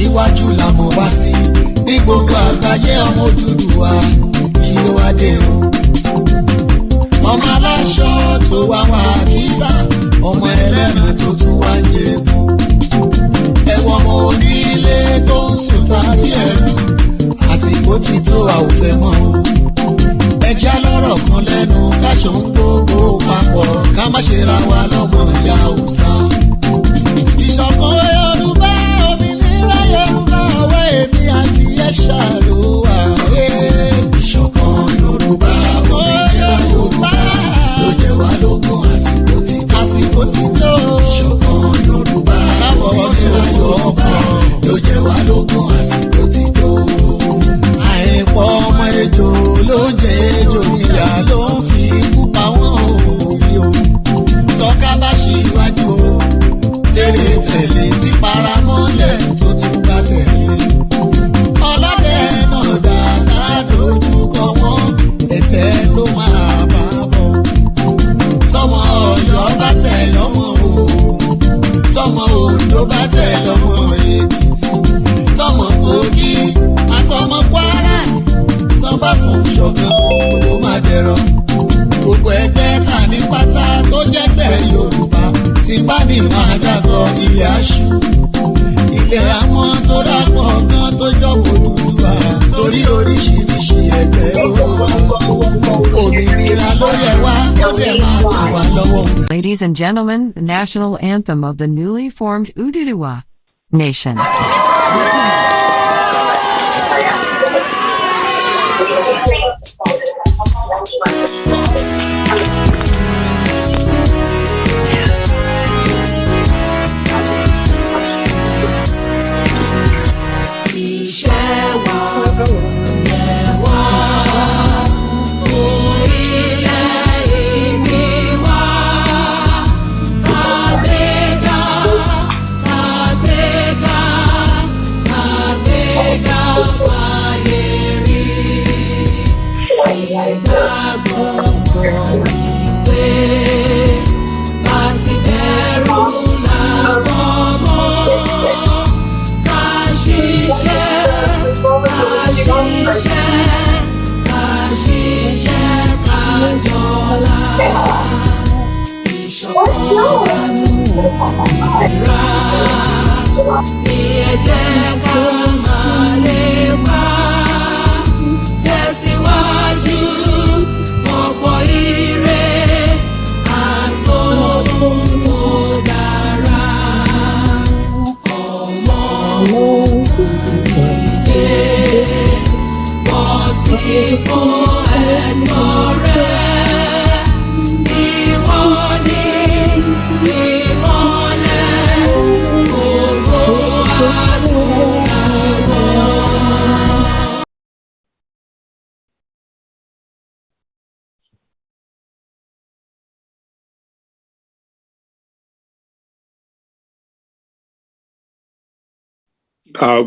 aṣíwájú la mọ̀ wá sí ní gbogbo àgbáyé ọmọ Odùduwà kí ló wá dé o. ọmọ aláṣọ tó wá wá kísà ọmọ ẹlẹ́nu tó tún wá ń jẹ̀bù. ẹ̀wọ̀n ọmọ onílé tó ń sùn tàbí ẹ̀rù àsìkò ti tó a ò fẹ́ mọ́ o. ẹjẹ́ lọ́rọ̀ kan lẹ́nu káṣọ ń gbogbo papọ̀ ká má ṣe ra wa lọ́mọ ìyá Haúsá. ìṣọ̀kan Yorùbá òmìnira Yorùbá ọwọ́ èmi àti ẹ̀ṣà ló wà. ìṣọ̀kan Yorùbá òmìnira Yorùbá ló jẹ́ wá lógún àsìkò ti tó. ìṣọ̀kan Yorùbá òmìnira Yorùbá ló jẹ́ wá lógún àsìkò ti tó. àìrìnpọ̀ ọmọ ejò ló ń jẹ ejò níyà ló ń fi ikú pa wọ́n òbí o. tọ́ka bá ṣíwájú o tèrè tẹ̀lé tí paramọ́lẹ̀ tó tún bá tẹ̀lé. ọlọ́dẹ náà dá tá a dojú kọ wọ́n ẹ̀tẹ́ ló máa bá bọ̀. tọmọ Ọ̀yọ́ bá tẹ̀ lọ́mọ Ògùn tọmọ Oǹdó bá tẹ̀ lọ́mọ Èkìtì tọmọ Kogi àtọmọ Kwara tán bá fún ṣọ̀kan gbogbo máa dẹ̀rọ̀. gbogbo ẹgbẹ́ ta ní pátá tó jẹ́gbẹ́ Yorùbá ti bá ní máa dàgọ́ ilé aṣù. ilé àmọ́ tó dàpọ̀ gan tó jọ́pọ̀ Odùduwà torí oríṣiríṣi ẹgbẹ́ ó wà. òmìnira ló yẹ wá ó dẹ̀ máa tẹ̀ wá lọ́wọ́. Ladies and gentlemen, the national anthem of the newly formed Odùduwà Nation.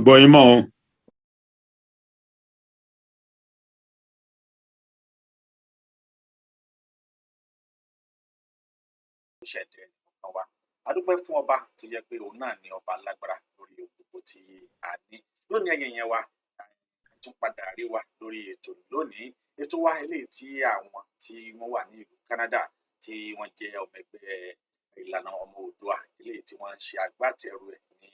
Gbọ́ yín mọ́ o. ṣẹ̀dẹ̀ nìkan wa a dúpẹ́ fún ọba tó yẹ pé òun náà ní ọba lágbára lórí gbogbo tí a ní lónìí ẹ̀yẹ̀ yẹn wa tún padà rí wa lórí ètò lónìí ètò wa eléyìí tí àwọn tí wọ́n wà ní ìlú Canada tí wọ́n jẹ́ ọmọ ẹgbẹ́ ìlànà ọmọ Oòduà eléyìí tí wọ́n ń ṣe agbátẹrù ẹ̀ ní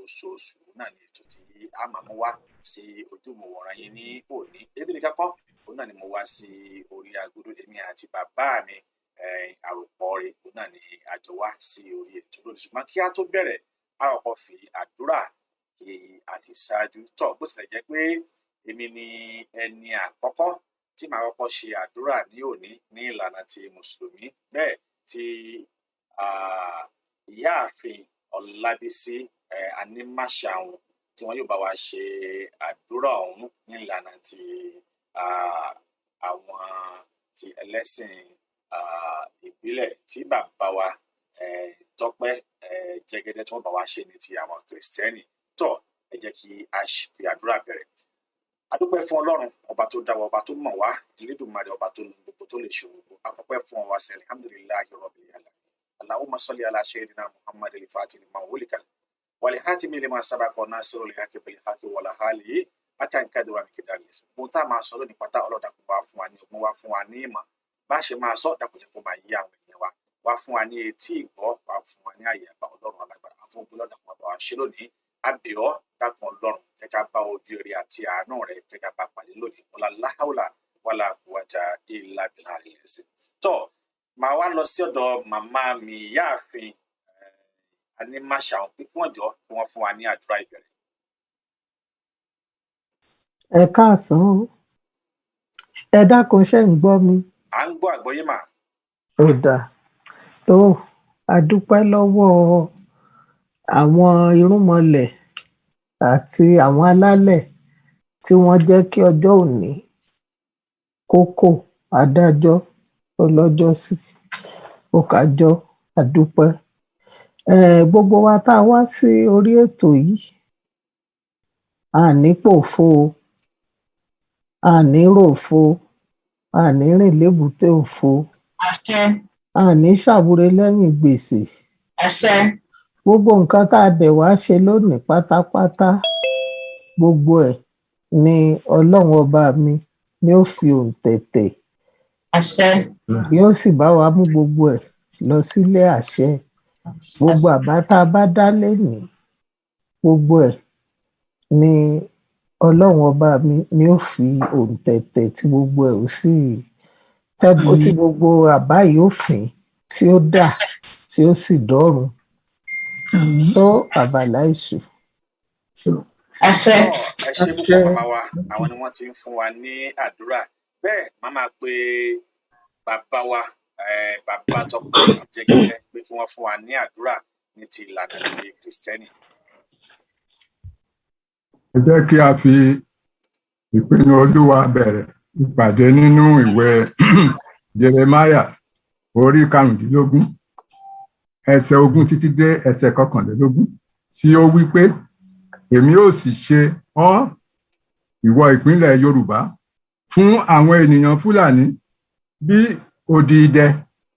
oṣooṣù náà ní ètò tí a máa mú wá sí ojúmọ̀wòrán yín ní òní ebi nìkan kọ́ òun náà ni mo wá sí orí agodo èmi àti bàbá mi àròpọ̀ rẹ̀ òun náà ni àjọ wá sí orí ètò lónìí ṣùgbọ́n kí a tó bẹ̀rẹ̀ a kọ́kọ́ fi àdúrà kí a fi ṣáájú tọ̀ bó tilẹ̀ jẹ́ pé èmi ni ẹni àkọ́kọ́ tí màá kọ́kọ́ ṣe àdúrà ní òní ní ìlànà ti mùsùlùmí bẹ́ẹ̀ tí ìyáàfin Ọlábísí Anímáṣàhùn tí wọ́n yóò bá wa ṣe àdúrà ọ̀hún ní ìlànà ti àwọn ti ẹlẹ́sìn ìbílẹ̀ tí bàbá wa Tọ́pẹ́ Jẹ́gẹ́dẹ́ tí wọ́n bá wa ṣe ní ti àwọn kìrìsìtẹ́nì tó ẹ jẹ́ kí a fi àdúrà bẹ̀rẹ̀. A dúpẹ́ fún Ọlọ́run ọba tó dá wa ọba tó mọ̀ wá Elédùmarè ọba tó lu gbogbo tó lè ṣe gbogbo afọpẹ́ fún wa sí alhamdulillahi rabbil alamin Allahumma salli ala sayyidina Muhammadil fatih lima ughliqa والحاتم لما سبق وناصر الحق بالحق والهالي akan kadura mi kidalis mo ta ma sọ lónìí pátá Ọlọ́run dákun wá fún wa ní ọgbọ́n wá fún wa ní ìmọ̀ bá ṣe máa sọ dákun jẹ́ kó máa yí àwọn ènìyàn wa wá fún wa ní etí ìgbọ́ wá fún wa ní àyè àbá Ọlọ́run alágbára fún ogun lọ́dà fún àbá wa ṣe lónìí àbíọ́ dákun Ọlọ́run jẹ́ ká bá ojú rere àti àánú rẹ̀ jẹ́ ká bá pàdé lónìí wala láhàúlà wala quwwata illa billahi ẹ̀sìn tó máa wá lọ sí ọ̀dọ̀ màmá mi ìyáàfin Animashaun pé kí wọ́n jọ kí wọ́n fún wa ní àdúrà ìbẹ̀rẹ̀. Ẹ káàsán ẹ dákun ṣe ń gbọ́ mi. À ń gbọ́ àgbọ́yé mà. Ó dáa tó a dúpẹ́ lọ́wọ́ àwọn irúnmọlẹ̀ àti àwọn alálẹ̀ tí wọ́n jẹ́ kí ọjọ́ òní kókó adájọ́ ọlọ́jọ́ sí òkàjọ́ a dúpẹ́. Gbogbo wa tá a wá sí orí ètò yìí àní pòfo àní ròfo àní rìn lébùté òfo àní ṣàwúre lẹ́yìn gbèsè gbogbo nǹkan tá a dẹ̀ wá ṣe lónìí pátápátá gbogbo ẹ̀ ni Ọlọ́run ọba mi ni ó fi òǹtẹ̀tẹ̀ yóò sì bá wa mú gbogbo ẹ̀ lọ sílé àṣẹ gbogbo àbá tá a bá dá lénìí gbogbo ẹ̀ ni Ọlọ́run ọba mi ni ó fi òǹtẹ̀tẹ̀ tí gbogbo ẹ̀ ó sì tẹ́gbó tí gbogbo àbá yìí ó fín tí ó dà tí ó sì dọ́run tó àbàlá ìṣù. Ẹ ṣé púpọ̀ màmá wa àwọn ni wọ́n ti ń fún wa ní àdúrà bẹ́ẹ̀ màmá pé bàbá wa bàbá tọkọ jẹgẹdẹ pé kí wọ́n fún wa ní àdúrà ní ti ìlànà ti Kristẹni. Ẹ jẹ́ kí a fi ìpinnu Olúwa bẹ̀rẹ̀ ìpàdé nínú ìwé Jeremáyà orí 15 ẹsẹ̀ 20 títí dé ẹsẹ̀ 21 tí ó wí pé èmi ó sì ṣe ọ́ ìwọ ìpínlẹ̀ Yorùbá fún àwọn ènìyàn Fúlàní bí odi idẹ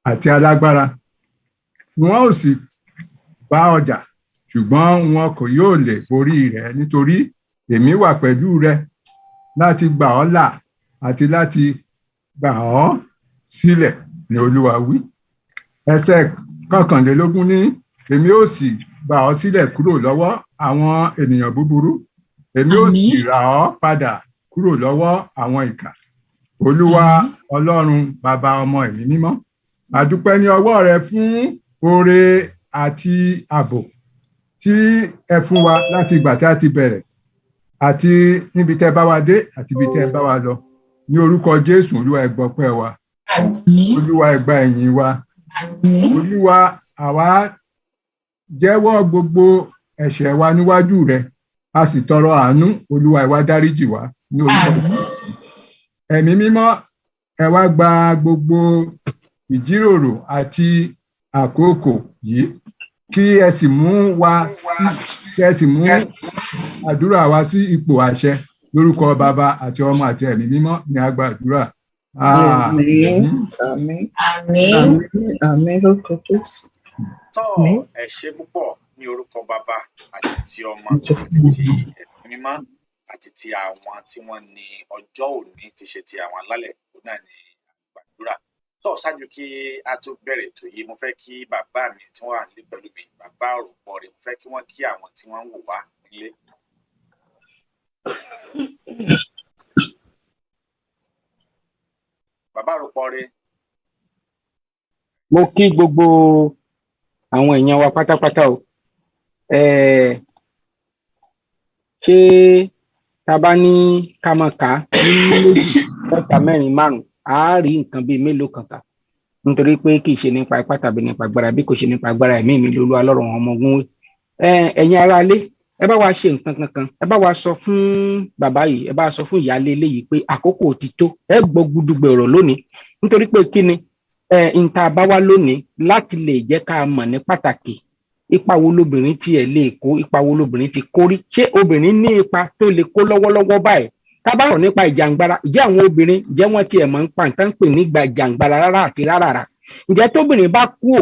àti alágbára wọn ó sì bá ọjà ṣùgbọ́n wọn kò yóò lè borí rẹ̀ nítorí èmi wà pẹ̀lú rẹ láti gbà ọ́ là àti láti gbà ọ́ sílẹ̀ ní Olúwa wí. Ẹsẹ̀ 21 ní èmi ó sì gbà ọ́ sílẹ̀ kúrò lọ́wọ́ àwọn ènìyàn búburú èmi ó sì rà ọ́ padà kúrò lọ́wọ́ àwọn ìkà. Olúwa Ọlọ́run bàbá ọmọ ẹ̀mí mímọ́ a dúpẹ́ ní ọwọ́ rẹ fún oore àti ààbò tí ẹ fún wa láti ìgbà tí a ti bẹ̀rẹ̀ àti níbi tẹ́ bá wa dé àti ibi tẹ́ bá wa lọ ní orúkọ Jésù. Olúwa ẹ gbọ́ ọpẹ́ wa, Olúwa ẹ gba ìyìn wa, Olúwa àwa jẹ́wọ́ gbogbo ẹ̀ṣẹ̀ wa níwájú rẹ a sì tọrọ àánú. Olúwa ẹ wá dáríjì wá ní orúkọ Ẹ̀mí mímọ́ ẹ wá gba gbogbo ìjíròrò àti àkókò yìí kí ẹ sì mú àdúrà wa sí ipò àṣẹ lórúkọ Bàbá àti Ọmọ àti Ẹ̀mí mímọ́ ní a gba àdúrà. Àmín lórúkọ Jésù. Ẹ ṣé púpọ̀ ní orúkọ Bàbá àti ti Ọmọ àti ti Ẹ̀mí mímọ́ àti ti àwọn tí wọ́n ní ọjọ́ òní ti ṣe ti àwọn alálẹ̀ òun náà ní àgbàdúrà. Ṣáájú kí a tó bẹ̀rẹ̀ ètò yìí mo fẹ́ kí bàbá mi tí wọ́n wà nílé pẹ̀lú mi bàbá òrùpọ̀ rẹ̀ mo fẹ́ kí wọ́n kí àwọn tí wọ́n ń wò wá nílé. Bàbá òrùpọ̀ rẹ̀. Mo kí gbogbo àwọn èèyàn wa pátápátá o. Ṣé tá bá ní ká máa kà á ní méjì 3 4 5 a rí nǹkan bíi mélòó kan kà nítorí pé kì í ṣe nípa ipá tàbí nípa agbára bí kò ṣe nípa agbára ẹ̀mí mi lÓlúwa Ọlọ́run ọmọ ogun wí. Ẹ̀yin ará ilé ẹ bá wa ṣe nǹkan kankan ẹ bá wa sọ fún bàbá yìí ẹ bá sọ fún ìyáálé eléyìí pé àkókò ti tó ẹ gbọ́ gudugbẹ̀ ọ̀rọ̀ lónìí nítorí pé kí ni nta bá wá lónìí láti lè jẹ́ ká mọ̀ ní pàtàkì ipa wo lobìnrin tiẹ̀ lè kó ipa wo lobìnrin ti kó rí ṣé obìnrin ní ipa tó lè kó lọ́wọ́lọ́wọ́ báyìí tá bá rọ̀ nípa ìjàngbara ìjẹ́ àwọn obìnrin ìjẹ́ wọ́n tiẹ̀ mọ̀ ń pa nǹkan pè nígbà ìjàngbara rárá àti rárá ǹjẹ́ tóbìnrin bá kú ò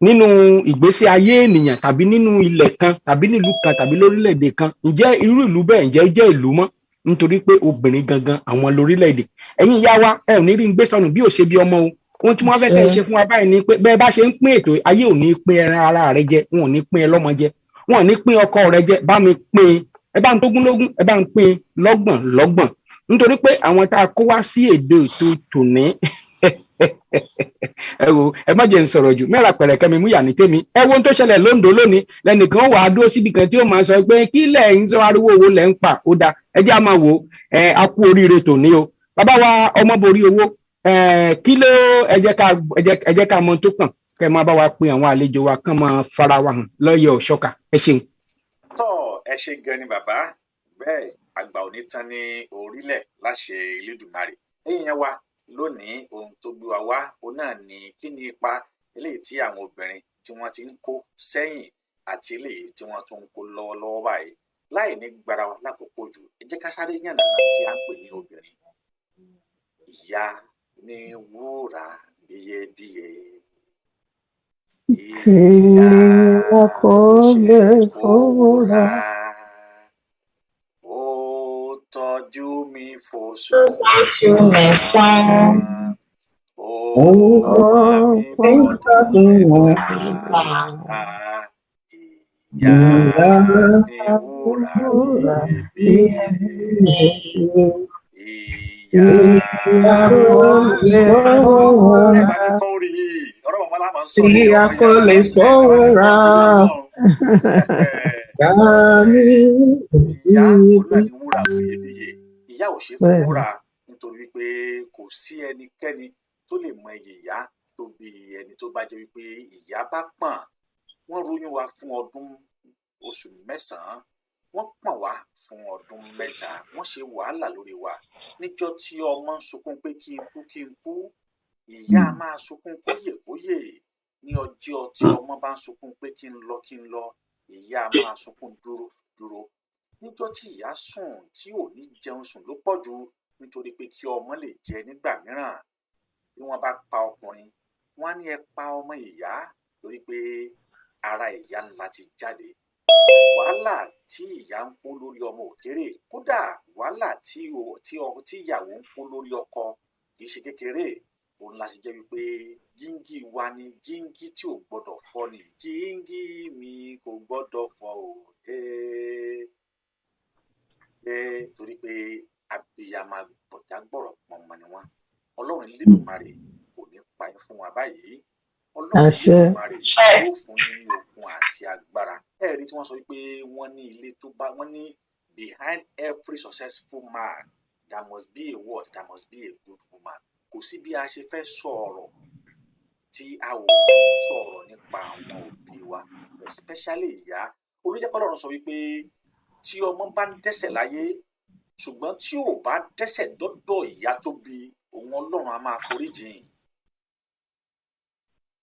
nínú ìgbésí ayé ènìyàn tàbí nínú ilẹ̀ kan tàbí nílùú kan tàbí lórílẹ̀‐èdè kan, ǹjẹ́ irú ìlú bẹ́ẹ̀ ǹjẹ́ ó jẹ́ ìlú mọ́? Nítorí pé obìnrin gangan àwọn lórílẹ̀‐èdè. Ẹ̀yin ìyá wa ẹ ò ní rí ń gbé sọnù bí ò ṣe bí ọmọ o. Ohun tí wọ́n fẹ́ kẹ́ ẹ ṣe fún wa báyìí ni pé bẹ́ẹ̀ bá ṣe ń pín ètò ayé ò ní pín ẹran ara rẹ jẹ, wọn ò ní pín ẹ lọ́mọ jẹ, wọn ò ní pín ọkọ rẹ jẹ, bá mi pín ẹ bá ń tógúnlógún, ẹ bá ń pín lọ́gbọ̀n lọ́gbọ̀n. Nítorí pé àwọn tá a kó wá sí èdè ètò tòní ẹ wo ẹ má jẹ́ ń sọ̀rọ̀ jù, mẹ́ra pẹ̀rẹ̀kẹ́ mi mú yà ní tèmi. Ẹ wo ohun tó ṣẹlẹ̀ lóńdó lónìí, lẹ́nìkan wà á dúró síbi kan tí ó máa sọ pé kí lẹ̀ ń sọ ariwo owó lẹ̀ ń pa, ó dáa ẹ jẹ́ á máa wò a kú oríire tòní o. Bàbá wa Ọmọboriowo, kí ló ẹ jẹ́ ká mọ tó kàn, kẹ́ máa bá wa pín àwọn àlejò wa kán máa fara wa hàn lọ́yọ̀ ọ̀ṣọ́ka. Ẹ ṣeun. Ẹ ṣe gan ni bàbá, bẹ́ẹ̀ àgbà ò ní tán ní orílẹ̀ láṣẹ Elédùmarè. Ẹ̀yin yẹn wa lónìí ohun tó gbé wa wá òun náà ni kí ni ipa eléyìí tí àwọn obìnrin tí wọ́n ti ń kó sẹ́yìn àti eléyìí tí wọ́n tún ń kó lọ́wọ́lọ́wọ́ báyìí. Láì ní gbára wa lákòókò jù, ẹ jẹ́ ká sáré yànnàná tí a ń pè ní obìnrin. Ìyá ni wúrà bíyẹbíyẹ, ìyá kò lè fowó rà. Ó tọ́jú mi fóṣù mẹ́fà. Ó bá mi fọdún mẹ́ta. Ìyá ni wúrà bíyẹbíyẹ. Ìyá kò lè fowó rà. Ìyá kò lè fowó rà. Ìyá òun náà ni wúrà iyebíye. Ìyá ò ṣe fowó rà nítorí wípé kò sí ẹnikẹ́ni tó lè mọ iye ìyá tó bí ẹni tó bá jẹ́ wípé ìyá bá pọ̀n. Wọ́n róyún wa fún ọdún oṣù mẹ́sàn-án, wọ́n pọ̀n wá fún ọdún mẹ́ta, wọ́n ṣe wàhálà lórí wa. Níjọ́ tí ọmọ ń sunkún pé kí n kú, ìyá máa sunkún kóyèkóyè. Ní ọjọ́ tí ọmọ bá ń sunkún pé kí n lọ, ìyá máa sunkún dúró. Níjọ́ tí ìyá sùn tí ò ní jẹun sùn ló pọ̀ jù nítorí pé kí ọmọ lè jẹ nígbà mìíràn. Bí wọ́n bá pa ọkùnrin, wọ́n á ní ẹ pa ọmọ ìyá torí pé ara ìyá ńlá ti jáde. Wàhálà tí ìyá ń kó lórí ọmọ ò kéré, kódà wàhálà tí ìyàwó ń kó lórí ọkọ kì í ṣe kékeré. Òun la sì jẹ́ wípé jíngí wa ni jíngí tí ò gbọ́dọ̀ fọ́ ni, jíngí mi kò gbọ́dọ̀ fọ́ o. Torí pé abiyamọ gbọ̀dágbọ̀rọ̀ pọ̀nmọ ni wọ́n. Ọlọ́run Elédùmarè kò ní pa ẹ́ fún wa báyìí. Ọlọ́run Elédùmarè yóò fún yín ní okun àti agbára. Ẹ̀rí tí wọ́n sọ wípé wọ́n ní ilé tó bá wọ́n ní behind every successful man there must be a what? There must be a good woman. Kò sí bí a ṣe fẹ́ sọ̀rọ̀ tí a ò ní sọ̀rọ̀ nípa àwọn òbí wa, especially ìyá. Olùjẹ́pọ̀ Ọlọ́run sọ wípé tí ọmọ bá ń dẹ́ṣẹ̀ láyé ṣùgbọ́n tí ò bá dẹ́ṣẹ̀ dọ́dọ̀ ìyá tó bí, òun Ọlọ́run á máa foríjìn.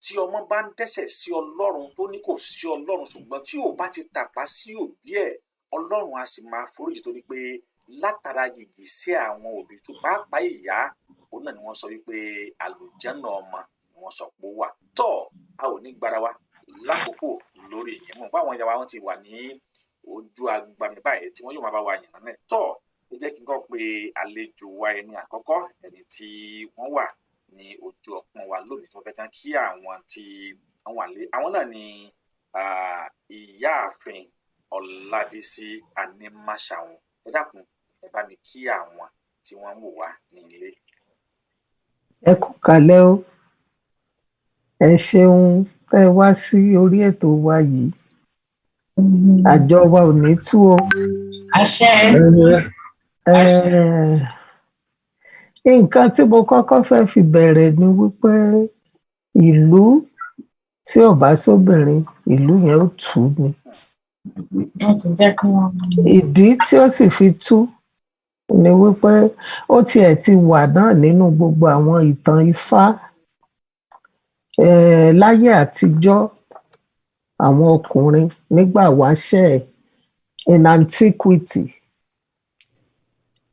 Tí ọmọ bá ń dẹ́ṣẹ̀ sí Ọlọ́run tó ní kò sí Ọlọ́run ṣùgbọ́n tí ò bá ti tàpá sí òbí ẹ̀, Ọlọ́run á sì máa foríjìn torí pé látara gìgísẹ̀ àwọn òbí tó pàápàá ìyá, òun náà ni wọ́n sọ wípé àlùjànnà ọmọ ni wọ́n sọ pé ó wà. A ò ní gbára wa lákòókò lórí ìyẹn mọ̀ báwọn ìyá wa wọn ti wà ní ojú agbami báyìí tí wọ́n yóò máa bá wa yànnà náà. Ẹ jẹ́ kí n kọ́ pé àlejò wa ẹni àkọ́kọ́, ẹni tí wọ́n wà ní ojú ọpọ́n wa lónìí tí wọ́n fẹ́ kán kí àwọn tí wọ́n wà lé. Àwọn náà ni ìyáàfin Ọlábísí Anímáṣàhùn. Ẹ dákun ẹ bá mi kí àwọn tí wọ́n ń wò wá ní ilé. Ẹ kú kalẹ́ o, ẹ ṣeun tẹ́ wá sí orí ètò wa yìí. Àjọ wa ò ní tú o. Àṣẹ. Nǹkan tí mo kọ́kọ́ fẹ́ fi bẹ̀rẹ̀ ni wípé ìlú tí ò bá sóbìnrin, ìlú yẹn ó tú ni. Wọ́n ti jẹ́ kí wọ́n. Ìdí tí ó sì fi tú ni wípé ó tiẹ̀ ti wà náà nínú gbogbo àwọn ìtàn Ifá. Láyé àtijọ́, àwọn ọkùnrin nígbà wáṣẹ̀ in antiquity,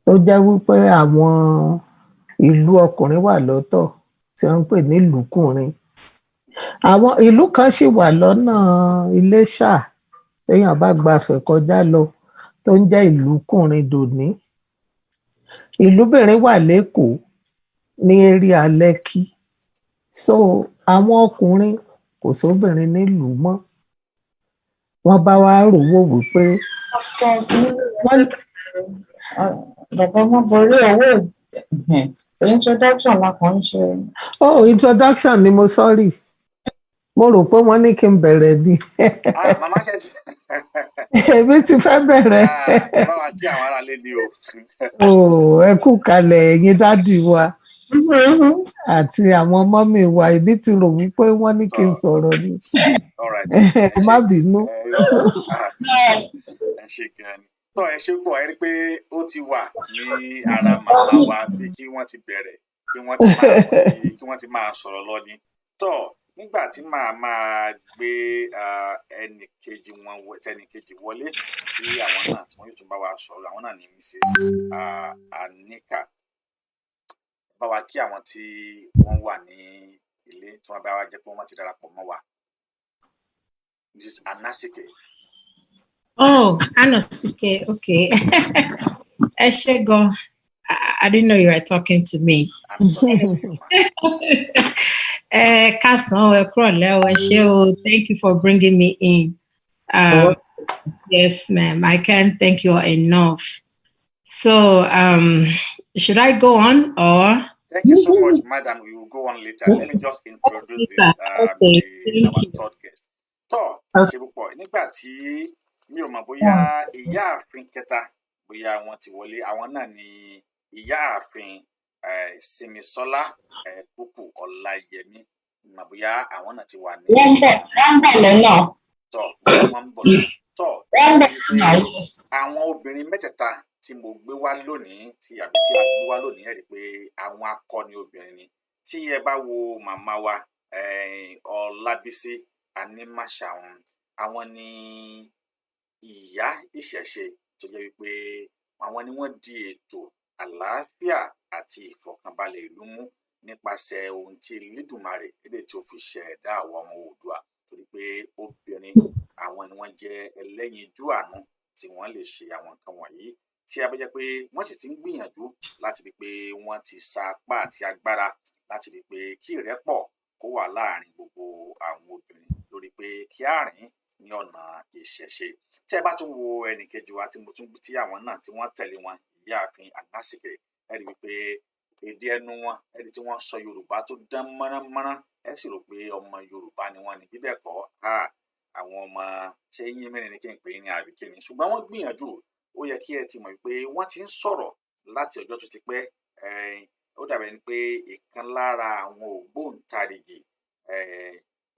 tó jẹ́ wípé àwọn ìlú ọkùnrin wà lọ́tọ̀ tí wọ́n ń pè ní ìlúkùnrin. àwọn ìlú kan sì wà lọ́nà Iléṣà téèyàn bá gbafẹ̀ kọjá lọ tó ń jẹ́ ìlúkùnrin dòní. Ìlúbìnrin wà lÉkòó ní area Lẹ́kí. So àwọn ọkùnrin kò sóbìnrin nílùú mọ́. Wọ́n bá wá rò wò wípé Bàbá Omoboriowo introduction la kàn ń ṣe. Introduction ni mo sọ́rí. Mo rò pé wọ́n ní kí n bẹ̀rẹ̀ ni. Màmá ṣe ti. Èmi ti fẹ́ bẹ̀rẹ̀. Bá wa kí àwọn aráalé ni o. Ẹ kú kalẹ̀ ẹ̀yin dádì wa àti àwọn mọ́mì wa. Èmi ti rò wípé wọ́n ní kí n sọ̀rọ̀ ni. Ẹ má bínú. Ẹ ṣe gan ni. Tọ́ ẹ ṣe pọ̀ ẹ rí pé ó ti wà ní ara màmá wa pé kí wọ́n ti bẹ̀rẹ̀ kí wọ́n ti máa sọ̀rọ̀ lọ ni. Tọ́ nígbà tí màá máa gbé ẹnìkejì wọlé tí àwọn náà tí wọ́n yóò tún bá wa sọ̀rọ̀ àwọn náà ní Mrs. Anika. Bá wa kí àwọn tí wọ́n wà ní ilé tí wọ́n bá wa jẹ́ pé wọ́n ti darapọ̀ mọ́ wa. Mrs. Anasike. Anasike, okay. Eshego, I didn't know you were talking to me. Thank you for bringing me in. Yes, ma'am. I can't thank you enough. So, should I go on or? Thank you so much, madam. We will go on later. Let me just introduce our third guest. Ṣe púpọ̀ nígbà tí mi ò mọ̀ bóyá ìyáàfin kẹta bóyá wọ́n ti wọlé àwọn náà ni ìyáàfin Simisola Kúkú Ọláyẹmí mọ̀ bóyá àwọn náà ti wà ní. Wọ́n ń bọ̀ lọ́nà. Wọ́n ń bọ̀ lọ́nà. Àwọn obìnrin mẹ́tẹ̀ẹ̀ta tí mo gbé wá lónìí tí a gbé wá lónìí ẹ rí pé àwọn akọni obìnrin ni. Tí ẹ bá wo màmá wa Ọlábísí Animashaun àwọn ni ìyá ìṣẹ̀ṣe tó jẹ́ wípé àwọn ni wọ́n di ètò àlàáfíà àti ìfọ̀kànbalẹ̀ ìlú mú nípasẹ̀ ohun tí Elédùmarè eléyìí tí ó fi ṣẹ̀dá àwọn ọmọ Oòduà torí pé obìnrin àwọn ni wọ́n jẹ́ ẹlẹ́yinjú àánú tí wọ́n lè ṣe àwọn nǹkan wọ̀nyí tí a bá jẹ́ pé wọ́n sì ti ń gbìyànjú láti rí pé wọ́n ti sa apá àti agbára láti rí pé kí ìrẹ́pọ̀ kó wà láàrin gbogbo àwọn obìnrin lórí pé kí àárín ní ọ̀nà ìṣẹ̀ṣe. Tí ẹ bá tún wo ẹnìkejì wa tí àwọn náà tí wọ́n tẹ̀lé wọn ìyáàfin Anasike ẹ rí wípé èdè ẹnu wọn ẹni tí wọ́n sọ Yorùbá tó dán mọ́nàmọ́ná ẹ sì rò pé ọmọ Yorùbá ni wọ́n ní bí bẹ́ẹ̀ kọ́ àwọn ọmọ ṣé yín mẹ́rin ni kí n pè é ní àbíkíni ṣùgbọ́n wọ́n gbìyànjú ó yẹ kí ẹ ti mọ̀ pé wọ́n ti ń sọ̀rọ̀ láti ọjọ́ tó ti pẹ́ ó dàbẹ̀ ni pé ìkan lára àwọn ògbóǹtarìgì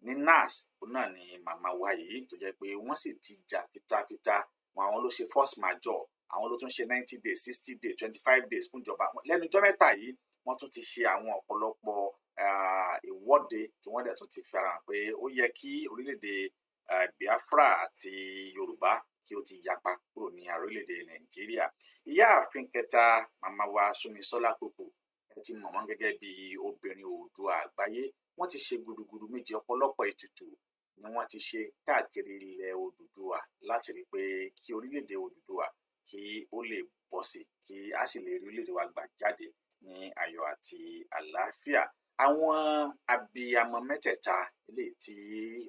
ní NAS náà ni màmá wa yìí tó jẹ́ pé wọ́n sì ti jà fitafita àwọn ló ṣe force majeure àwọn ló tún ṣe 90 days 60 days 25 days fún ìjọba lẹ́nu ọjọ́ mẹ́ta yìí wọ́n tún ti ṣe àwọn ọ̀pọ̀lọpọ̀ ìwọ́de tí wọ́n dẹ̀ tún ti fẹ́ràn pé ó yẹ kí orílẹ̀-èdè Biafra àti Yorùbá kí ó ti yapa kúrò ní orílẹ̀-èdè Nàìjíríà. Ìyáàfin kẹta màmá wa Simisola Kúkú ẹ ti mọ̀ wọ́n gẹ́gẹ́ bí obìnrin Oòduà àgbáyé wọ́n ti ṣe gudugudu méje ọ̀pọ̀lọpọ̀ ètùtù ni wọ́n ti ṣe káàkiri ilẹ̀ Odùduwà láti rí pé kí orílẹ̀-èdè Odùduwà kí ó lè bọ́ sí kí a sì lè rí orílẹ̀-èdè wa gbà jáde ní ayọ̀ àti àlàáfíà. Àwọn abiyamọ mẹ́tẹ̀ẹ̀ta eléyìí tí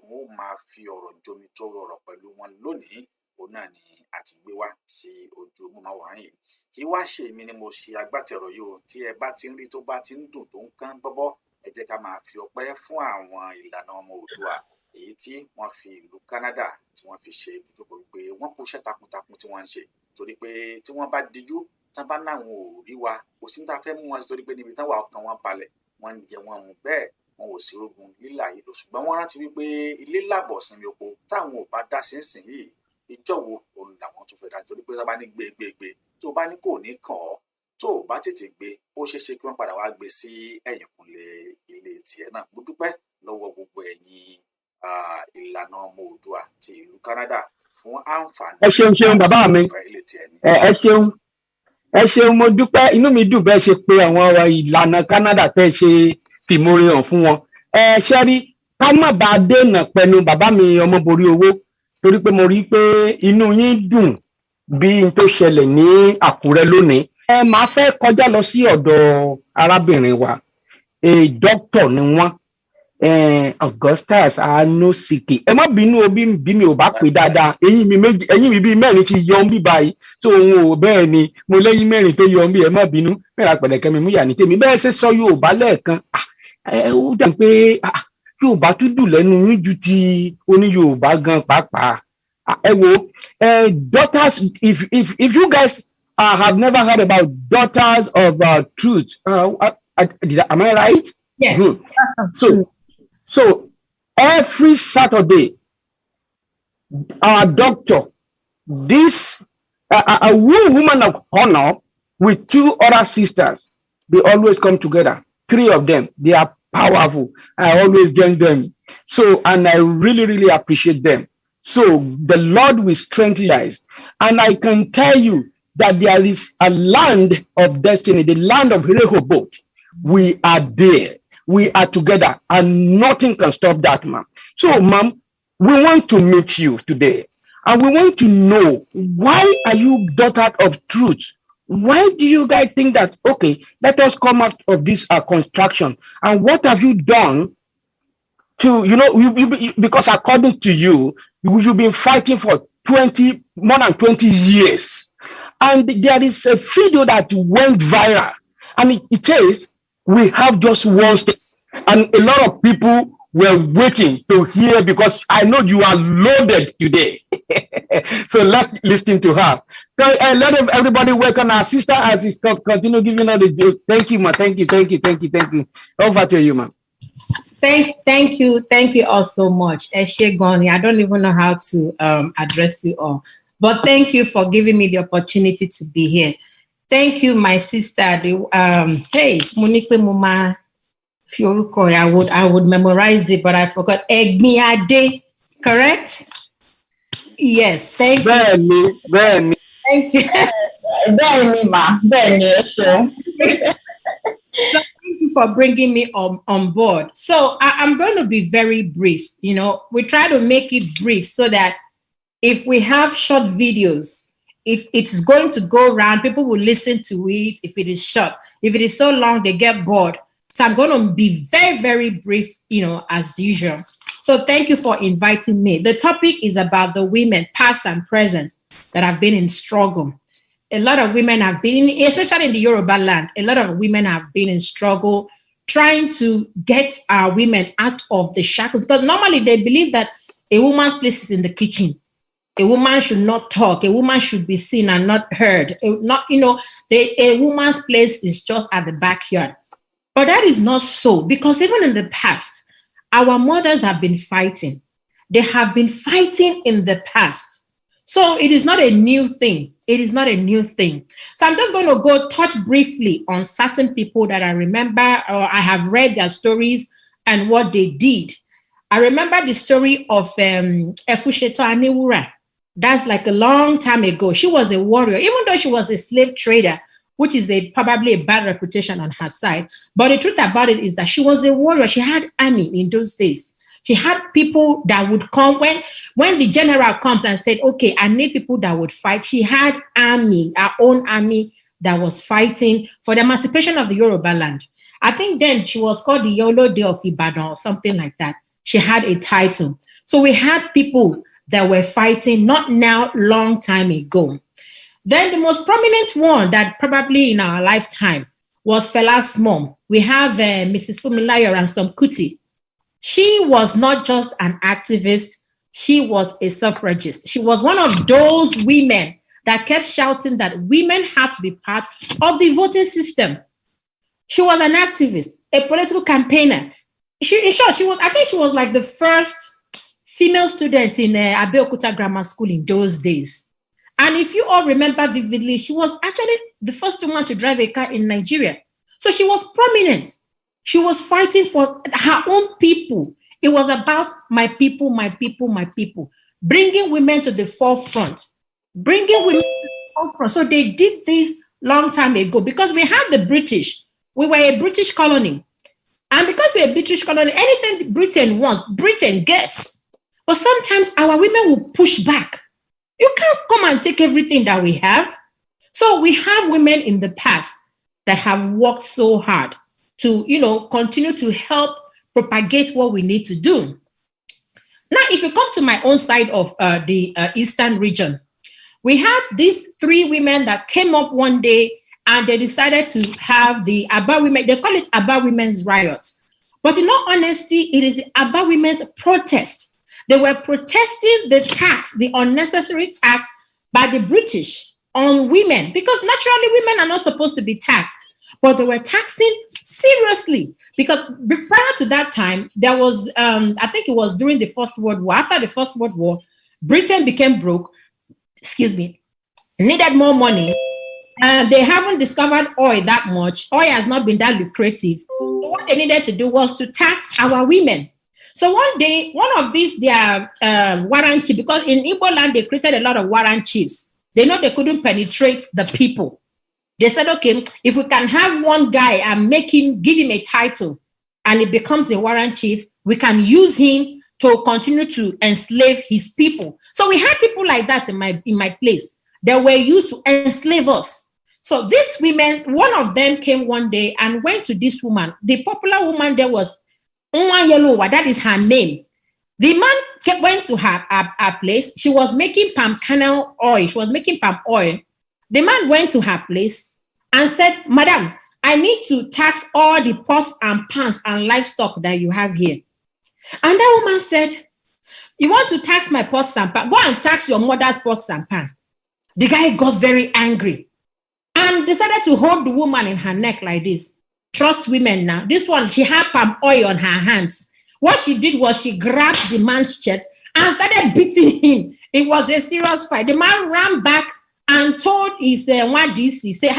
wọ́n máa fi ọ̀rọ̀ jomitoro ọ̀rọ̀ pẹ̀lú wọn lónìí òun náà ni a ti gbé wá sí ojú móhùnmáwòrán yìí kí wá ṣe èmi ni mo ṣe agbátẹrù yìí o tí ẹ bá ti ń rí tó bá ti ń dùn tó ń kán bọ́bọ́ ẹ jẹ́ ká máa fi ọpẹ́ fún àwọn ìlànà ọmọ Oòduà èyí tí wọ́n fi ìlú Canada tí wọ́n fi ṣe ibùjókòó pé wọ́n kú iṣẹ́ takuntakun tí wọ́n ń ṣe torí pé tí wọ́n bá dijú tán bá náwọn ò rí wa kò sí ní ta fẹ́ mú wọn sí torí pé níbi táwọn ọkàn wọn balẹ̀ wọ́n ń jẹ wọn mú bẹ́ẹ̀ wọn ò sí rogun lílà yìí lọ ṣùgbọ́n wọ́n rántí wípé ilé làbọ̀ sinmi oko táwọn ò bá dá sínsìn yìí ìjọ wo òun làwọn tún fẹ́ dá sí torí pé tá bá ní gbé tó bá ní kò ní kàn ọ́ tó o bá tètè gbé ó ṣeé ṣe kí wọ́n padà wá gbé sí ẹ̀yìnkùnlé ilé tiẹ̀ náà mo dúpẹ́ lọ́wọ́ gbogbo ẹ̀yin ìlànà ọmọ Oòduà ti ìlú Canada fún àǹfààní. ẹ ṣeun bàbá mi ẹ ṣeun mo dúpẹ́ inú mi dùn bẹ́ẹ̀ ṣe pé àwọn ìlànà Canada tẹ́ ṣe fìmórí hàn fún wọn ṣe rí ká má bàa dènà pẹ̀lú bàbá mi Omoboriowo torí pé mo rí pé inú yín dùn bí n tó ṣẹlẹ̀ ní Àkúrẹ́ lónìí. Màá fẹ́ kọjá lọ sí ọ̀dọ̀ arábìnrin wa, dókítà ni wọ́n, Augustus Anosike. Ẹ má bínú o bí mi ò bá pè dáadáa, eyín mi bíi mẹ́rin ti yọ ń bí báyìí, tó òun ò bẹ́ẹ̀ ni mo lẹ́yìn mẹ́rin tó yọ ń bí, ẹ má bínú, mẹ́ra pẹ̀lẹ́kẹ́ mi mú yà ní tèmi. Bẹ́ẹ̀ ṣe sọ Yorùbá lẹ́ẹ̀kan, ó dà pé Yorùbá tún dùn lẹ́nu yín ju ti oní Yorùbá gan pàápàá. Ẹ wo, daughters, if you guys have never heard about Daughters of Truth, am I right? Yes. Good. So every Saturday, our doctor, this a woman of honor with 2 other sisters, they always come together. 3 of them, they are powerful. I always join them. So, and I really, really appreciate them. So the Lord will strengthen you guys. And I can tell you that there is a land of destiny, the land of Rehoboth. We are there. We are together, and nothing can stop that, ma'am. So, ma'am, we want to meet you today, and we want to know, why are you Daughter of Truth? Why do you guys think that, okay, let us come out of this construction, and what have you done to, because according to you, you've been fighting for more than 20 years, and there is a video that went viral, and it says, we have just one state, and a lot of people were waiting to hear, because I know you are loaded today. So let's listen to her. So, let everybody welcome our sister as she continue giving her the juice. Thank you, ma. Thank you. Over to you, ma. Thank you all so much. Eshegoni, I don't even know how to address you all, but thank you for giving me the opportunity to be here. Thank you, my sister. Hey, Monique Muma Fioruko, I would memorize it, but I forgot. Egmiade, correct? Yes, thank you. Bernie. Thank you. Bernie, ma. Bernie, sure. So thank you for bringing me on board. So I'm going to be very brief. We try to make it brief so that if we have short videos, if it's going to go around, people will listen to it. If it is short, if it is so long, they get bored. So I'm going to be very, very brief, as usual. So thank you for inviting me. The topic is about the women, past and present, that have been in struggle. A lot of women have been, especially in the Yorubaland, a lot of women have been in struggle trying to get our women out of the shackles. Because normally they believe that a woman's place is in the kitchen. A woman should not talk. A woman should be seen and not heard. A woman's place is just at the backyard. But that is not so, because even in the past, our mothers have been fighting. They have been fighting in the past. So it is not a new thing. So I'm just going to go touch briefly on certain people that I remember, or I have read their stories and what they did. I remember the story of Efusheto Aniwura. That's like a long time ago. She was a warrior, even though she was a slave trader, which is probably a bad reputation on her side. But the truth about it is that she was a warrior. She had army in those days. She had people that would come when the general comes and said, okay, I need people that would fight. She had army, her own army that was fighting for the emancipation of the Yorubaland. I think then she was called the Yolo De of Ibadan or something like that. She had a title. So we had people that were fighting, not now, long time ago. Then the most prominent one that probably in our lifetime was Fela's mom. We have Mrs. Fumilayo Ransom Kuti. She was not just an activist, she was a suffragist. She was one of those women that kept shouting that women have to be part of the voting system. She was an activist, a political campaigner. I think she was like the first female student in Abeokuta Grammar School in those days. And if you all remember vividly, she was actually the first woman to drive a car in Nigeria. So she was prominent. She was fighting for her own people. It was about my people, my people, my people. Bringing women to the forefront. So they did this long time ago because we had the British. We were a British colony. And because we're a British colony, anything Britain wants, Britain gets. But sometimes our women will push back. You can't come and take everything that we have. So we have women in the past that have worked so hard to, continue to help propagate what we need to do. Now, if you come to my own side of the Eastern region, we had these 3 women that came up one day and they decided to have the Aba women, they call it Aba Women's Riot. But in all honesty, it is the Aba Women's Protest. They were protesting the tax, the unnecessary tax by the British on women, because naturally women are not supposed to be taxed, but they were taxing seriously. Because prior to that time, there was, I think it was during the First World War. After the First World War, Britain became broke, needed more money. And they haven't discovered oil that much. Oil has not been that lucrative. So what they needed to do was to tax our women. So one day, one of these, their warrant chiefs, because in Igbo land, they created a lot of warrant chiefs. They know they couldn't penetrate the people. They said, okay, if we can have one guy and give him a title, and he becomes the warrant chief, we can use him to continue to enslave his people. So we had people like that in my place. They were used to enslave us. So these women, one of them came one day and went to this woman. The popular woman there was Nwa, that is her name. The man went to her place. She was making palm kernel oil. She was making palm oil. The man went to her place and said, Madam, I need to tax all the pots and pans and livestock that you have here. And that woman said, you want to tax my pots and pans? Go and tax your mother's pots and pans. The guy got very angry and decided to hold the woman in her neck like this. Trust women now. This one, she had palm oil on her hands. What she did was she grabbed the man's chest and started beating him. It was a serious fight. The man ran back and told his DC, say,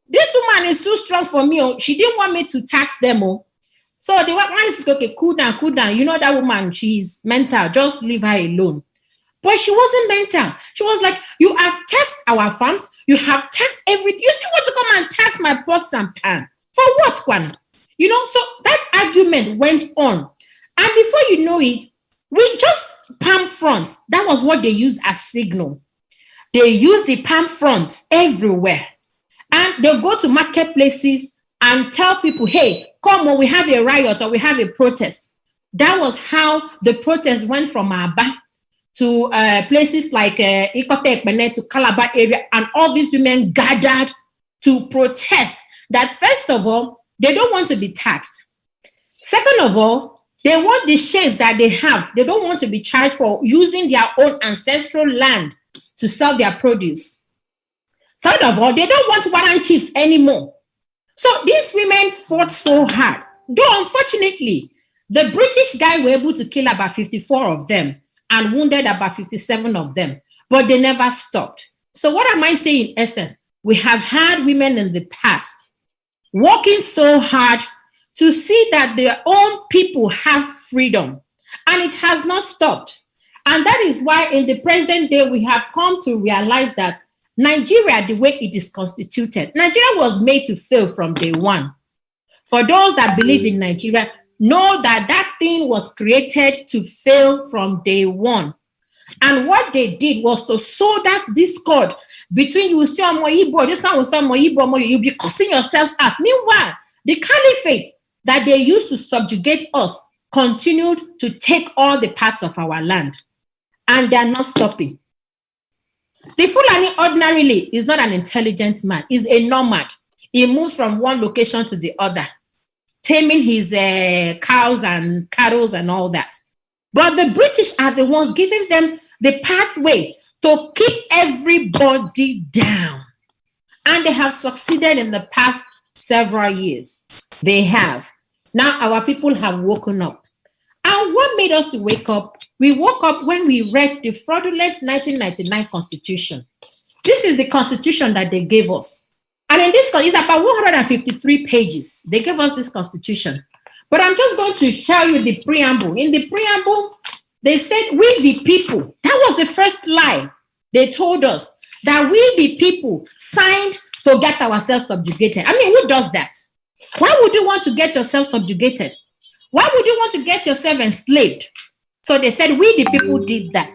this woman is too strong for me. Oh. She didn't want me to tax them. Oh. So the man said, okay, cool down. You know that woman, she's mental. Just leave her alone. But she wasn't mental. She was like, you have taxed our farms. You have taxed everything. You still want to come and tax my pots and pans. For what, Kwan? So that argument went on. And before you know it, we just palm fronts. That was what they used as signal. They use the palm fronts everywhere. And they'll go to marketplaces and tell people, hey, come on, we have a riot or we have a protest. That was how the protest went from Aba to places like Ikote Ekpene to Calabar area, and all these women gathered to protest that, first of all, they don't want to be taxed. Second of all, they want the shares that they have. They don't want to be charged for using their own ancestral land to sell their produce. Third of all, they don't want warrant chiefs anymore. So these women fought so hard. Though unfortunately, the British guy were able to kill about 54 of them and wounded about 57 of them, but they never stopped. So what am I saying in essence? We have had women in the past working so hard to see that their own people have freedom, and it has not stopped. And that is why in the present day, we have come to realize that Nigeria, the way it is constituted, Nigeria was made to fail from day one. For those that believe in Nigeria, know that that thing was created to fail from day one. And what they did was to sow that discord between you see Igbo, this one will say Igbo, you'll be cussing yourselves out. Meanwhile, the caliphate that they used to subjugate us continued to take all the parts of our land. And they're not stopping. The Fulani ordinarily is not an intelligent man, he's a nomad. He moves from one location to the other, taming his cows and cattle and all that. But the British are the ones giving them the pathway to keep everybody down. And they have succeeded in the past several years. They have. Now our people have woken up. And what made us to wake up? We woke up when we read the fraudulent 1999 Constitution. This is the Constitution that they gave us. And in this, it's about 153 pages. They gave us this Constitution. But I'm just going to tell you the preamble. In the preamble, they said, we the people. That was the first lie. They told us that we the people signed to get ourselves subjugated. I mean, who does that? Why would you want to get yourself subjugated? Why would you want to get yourself enslaved? So they said, we the people did that.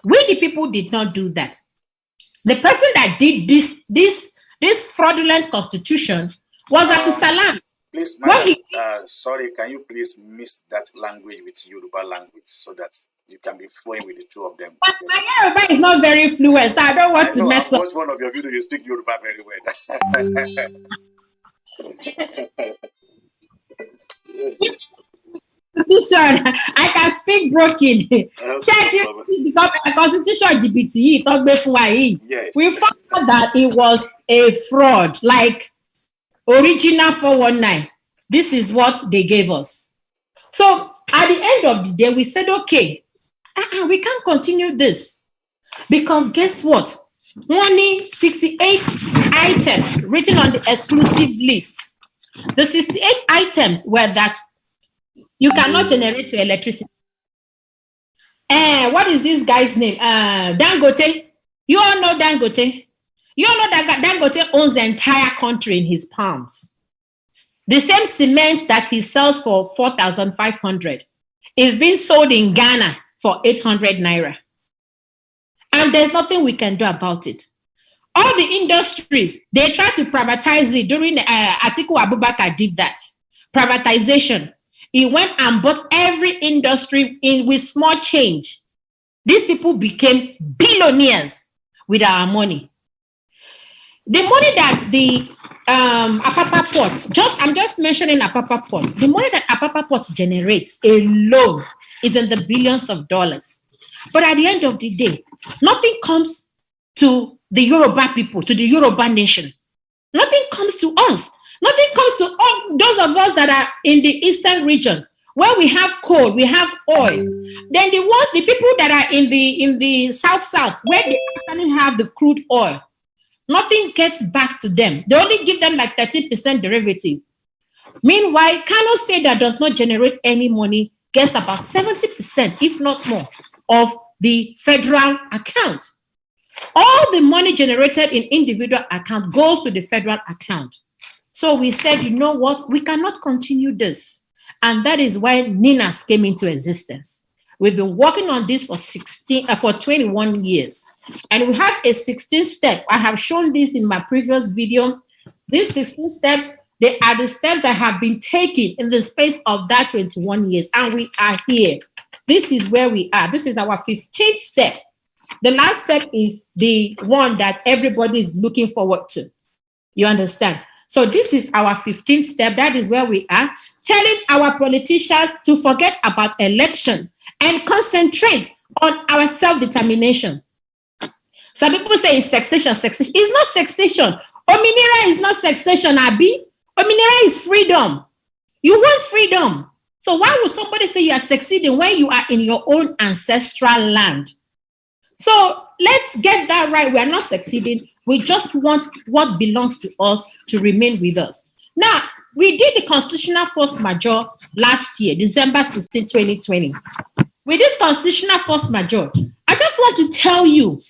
We the people did not do that. The person that did this fraudulent constitution was Abdul Salam. Please, madam, sorry, can you please mix that language with Yoruba language so that you can be flowing with the two of them? But my Yoruba is not very fluent, so I don't want to mess up. I watched one of your videos, you speak Yoruba very well. Constitution, I can speak broken. Yes. We found out that it was a fraud, like original 419. This is what they gave us. So at the end of the day, we said, okay, we can't continue this. Because guess what? Only 68 items written on the exclusive list. The 68 items were that you cannot generate your electricity. What is this guy's name? Dangote. You all know Dangote. You all know that Dangote owns the entire country in his palms. The same cement that he sells for 4,500 is being sold in Ghana for 800 naira. And there's nothing we can do about it. All the industries, they tried to privatize it during Atiku Abubakar did that. Privatization. He went and bought every industry with small change. These people became billionaires with our money. The money that the Apapa Port, I'm just mentioning Apapa Port, the money that Apapa Port generates alone is in the billions of dollars. But at the end of the day, nothing comes to the Yoruba people, to the Yoruba nation. Nothing comes to us. Nothing comes to all those of us that are in the eastern region, where we have coal, we have oil. Then the people that are in the south, where they actually have the crude oil, nothing gets back to them. They only give them like 30% derivative. Meanwhile, Kano State that does not generate any money gets about 70%, if not more, of the federal account. All the money generated in individual account goes to the federal account. So we said, you know what? We cannot continue this. And that is why NINAS came into existence. We've been working on this for 21 years. And we have a 16 step. I have shown this in my previous video. These 16 steps, they are the steps that have been taken in the space of that 21 years. And we are here. This is where we are. This is our 15th step. The last step is the one that everybody is looking forward to. You understand? So this is our 15th step. That is where we are, telling our politicians to forget about election and concentrate on our self-determination. Some people say it's succession. It's not succession. Ominira is not succession, Abi. Ominira is freedom. You want freedom. So why would somebody say you are succeeding when you are in your own ancestral land? So let's get that right. We are not succeeding. We just want what belongs to us to remain with us. Now, we did the constitutional force majeure last year, December 16, 2020. With this constitutional force majeure, I just want to tell you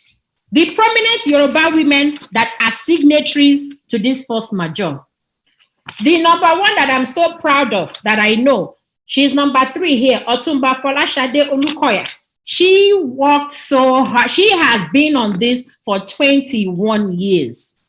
the prominent Yoruba women that are signatories to this force majeure. The number one that I'm so proud of, that I know, she's number 3 here, Otumba Folashade Olukoya. She worked so hard. She has been on this for 21 years.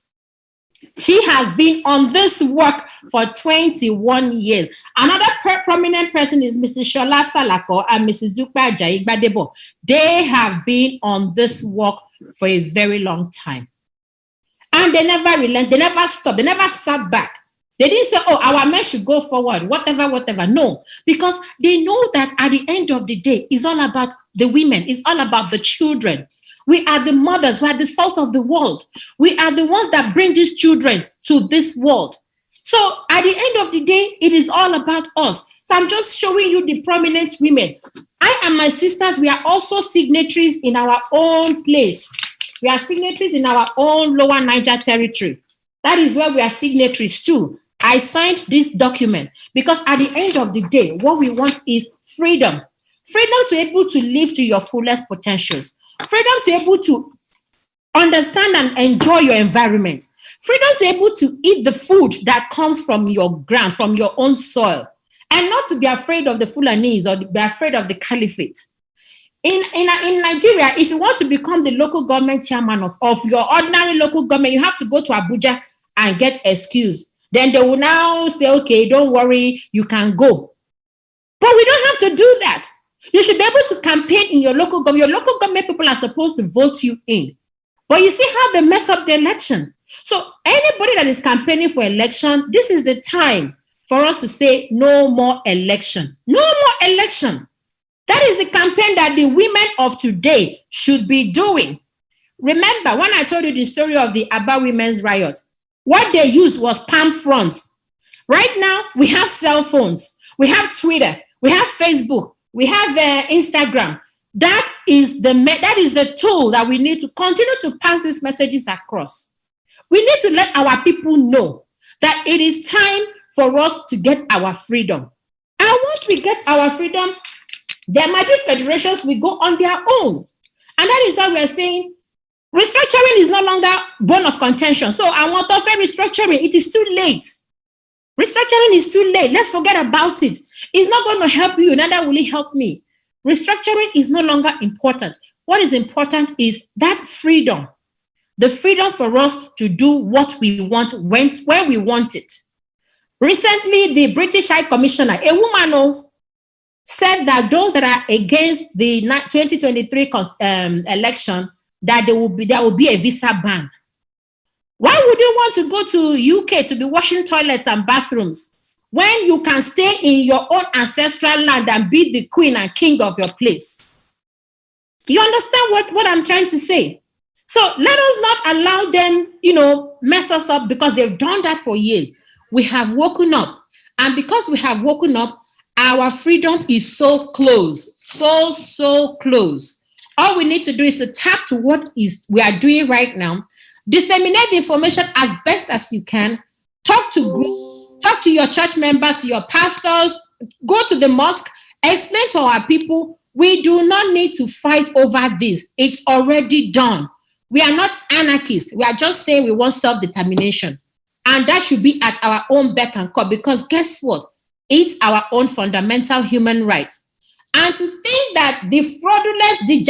She has been on this work for 21 years. Another prominent person is Mrs. Shola Salako and Mrs. Dupe Ajayi Gbadebo. They have been on this work for a very long time. And they never relent. They never stopped. They never sat back. They didn't say, oh, our men should go forward, whatever. No, because they know that at the end of the day, it's all about the women. It's all about the children. We are the mothers. We are the salt of the world. We are the ones that bring these children to this world. So at the end of the day, it is all about us. So I'm just showing you the prominent women. I and my sisters, we are also signatories in our own place. We are signatories in our own Lower Niger territory. That is where we are signatories too. I signed this document because at the end of the day, what we want is freedom. Freedom to be able to live to your fullest potentials. Freedom to be able to understand and enjoy your environment. Freedom to be able to eat the food that comes from your ground, from your own soil, and not to be afraid of the Fulanese or be afraid of the caliphate. In Nigeria, if you want to become the local government chairman of your ordinary local government, you have to go to Abuja and get excused. Then they will now say, okay, don't worry, you can go. But we don't have to do that. You should be able to campaign in your local government. Your local government people are supposed to vote you in. But you see how they mess up the election. So anybody that is campaigning for election, this is the time for us to say no more election. No more election. That is the campaign that the women of today should be doing. Remember, when I told you the story of the Aba women's riot, what they used was palm fronts. Right now, we have cell phones. We have Twitter. We have Facebook. We have Instagram. That is the tool that we need to continue to pass these messages across. We need to let our people know that it is time for us to get our freedom. And once we get our freedom, the emerging federations will go on their own. And that is why we are saying restructuring is no longer bone of contention. So I want to offer restructuring. It is too late. Restructuring is too late. Let's forget about it. It's not going to help you, neither will it help me. Restructuring is no longer important. What is important is that freedom. The freedom for us to do what we want when we want it. Recently, the British High Commissioner, a woman, said that those that are against the 2023 election, that there will be a visa ban. Why would you want to go to UK to be washing toilets and bathrooms when you can stay in your own ancestral land and be the queen and king of your place? You understand what I'm trying to say? So let us not allow them, mess us up, because they've done that for years. We have woken up. And because we have woken up, our freedom is so close, so close. All we need to do is to tap to what we are doing right now, disseminate the information as best as you can, talk to groups, talk to your church members, to your pastors, go to the mosque, explain to our people, we do not need to fight over this. It's already done. We are not anarchists. We are just saying we want self-determination. And that should be at our own beck and call, because guess what? It's our own fundamental human rights. And to think that the fraudulent, the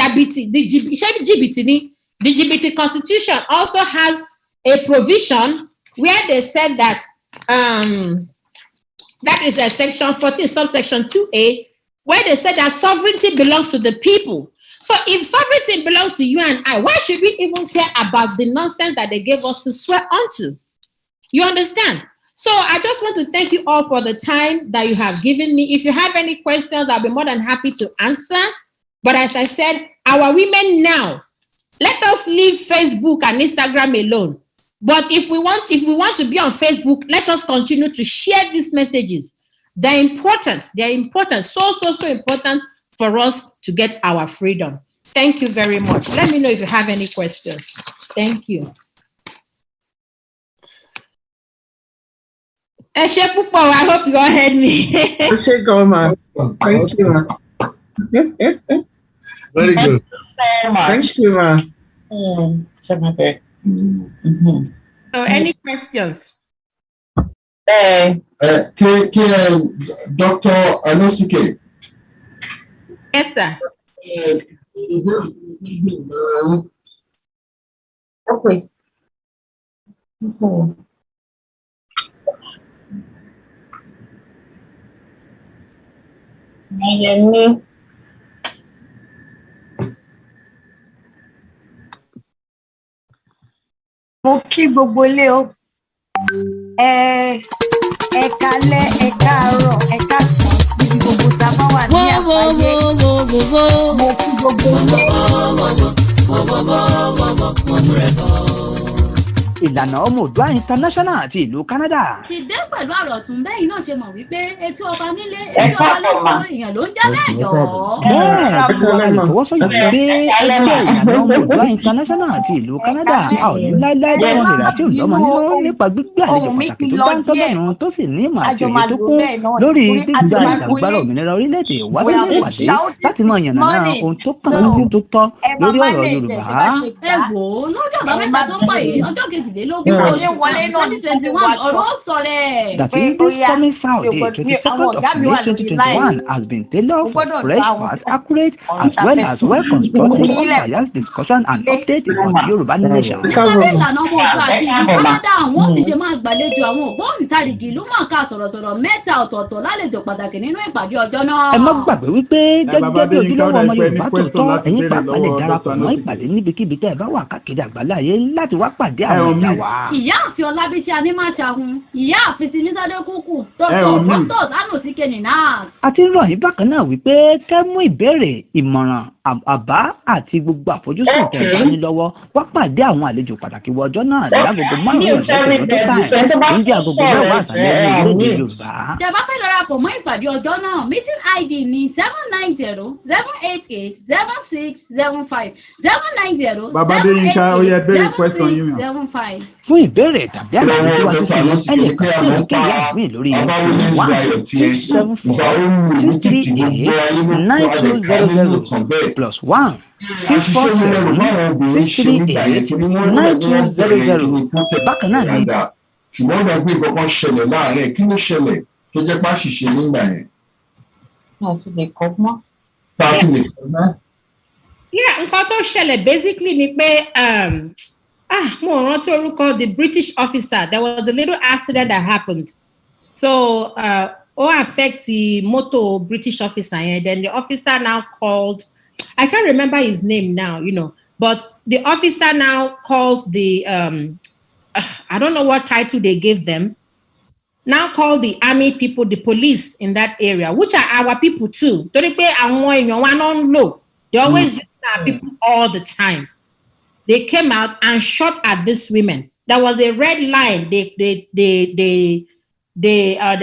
LGBT Constitution also has a provision where they said that that is a section 14, subsection 2A, where they said that sovereignty belongs to the people. So if sovereignty belongs to you and I, why should we even care about the nonsense that they gave us to swear onto? You understand? So I just want to thank you all for the time that you have given me. If you have any questions, I'll be more than happy to answer. But as I said, our women now, let us leave Facebook and Instagram alone. But if we want to be on Facebook, let us continue to share these messages. They're important. They're important. So important for us to get our freedom. Thank you very much. Let me know if you have any questions. Thank you. I hope you all heard me. Thank you, ma. Very good. So much. Thank you, ma. So any questions? Dr. Anosike. Yes, sir. Okay. Mo kí gbogbo ilé o. Ẹ kálẹ́, ẹ káàárọ̀, ẹ káàsán, níbi gbogbo tá a bá wà ní àgbáyé. Mo kí gbogbo ilé. Ìlànà Omoboriowo International àti ìlú Canada. Ti dé pẹ̀lú ọ̀rọ̀ tún bẹ́yìn náà ṣe mọ̀ wípé etí ọba nílé etí ọba lọ́wọ́ èèyàn ló ń jẹ́ bẹ́ẹ̀ jọ. Bẹ́ẹ̀ ìfọwọ́sọ̀yà pé ẹgbẹ́ ìlànà Omoboriowo International àti ìlú Canada a ò ní láíláí bá wọn ìrà tí ò lọ́mọ nínú nípa gbígbé àlejò pàtàkì tó bá ń tọ́lọ́nù tó sì ní ìmọ̀ àti òye tó kún lórí gbígba ìdàgbàsókè òmìnira orílẹ̀-èdè wá sí ìpàdé láti máa yànnàná ohun tó kàn án tó tọ́ lórí ọ̀rọ̀ Yorùbá. Ẹ wò ó lọ́jọ́ àbámẹ́ta tó pọ̀ yìí ọjọ́ kejì kejìlélógún ṣé wọlé náà ní gbogbo aṣọ That is, this coming Friday, 22nd of May 2021, has been tailored for fresh, fast, accurate, as well as well-constructed, unbiased discussion and update on the Yoruba nation. Nípasẹ̀ ìlànà ọmọ òṣù àti ìlú Canada, àwọn òṣìṣẹ́ máa gbàlejò àwọn ògbóǹtarìgì ìlú mọ̀ọ́ká sọ̀rọ̀sọ̀rọ̀ mẹ́ta ọ̀tọ̀ọ̀tọ̀ lálejò pàtàkì nínú ìpàdé ọjọ́ náà. Ẹ má gbàgbé wípé gẹ́gẹ́ bí ojúlówó ọmọ Yorùbá tòótọ́, ẹ̀yin pàápàá lè darapọ̀ mọ́ ìpàdé níbikíbi tẹ́ ẹ bá wà káàkiri àgbáláyé láti wá pàdé àwọn ìyá wa. Ìyáàfin Ọlábísí Anímáṣahun, ìyáàfin Sinísádé Kúkú, dókítà Sánùsí Kẹ́nìnà. A ti ń rọ̀ yín bákan náà wípé kẹ́ mú ìbéèrè, ìmọ̀ràn, àbá àti gbogbo àfojúsùn tẹ́ ẹ bá ní lọ́wọ́ wá pàdé àwọn àlejò pàtàkì wọ ọjọ́ náà lágogo 5 ìrọ̀lẹ́ ní agogo 10 àṣálẹ́ ní orílẹ̀-èdè Yorùbá. Tẹ́ bá fẹ́ darapọ̀ mọ́ ìpàdé ọjọ́ náà, meeting ID ní 790-788-7675 790. Babade Yinka, ó yẹ béèrè question yín mi. Fún ìbéèrè tàbí àlàyé síwájú sí ẹ lè kàn sí èyíkéyìí àgbìn lórí 1-278-9200 +1 647-638-9200. Bákan náà ni. Ṣùgbọ́n ọ̀dọ̀ gbé kankan ṣẹlẹ̀ láàárín kí ló ṣẹlẹ̀ tó jẹ́ pá ṣìṣe nígbà yẹn. Tàfi lè kọ́gbọ́n. Yeah, nǹkan tó ṣẹlẹ̀ basically ni pé mo rántí orúkọ the British officer. There was a little accident that happened. So affect the motor British officer, and then the officer now called, I can't remember his name now, but the officer now called the I don't know what title they gave them, now called the army people, the police in that area, which are our people too. They always use our people all the time. They came out and shot at these women. There was a red line. There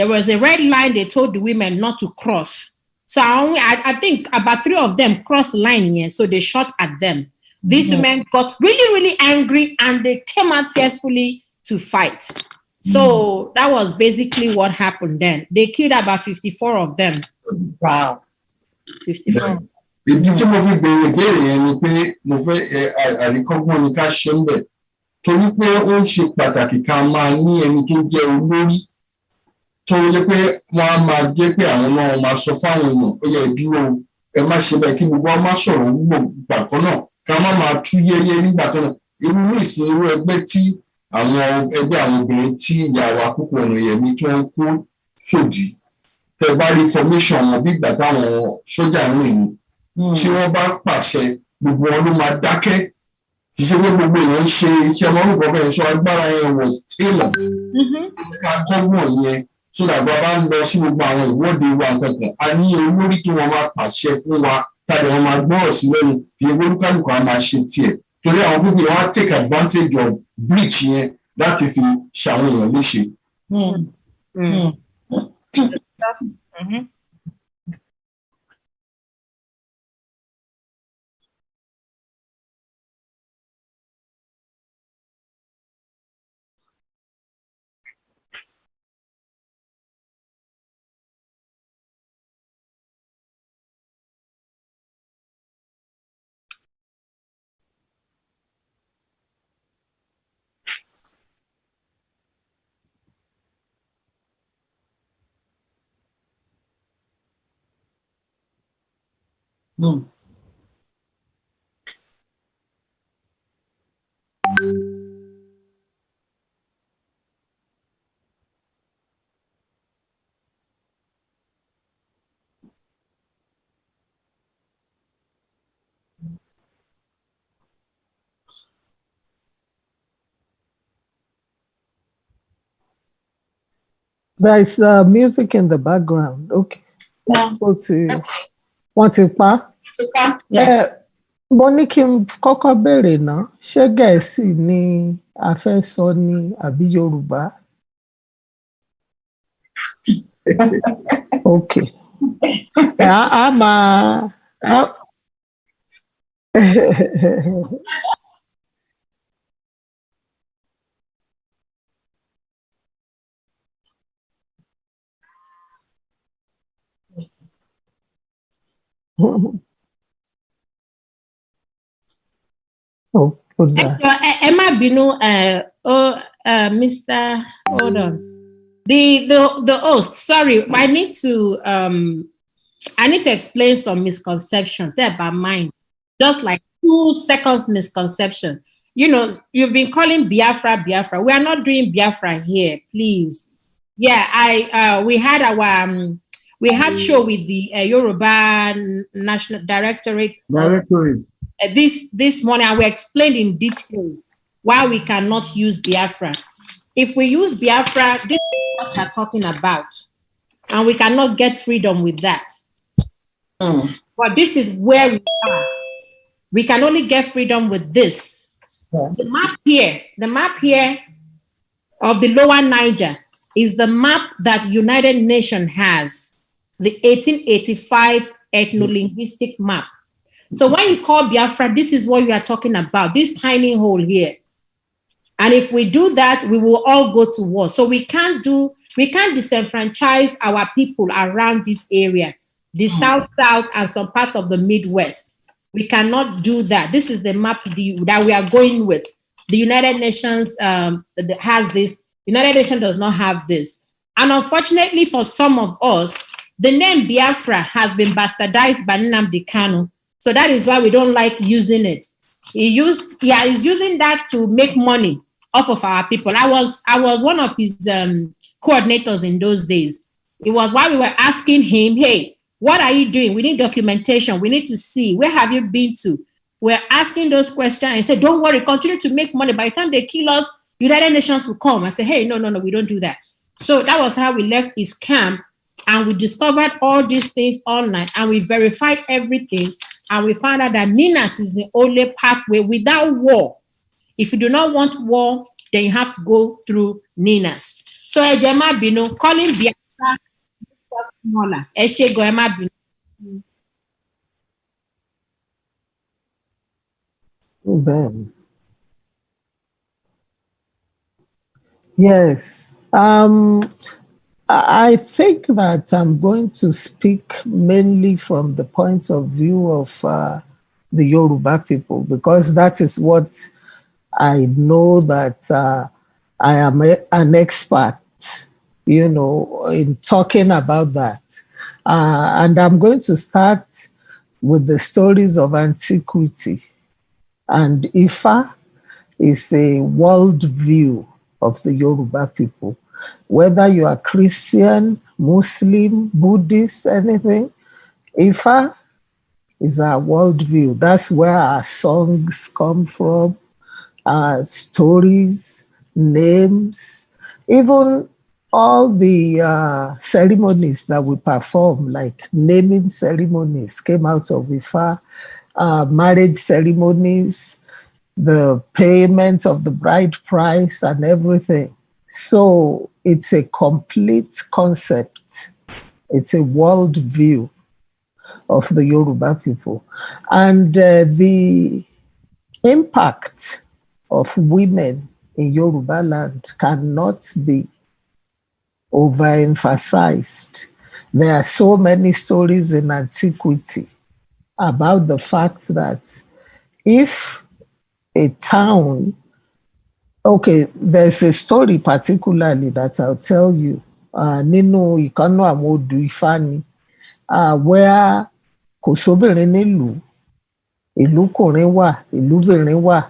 was a red line they told the women not to cross. So I think about 3 of them crossed the line here. So they shot at them. These women got really, really angry and they came out fiercely to fight. So that was basically what happened then. They killed about 54 of them. Wow. 54. Ìdí tí mo fi béèrè ìbéèrè yẹn ni pé mo fẹ́ àríkọ́gbọ́n ni ká ṣe ń bẹ̀ torí pé ó ń ṣe pàtàkì ká máa ní ẹni tó jẹ́ olórí tó yẹ pé wọ́n á máa jẹ́ pé àwọn náà máa sọ fáwọn èèyàn ó yẹ dúró ẹ má ṣe bẹ́ẹ̀ kí gbogbo wa má sọ̀rọ̀ gbogbo ìgbà kan náà ká má máa tú yẹ́yẹ́ nígbà kan náà irú ìsìn irú ẹgbẹ́ tí àwọn ẹgbẹ́ àwọn obìnrin tí ìyá wa púpọ̀ ọ̀nà yẹ̀mí tí wọ́n kó sòdì tẹ bá rí information wọn bí ìgbà táwọn sójà ń rìn ní tí wọ́n bá pàṣẹ gbogbo wọn ló máa dákẹ́ kì í ṣe pé gbogbo èèyàn ń ṣe iṣẹ́ ọmọlúkọ bẹ́ẹ̀ sọ agbára yẹn was tailor ká kọ́gbọ̀n yẹn so that bàbá ń lọ sí gbogbo àwọn ìwọ́de wa kankan a ní olórí tó wọn máa pàṣẹ fún wa tàbí wọn máa gbọ́rọ̀ sí lẹ́nu kì í ṣe olúkálùkù á máa ṣe tiẹ̀ torí àwọn gbogbo yẹn wá take advantage of breach yẹn láti fi ṣàwọn èèyàn léṣe. There's music in the background. Okay. Wọ́n ti pa. Mo ní kí n kọ́kọ́ béèrè náà, ṣé Gẹ̀ẹ́sì ni a fẹ́ sọ ni àbí Yorùbá? Okay. A máa. Ẹ má bínú Mr. Hold on. The host, sorry, I need to explain some misconception there by mine. Just like 2 seconds misconception. You know, you've been calling Biafra. We are not doing Biafra here, please. Yeah, we had our we had show with the Yoruba National Directorate. This morning, and we explained in details why we cannot use Biafra. If we use Biafra, this is what we're talking about, and we cannot get freedom with that. But this is where we are. We can only get freedom with this. Yes. The map here of the lower Niger is the map that United Nations has, the 1885 ethno-linguistic map. So when you call Biafra, this is what you are talking about, this tiny hole here. And if we do that, we will all go to war. So we can't disenfranchise our people around this area, the South and some parts of the Midwest. We cannot do that. This is the map that we are going with. The United Nations has this. United Nations does not have this. And unfortunately for some of us, the name Biafra has been bastardized by Nnamdi Kanu. So that is why we don't like using it. He's using that to make money off of our people. I was one of his coordinators in those days. It was why we were asking him, hey, what are you doing? We need documentation. We need to see. Where have you been to? We're asking those questions and he said, don't worry, continue to make money. By the time they kill us, United Nations will come. I said, hey, no, we don't do that. So that was how we left his camp, and we discovered all these things online, and we verified everything, and we found out that Ninas is the only pathway without war. If you do not want war, then you have to go through Ninas. So Ejema Bino, calling Biafra smaller. Eshe Goema Bino. Ben. Yes. I think that I'm going to speak mainly from the point of view of the Yoruba people, because that is what I know that I am an expert, in talking about that. And I'm going to start with the stories of antiquity. And Ifa is a world view of the Yoruba people. Whether you are Christian, Muslim, Buddhist, anything, Ifa is our worldview. That's where our songs come from, our stories, names, even all the ceremonies that we perform, like naming ceremonies, came out of Ifa, marriage ceremonies, the payment of the bride price and everything. So it's a complete concept. It's a world view of the Yoruba people. And the impact of women in Yorubaland cannot be overemphasized. There are so many stories in antiquity about the fact that if a town, there's a story particularly that I'll tell you, nínú ìkànnà àwọn odù Ifá ni, where kò sóbìnrin nílùú, ìlúkùnrin wà, ìlúbìnrin wà,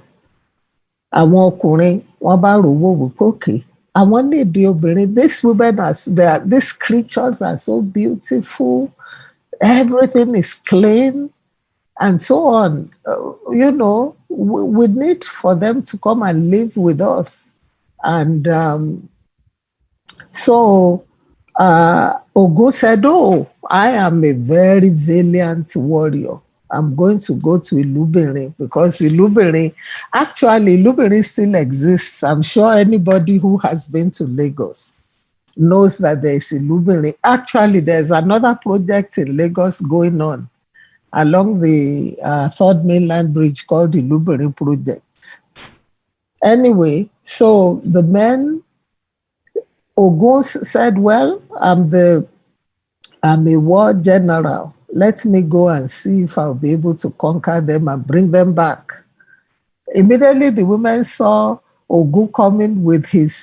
àwọn ọkùnrin wọ́n bá rówó wípé àwọn nídìí obìnrin. These women these creatures are so beautiful, everything is clean, and so on. We need for them to come and live with us. And so Ogun said, I am a very valiant warrior. I'm going to go to Ilubirin, because Ilubirin still exists. I'm sure anybody who has been to Lagos knows that there is Ilubirin. Actually, there's another project in Lagos going on along the Third Mainland Bridge called the Ilubirin Project. Anyway, so the men, Ogun said, well, I'm a war general. Let me go and see if I'll be able to conquer them and bring them back. Immediately the women saw Ogun coming with his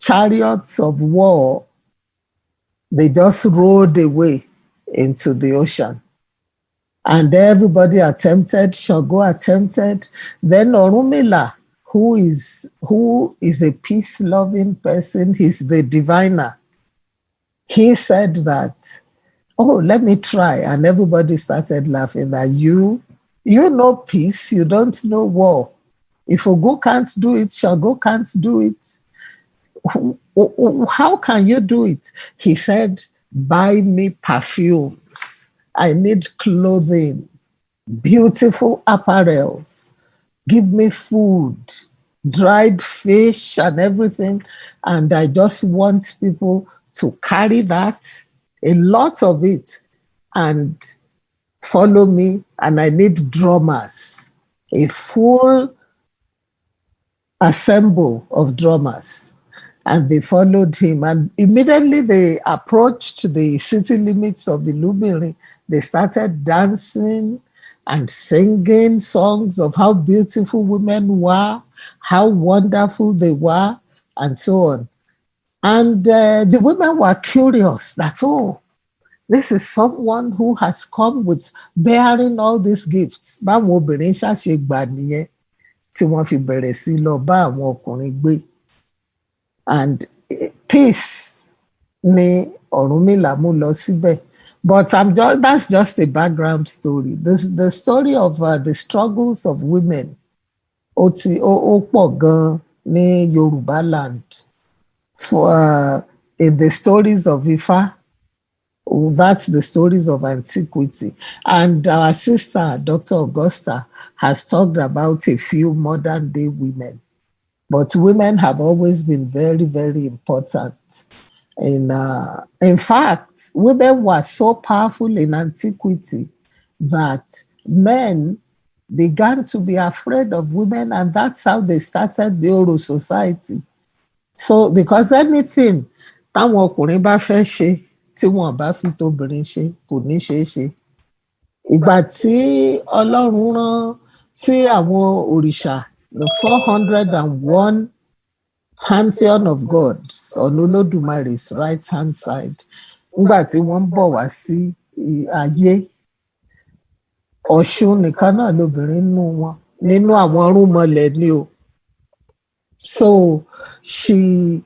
chariots of war, they just rode away into the ocean. And everybody attempted, Ṣàngó attempted. Then Ọ̀rúnmìlà, who is a peace-loving person, he's the diviner. He said that, oh, let me try. And everybody started laughing that you know peace, you don't know war. If Ogun can't do it, Ṣàngó can't do it. How can you do it? He said, buy me perfumes. I need clothing, beautiful apparels. Give me food, dried fish and everything. And I just want people to carry that, a lot of it, and follow me. And I need drummers, a full ensemble of drummers. And they followed him. And immediately they approached the city limits of Ilúbìrin. They started dancing and singing songs of how beautiful women were, how wonderful they were, and so on. And the women were curious that, oh, this is someone who has come with bearing all these gifts. Báwọn obìnrin ṣàṣe gbà nìyẹn tí wọ́n fi bẹ̀rẹ̀ sí lọ bá àwọn ọkùnrin gbé. And peace ni Ọ̀rúnmìlà mú lọ síbẹ̀. But that's just a background story. The story of the struggles of women ó pọ̀ gan ní Yorubaland. In the stories of Ifá, that's the stories of antiquity. And our sister, Dr. Augusta, has talked about a few modern day women. But women have always been very, very important. In fact, women were so powerful in antiquity that men began to be afraid of women, and that's how they started the Oro Society. So, because anything táwọn ọkùnrin bá fẹ́ ṣe tí wọ́n bá fi tóbìnrin ṣe kò ní ṣeé ṣe. Ìgbà tí Ọlọ́run rán tí àwọn òrìṣà, the 401 pantheon of gods on Olódùmarè's right hand side, nígbà tí wọ́n bọ̀ wá sí ayé, Ọ̀ṣun nìkan náà lobìnrin nínú wọn, nínú àwọn ọ̀rúnmọlẹ̀ ni o. So she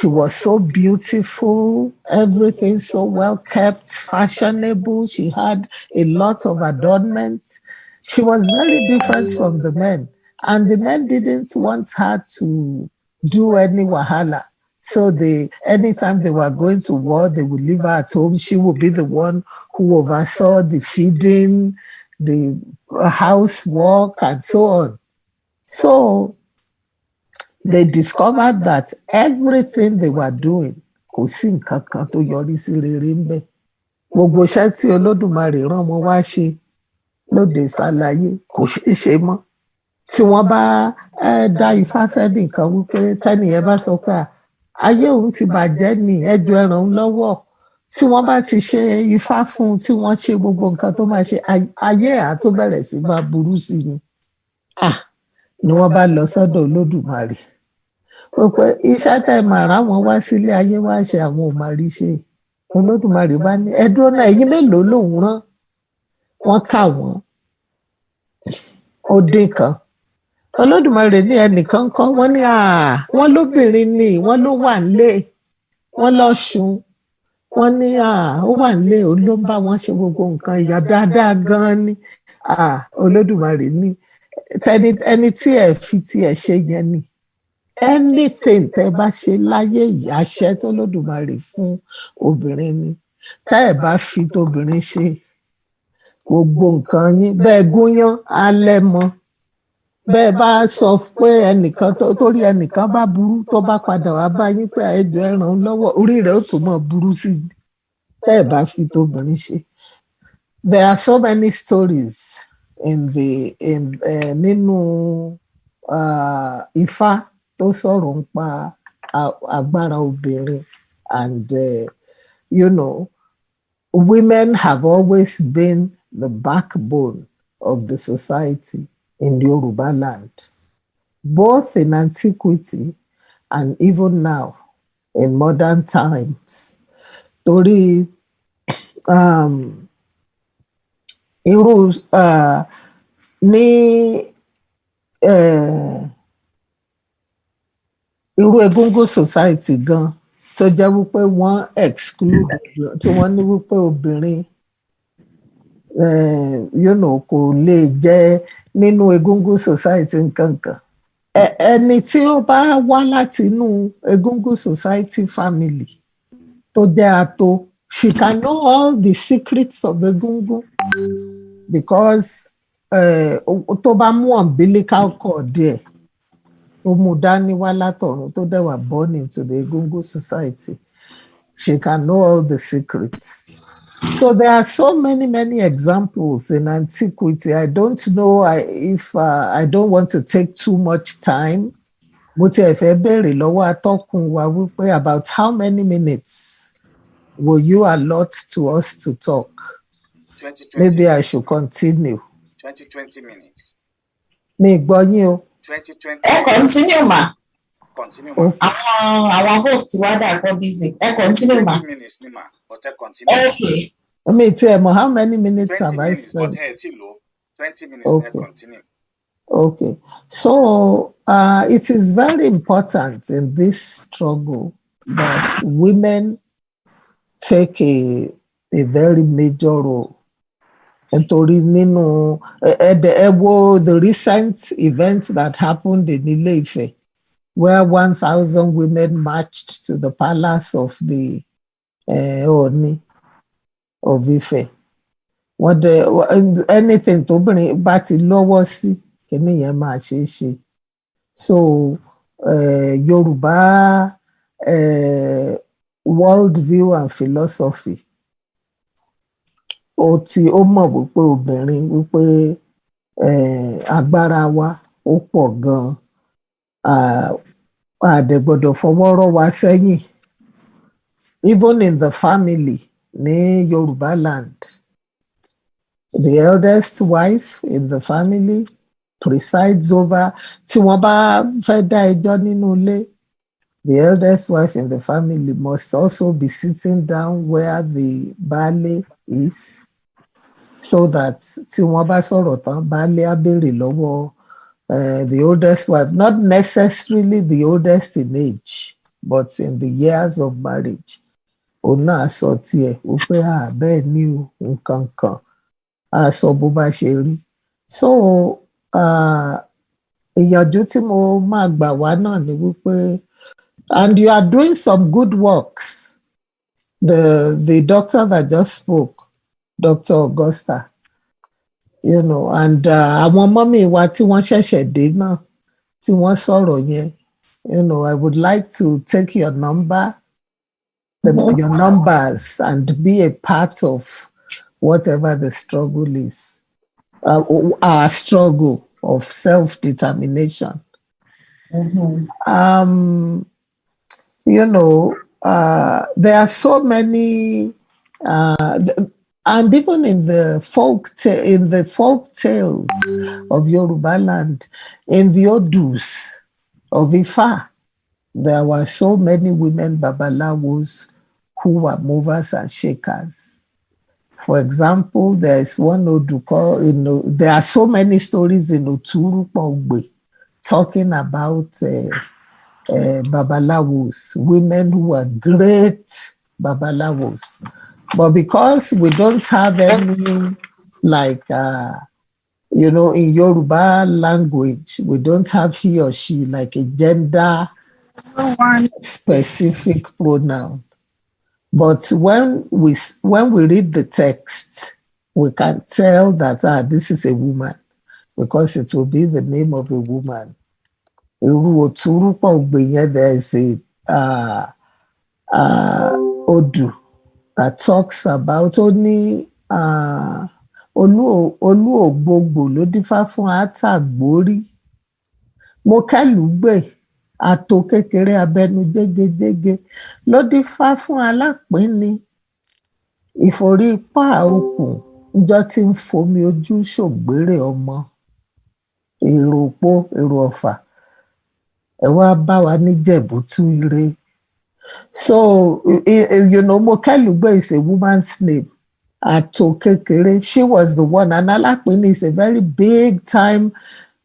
was so beautiful, everything so well kept, fashionable. She had a lot of adornments. She was very different from the men. And the men didn't want her to do any wahala. So anytime they were going to war, they would leave her at home. She would be the one who oversaw the feeding, the housework, and so on. So they discovered that everything they were doing kò sí nǹkan kan tó yọrí sí rere ń bẹ̀. Gbogbo iṣẹ́ tí Olódùmarè rán wọn wá ṣe lóde ìsàlàyé kò ṣeé ṣe mọ́. Tí wọ́n bá dá Ifá fẹ́ nìkan wípé tẹ́nìyẹn bá sọ pé ayé òun ti bàjẹ́ ni ẹ jọ̀ọ́ ẹ ràn òun lọ́wọ́, tí wọ́n bá ti ṣe Ifá fún un, tí wọ́n ṣe gbogbo nǹkan tó máa ṣe, ayé á tó bẹ̀rẹ̀ sí máa burú sí ni. Ni wọ́n bá lọ sọ́dọ̀ Olódùmarè. Ó pé iṣẹ́ tẹ́ máa rán wọn wá sílé ayé wá ṣe àwọn ò máa rí ṣe. Olódùmarè bá ní ẹ dúró náà, ẹ̀yin mélòó lòun rán? Wọ́n kà wọ́n, ó dín kan. Olódùmarè ní ẹnìkan kọ́, wọ́n ní wọ́n lóbìnrin ni, wọ́n ló wà nílé, wọ́n lọ́ṣun, wọ́n ní ó wà nílé, òun ló ń bá wọn ṣe gbogbo nǹkan, ìyá dáadáa gan-an ni. Olódùmarè ní ẹni tí ẹ fi tí ẹ ṣe yẹn ni. Anything tẹ́ bá ṣe láyé yìí, àṣẹ tó Olódùmarè fún obìnrin ni. Tẹ́ ẹ bá fi tóbìnrin ṣe gbogbo nǹkan yín, bẹ́ẹ̀ gúnyán alẹ́ mọ́. Bẹ́ẹ̀ bá sọ pé ẹnìkan torí ẹnìkan bá burú tó bá padà wá bá yín pé ẹ jọ̀ọ́ ẹ ràn án lọ́wọ́, orí rẹ̀ ó tún mọ́ burú sí i. Tẹ́ ẹ bá fi tóbìnrin ṣe. There are so many stories nínú Ifá tó sọ̀rọ̀ nípa agbára obìnrin, and women have always been the backbone of the society in Yorubaland. both in antiquity and even now in modern times. Torí irú ní irú Egungun society gan tó jẹ́ wípé wọ́n exclude tí wọ́n ní wípé obìnrin kò lè jẹ́ nínú Egungun society nǹkankan. Ẹni tí ó bá wá láti inú Egungun society family tó jẹ́ ato, she can know all the secrets of Egungun because tó bá mú umbilical cord there, ó mú dání wá látọ̀run tó dẹ̀ wà born into the Egungun society, she can know all the secrets. So there are so many examples in antiquity. I don't know if I don't want to take too much time. Mo tiẹ̀ fẹ́ béèrè lọ́wọ́ atọ́kùn wa wípé about how many minutes will you allot to us to talk? 20 Maybe minutes. I should continue. 20 minutes. Mi gbọ́ yín o. 20. Continue ma. Continue ma. Our host wa dà kọ́ busy. Continue ma. 20 minutes ni ma, but continue. Okay. Me tell me how many minutes 20 have I minutes, spent? but 20 minutes, Okay. Continue. Okay. So it is very important in this struggle that women take a very major role. Nítorí nínú the recent event that happened in Ile-Ife, where 1,000 women marched to the palace of the Ooni of Ife. Anything tóbìnrin bá ti lọ́wọ́ sí, kíní yẹn máa ṣe é ṣe. So Yorùbá world view and philosophy, ó mọ̀ wípé obìnrin wípé agbára wa ó pọ̀ gan-an, a dẹ̀ gbọ́dọ̀ fọwọ́ rọ́ wa sẹ́yìn. Even in the family ní Yorubaland, the eldest wife in the family presides over. Tí wọ́n bá fẹ́ dá ẹjọ́ nínú ilé, the eldest wife in the family must also be sitting down where the baale is, so that tí wọ́n bá sọ̀rọ̀ tán, baale á béèrè lọ́wọ́ the oldest wife, not necessarily the oldest in age, but in the years of marriage. Òun náà sọ tiẹ̀ wípé bẹ́ẹ̀ ni o, nǹkan kan á sọ bó bá ṣe rí. So ìyànjú tí mo máa gbà wá náà ni wípé, and you are doing some good works. The doctor that just spoke, Dr. Augusta, and àwọn mọ́mì wa tí wọ́n ṣẹ̀ṣẹ̀ dé náà tí wọ́n sọ̀rọ̀ yẹn, I would like to take your number, your numbers, and be a part of whatever the struggle is, our struggle of self-determination. Mm-hmm. There are so many, and even in the folk tales of Yorubaland, in the Odus of Ifa, there were so many women babalawos who were movers and shakers. For example, there is one Odu called, there are so many stories in Oturu Pogbe talking about babalawos, women who were great babalawos. But because we don't have any, like, in Yoruba language, we don't have he or she, like a gender specific pronoun. But when we read the text, we can tell that this is a woman, because it will be the name of a woman. There is a Odu that talks about only Olúògbògbò ló dífá fún Àtàgbórí. Mo kẹ́lùgbè àtò kékeré abẹnu jégejége ló dífá fún Alápínni. Ìforí ipá okùn ńjọ́ tí ń fomi ojú ṣògbérè ọmọ. Èrò òpó, èrò ọ̀fà ẹ wá bá wa ní Jẹ̀bú-Tú Ire. So, Mokelugbe is a woman's name. Ato Kekere, she was the one. And Alapini is a very big time,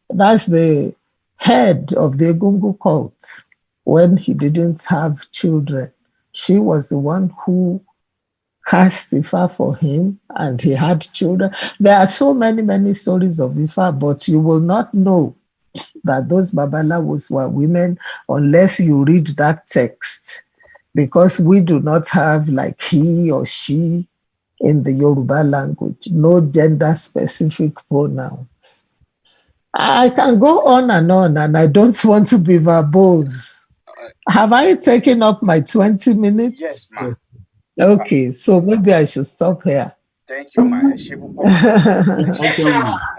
that's the head of the Egungun cult when he didn't have children. She was the one who cast Ifa for him and he had children. There are so many stories of Ifa, but you will not know that those Babalawos were women unless you read that text, because we do not have like he or she in the Yoruba language, no gender-specific pronouns. I can go on, and I don't want to be verbose. Have I taken up my 20 minutes? Yes, ma'am. Okay, so maybe I should stop here. Thank you, ma'am. Ṣé púpọ̀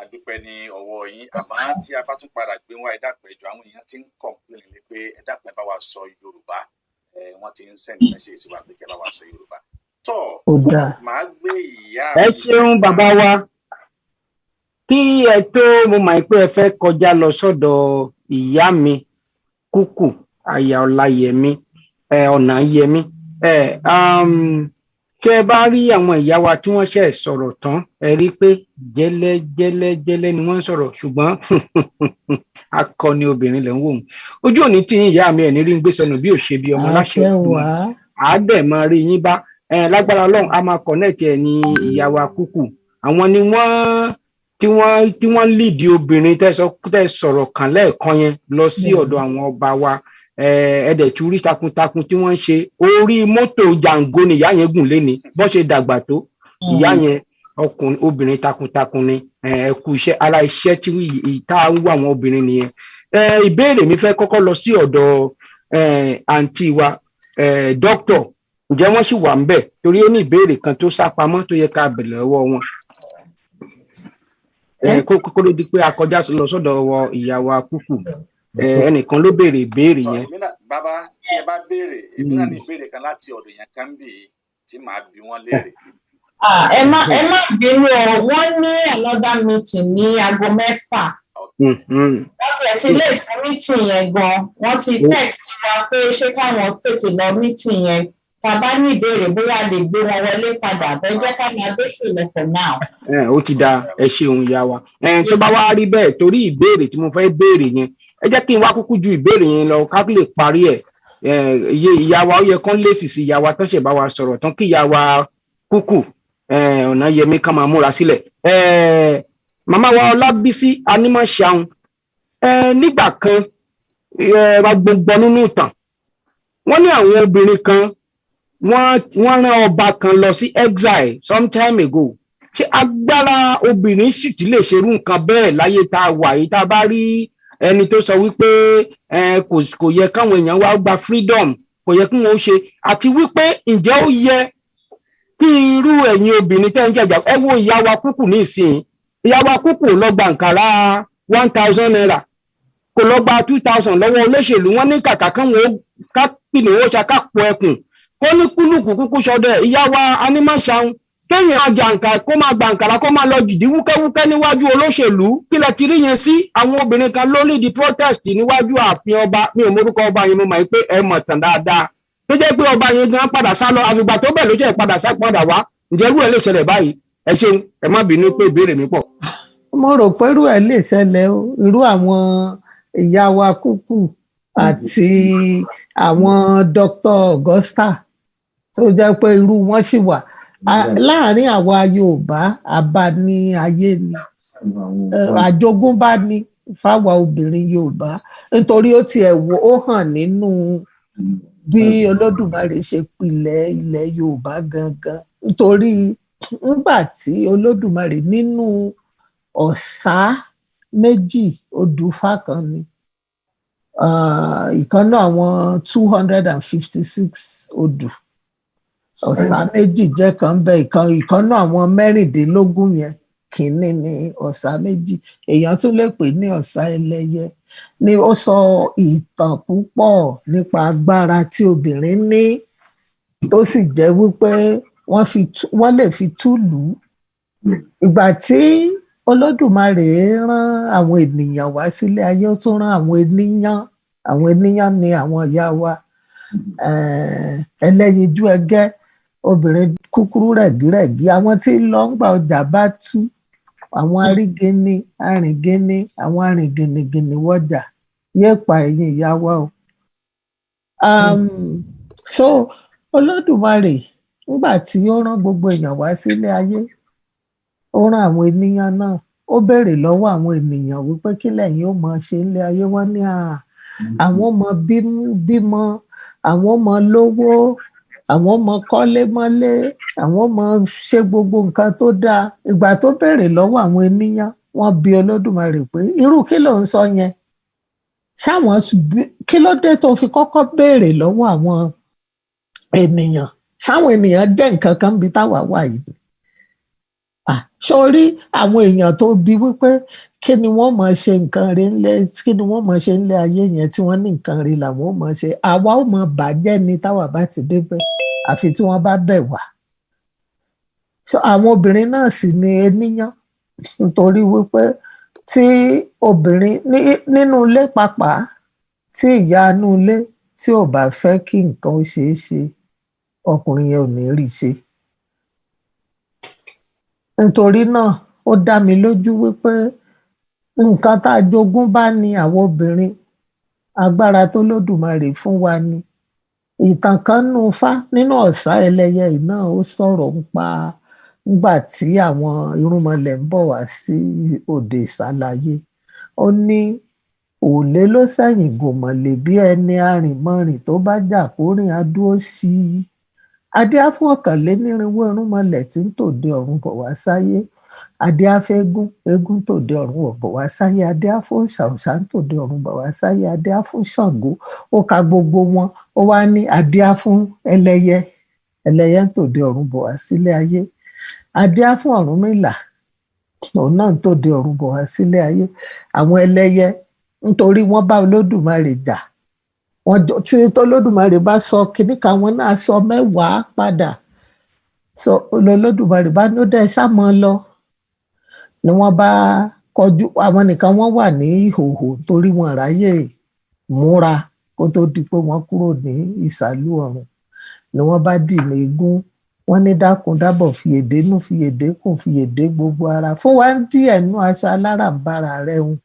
àdúpẹ́ ní ọwọ́ yín. Àmọ́ tí a bá tún padà gbé wá ẹ̀dàpẹ̀ ìjọ àwọn èèyàn ti ń complain lé pé ẹ̀dàpẹ̀ bá wa sọ Yorùbá. Wọ́n ti ń send message wá pé kẹ́ bá wa sọ Yorùbá. Màá gbé ìyá mi. Ẹ ṣeun bàbá wa. Kí ẹ tó mo mọ̀ pé ẹ fẹ́ kọjá lọ sọ́dọ̀ ìyá mi Kúkù Aya Ọláyẹmí Ọ̀nàyẹmí. Kẹ́ ẹ bá rí àwọn ìyá wa tí wọ́n ṣe sọ̀rọ̀ tán, ẹ rí pé jẹ́lẹ́jẹ́lẹ́jẹ́lẹ́ ni wọ́n ń sọ̀rọ̀, ṣùgbọ́n akọni obìnrin lẹ̀ ń wò ó. Ojú òní tí ìyá mi ẹ̀ ní rí ń gbé sọnù bí ò ṣe bí ọmọ láṣẹ òkú. Àádẹ́ máa rí yín bá. Lágbára Ọlọ́run a máa connect ẹ̀ ní ìyá wa Kúkù. Àwọn ni tí wọ́n lead obìnrin tẹ́ sọ̀rọ̀ kan lẹ́ẹ̀kan yẹn lọ sí ọ̀dọ̀ àwọn ọba wa. Ẹ̀dẹ̀ tí orí takuntakun tí wọ́n ń ṣe orí mọ́tò jàǹgó ni ìyá yẹn gùn lé ní bọ́ ṣe dàgbà tó. Ìyá yẹn obìnrin takuntakun ni ẹ̀kú iṣẹ́ ara iṣẹ́ tí ìta ń wà àwọn obìnrin nìyẹn. Ìbéèrè mi fẹ́ kọ́kọ́ lọ sí ọ̀dọ̀ àǹtí wa dókítà. Ǹjẹ́ wọ́n sì wà ń bẹ̀? Torí ó ní ìbéèrè kan tó sápamọ́ tó yẹ ká bẹ̀rẹ̀ lọ́wọ́ wọn. Kókó ló di pé a kọjá lọ sọ́dọ̀ ìyá wa Kúkù. Ẹnìkan ló béèrè ìbéèrè yẹn. Bàbá tí ẹ bá béèrè, èmi náà ní ìbéèrè kan láti ọ̀dọ̀ yẹn kan bì í tí màá bi wọ́n léèrè. Ẹ má bínú o, wọ́n ní another meeting ní aago 6. Wọ́n ti late fún meeting yẹn gan. Wọ́n ti text wa pé ṣé káwọn tètè lọ meeting yẹn. Bàbá ní ìbéèrè bóyá lè gbé wọn wọlé padà, bẹ́ẹ̀ jẹ́ ká máa gbé sílẹ̀ for now. Ó ti da, ẹ ṣeun ìyá wa. Tó bá wá rí bẹ́ẹ̀ torí ìbéèrè tí mo fẹ́ béèrè yẹn, ẹ jẹ́ kí n wá kúkú ju ìbéèrè yẹn lọ ká lè parí ẹ̀. Ìyá wa ó yẹ kán lèsì sí ìyá wa tán ṣe bá wa sọ̀rọ̀ tán kí ìyá wa Kúkù Ọ̀nàyẹmí ká máa múra sílẹ̀. Màmá wa Ọlábísí Anímọ̀ṣàun nígbà kan gbogbo nínú ìtàn wọ́n ní àwọn obìnrin kan wọ́n rán ọba kan lọ sí exile some time ago. Ṣé agbára obìnrin sì ti lè ṣerú nǹkan bẹ́ẹ̀ láyé tá a wà yìí tá a bá rí ẹni tó sọ wípé kò yẹ káwọn èèyàn wá gba freedom, kò yẹ kí wọ́n ṣe, àti wípé ǹjẹ́ ó yẹ kí irú ẹ̀yin obìnrin tẹ́ ń jẹ̀jà ẹ wo ìyá wa Kúkù ní ìsìn. Ìyá wa Kúkù lọ gba nkàrà 1,000 naira, kò lọ gba 2,000 lọ́wọ́ olóṣèlú. Wọ́n ní kàkà káwọn kápìlì owó ṣakápọ̀ ẹkùn kó ní kúlùkù kúkú ṣọdẹ. Ìyá wa Anímọ̀ṣàun kéèyàn jàǹkà kó máa gba nkàrà kó máa lọ jìdí wúkẹ́wúkẹ́ níwájú olóṣèlú. Kí lẹ ti rí yẹn sí? Àwọn obìnrin kan ló lead protest níwájú ààfin ọba. Mi ò mórúkọ ọba yẹn, mo mọ̀ pé ẹ mọ̀ tàn dáadáa. Tó jẹ́ pé ọba yẹn gan padà sá lọ, àfìgbà tó bẹ̀ ló ṣe padà sá padà wá. Ǹjẹ́ irú ẹ̀ lè ṣẹlẹ̀ báyìí? Ẹ ṣeun, ẹ má bínú pé ìbéèrè mi pọ̀. Mo rò pé irú ẹ̀ lè ṣẹlẹ̀ o, irú àwọn ìyá wa Kúkù àti àwọn Dr. Augusta tó jẹ́ pé irú wọn sì wà láàárín àwa Yorùbá. Àbá ní ayé ni àjogúnbá ni fáwa obìnrin Yorùbá, nítorí ó tiẹ̀ ó hàn nínú bí Olódùmarè ṣe pilẹ̀ ilẹ̀ Yorùbá gangan. Nítorí nígbà tí Olódùmarè nínú ọ̀sá méjì odùfá kan ni ìkan náà àwọn 256 odù ọ̀sá méjì jẹ́ kan bẹ́ẹ̀, ìkan náà àwọn 16 yẹn kìíní ni ọ̀sá méjì. Èèyàn tún lè pè ní ọ̀sá ẹlẹ́yẹ. Ni ó sọ ìtàn púpọ̀ nípa agbára tí obìnrin ní, tó sì jẹ́ wípé wọ́n lè fi túlù. Ìgbà tí Olódùmarè rán àwọn ènìyàn wá sílé ayé, ó tún rán àwọn ènìyàn àwọn ènìyàn ni àwọn ìyá wa ẹlẹ́yinjú ẹgẹ́ obìnrin kúkúrú rẹ̀gírẹ̀gí àwọn tí ń lọ ń gba ọjà bá tú àwọn arígini arìngini àwọn arìngìnìgìnì wọjà yéèpà ẹ̀yìn ìyá wa o. So Olódùmarè nígbà tí ó rán gbogbo èèyàn wá sílé ayé ó rán àwọn ènìyàn náà ó béèrè lọ́wọ́ àwọn ènìyàn wípé kí lẹ̀yin ó máa ṣe nílé ayé wọ́n ní àwọn ọmọ bímọ àwọn ọmọ lówó àwọn ọmọ kọ́lé mọ́lé àwọn ọmọ ṣe gbogbo nǹkan tó dáa ìgbà tó béèrè lọ́wọ́ àwọn ènìyàn wọ́n bi Olódùmarè pé irú kí ló ń sọ yẹn ṣáwọn kí ló dé tó fi kọ́kọ́ béèrè lọ́wọ́ àwọn ènìyàn ṣáwọn ènìyàn jẹ́ nǹkan kan bí táwa wà yìí sórí àwọn èèyàn tó bi wípé kí ni wọ́n máa ṣe nǹkan rí ńlẹ̀ kí ni wọ́n máa ṣe ńlẹ̀ ayé yẹn tí wọ́n ní nǹkan rí làwọn ò máa ṣe àwa ò máa bàjẹ́ ni táwa bá ti débẹ̀ àfi tí wọ́n bá bẹ̀ wá. Àwọn obìnrin náà sì ni ènìyàn nítorí wípé tí obìnrin nínú ilé pàápàá tí ìyá inú ilé tí ò bá fẹ́ kí nǹkan ó ṣeé ṣe ọkùnrin yẹn ò ní rí ṣe. Nítorí náà ó dá mi lójú wípé nǹkan tá a jogún bá ní àwọn obìnrin agbára tó lódùmarè fún wa ni. Ìtàn kan nù Ifá nínú Ọ̀sà ẹlẹ́yẹ náà ó sọ̀rọ̀ nípa nígbà tí àwọn irúnmọlẹ̀ ń bọ̀ wá sí òde ìsàlàyé ó ní òlé ló sẹ́yìn gòmọ̀lé bí ẹni arìnmọrìn tó bá jà kórìn adúró sí i. Adé á fún ọ̀kànlénírínwó irúnmọlẹ̀ tí ń tòde ọ̀run bọ̀ wá sáyé adé á fẹ́gún eégún tòde ọ̀run bọ̀ wá sáyé adé á fún òòṣà òòṣà ń tòde ọ̀run bọ̀ wá sáyé adé á fún Ṣàngó ó ka gbogbo wọn ó wá ní adé á fún ẹlẹ́yẹ ẹlẹ́yẹ ń tòde ọ̀run bọ̀ wá sílé ayé adé á fún Ọ̀rúnmìlà òun náà ń tòde ọ̀run bọ̀ wá sílé ayé. Àwọn ẹlẹ́yẹ nítorí wọ́n bá Olódùmarè jà tí Olódùmarè bá sọ kínní kan wọn náà sọ mẹ́wàá padà sọ Olódùmarè bá ní ó dẹ́ sá mọ́ lọ ni wọ́n bá kọjú àwọn nìkan wọ́n wà ní ìhòòhò torí wọn ráyè múra kó tó di pé wọ́n kúrò ní ìsàlú ọ̀run ni wọ́n bá dì ní eégún wọ́n ní dákun dábọ̀ fi èdè nù fi èdè kùn fi èdè gbogbo ara fún wa ń dí ẹ̀nú aṣọ aláràǹbarà rẹ̀ hùn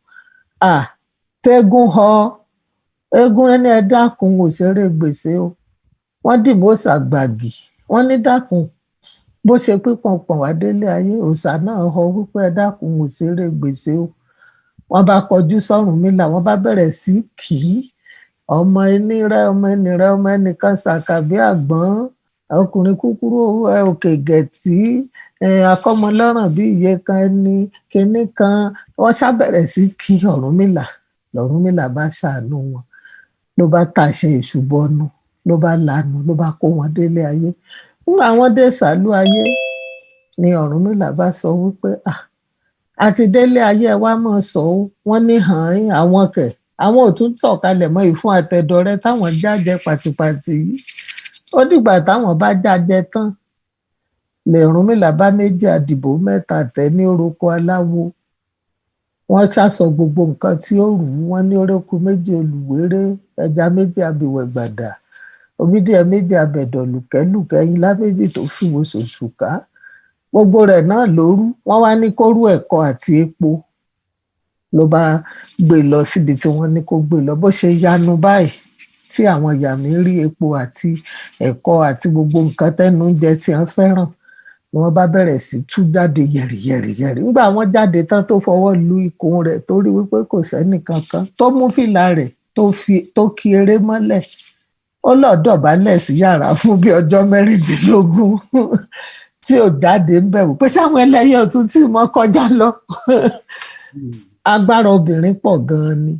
tẹ́gùn họ eégún ẹni ẹ dákun òṣèré gbèsè o wọ́n dì mọ́ ṣàgbàgì wọ́n ní dákun bó ṣe pípọn pọn wá délé ayé òòṣà náà họ wípé ẹ dákun òṣèré gbèsè o wọ́n bá kọjú s'Ọ̀rúnmìlà wọ́n bá bẹ̀rẹ̀ sí kì í ọmọ ẹni rẹ ọmọ ẹni rẹ ọmọ ẹnìkan ṣàkàbí àgbọn ọkùnrin kúkúrú òkè gẹ̀tì akọ́mọlọ́ràn bí iye kan ẹni kinní kan wọ́n ṣàbẹ̀rẹ̀ sí kí Ọ̀rúnmìlà lọ́rúnmìlà bá ṣàánú wọn ló bá tàṣẹ ìṣùbọnú ló bá lanu ló bá kó wọn délé ayé nígbà wọn dé sàlú ayé ni Ọ̀rúnmìlà bá sọ wípé àti délé ayé ẹ wá mọ̀ sọ ó wọ́n ní hàn án àwọn kẹ̀ àwọn ò tún tọ̀kalẹ̀ mọ́ ìfún àtẹ̀dọ̀rẹ́ táwọn jájẹ pàtìpàtì yìí ó dìgbà táwọn bá jájẹ tán lè Ọ̀rúnmìlà bá méjì àdìbò mẹ́ta tẹ̀ ní orúkọ aláwo wọ́n ṣàṣọ gbogbo nǹkan tí ó rù ú wọ́n ní orókù méjì olùwéré ẹja méjì abìwẹ̀ gbàdà omídìẹ méjì abẹ̀dọ̀ lùkẹ́lùkẹ́ ilá méjì tó fìwò ṣòṣùká gbogbo rẹ̀ náà lóru wọ́n wá ní kó rú ẹ̀kọ àti epo ló bá gbé lọ síbi tí wọ́n ní kó gbé lọ bó ṣe yanu báyìí tí àwọn ìyá mi rí epo àti ẹ̀kọ àti gbogbo nǹkan tẹ́nu oúnjẹ tí wọ́n fẹ́ràn ni wọ́n bá bẹ̀rẹ̀ sí tú jáde yẹ̀rìyẹ̀rì nígbà wọ́n jáde tán tó fọwọ́ lu ikùn rẹ̀ tó rí wípé kò sẹ́nì kankan tó mú fìlà rẹ̀ tó ki eré mọ́lẹ̀ ó lọ dọ̀bálẹ̀ sí yàrá fún bí ọjọ́ 16 tí ò jáde ń bẹ̀rù pé sáwọn ẹlẹ́yẹ ọ̀tún tí mo kọjá lọ agbára obìnrin pọ̀ gan-an ni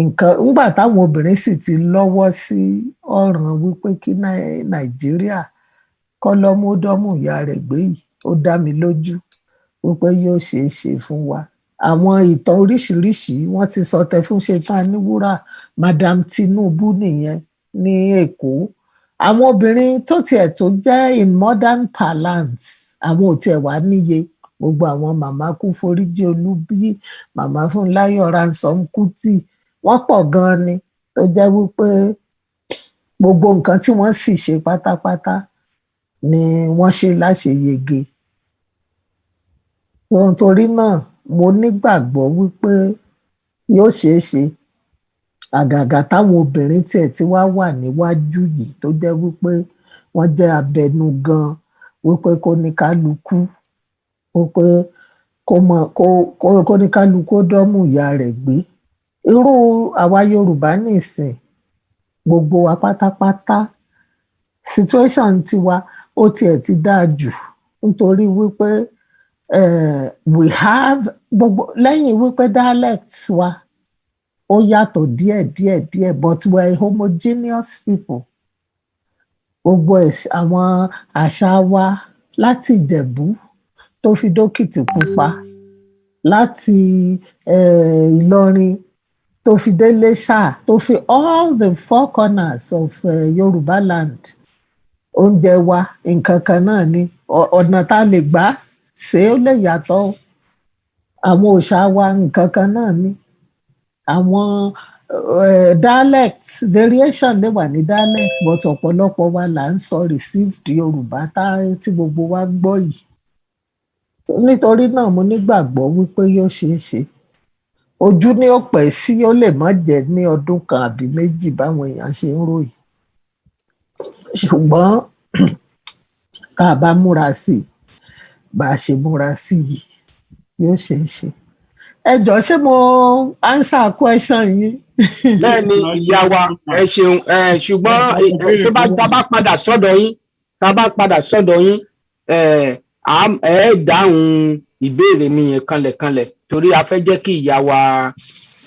nǹkan ńgbà táwọn obìnrin sì ti lọ́wọ́ sí ọ̀ràn wípé kí Nàìjíríà kọ́lọ́múdọ́mù ìyá rẹ̀ gbé yìí ó dá mi lójú wípé yóò ṣeé ṣe fún wa. Àwọn ìtàn oríṣiríṣi wọ́n ti sọ tẹ fún Ṣetán Aníwúrà Madam Tinubu nìyẹn ní Èkó. Àwọn obìnrin tó tiẹ̀ tó jẹ́ in modern parlance àwọn ò tiẹ̀ wá níye gbogbo àwọn màmá Kúforíjì Olúbí màmá Fúnláyọ̀ Ransom Kútì wọ́n pọ̀ gan-an ni tó jẹ́ wípé gbogbo nǹkan tí wọ́n sì ṣe pátápátá ni wọ́n ṣe láṣeyege. Nítorí náà mo nígbàgbọ́ wípé yóò ṣeé ṣe àgàgà táwọn obìnrin tiẹ̀ tí wá wà níwájú yìí tó jẹ́ wípé wọ́n jẹ́ abẹnugan wípé kó ní kálukú wípé kó ní kálukú dọ́mú ìyá rẹ̀ gbé. Irú àwa Yorùbá nìsín gbogbo wa pátápátá situation tiwa ó tiẹ̀ ti dáa jù nítorí wípé we have gbogbo lẹ́yìn wípé dialects wa ó yàtọ̀ díẹ̀ but we are homogeneous people. Gbogbo àwọn àṣà wa láti Ìjẹ̀bú tó fi dókìtì pupa, láti Ìlọrin tó fi dé Iléṣà tó fi all the four corners of Yorubaland. Oúnjẹ wa nǹkan kan náà ni, ọ̀nà tá a lè gbà ṣe ó lè yàtọ̀. Àwọn òòṣà wa nǹkan kan náà ni. Àwọn dialects variation lè wà ní dialects but ọ̀pọ̀lọpọ̀ wa là ń sọ received Yorùbá tí gbogbo wa gbọ́ yìí. Nítorí náà mo nígbàgbọ́ wípé yóò ṣeé ṣe. Ojú ni ó pẹ́ sí, ó lè má jẹ́ ní ọdún kan àbí méjì báwọn èèyàn ṣe ń ròyìn. Ṣùgbọ́n tá a bá múra sí i bá a ṣe múra sí yìí yóò ṣeé ṣe. Ẹ jọ̀ọ́ ṣé mo answer question yín? Bẹ́ẹ̀ni ìyá wa ẹ ṣeun, ṣùgbọ́n tá a bá padà sọ́dọ̀ yín ẹ dáhùn ìbéèrè mi yẹn kanlẹ̀kanlẹ̀ torí a fẹ́ jẹ́ kí ìyá wa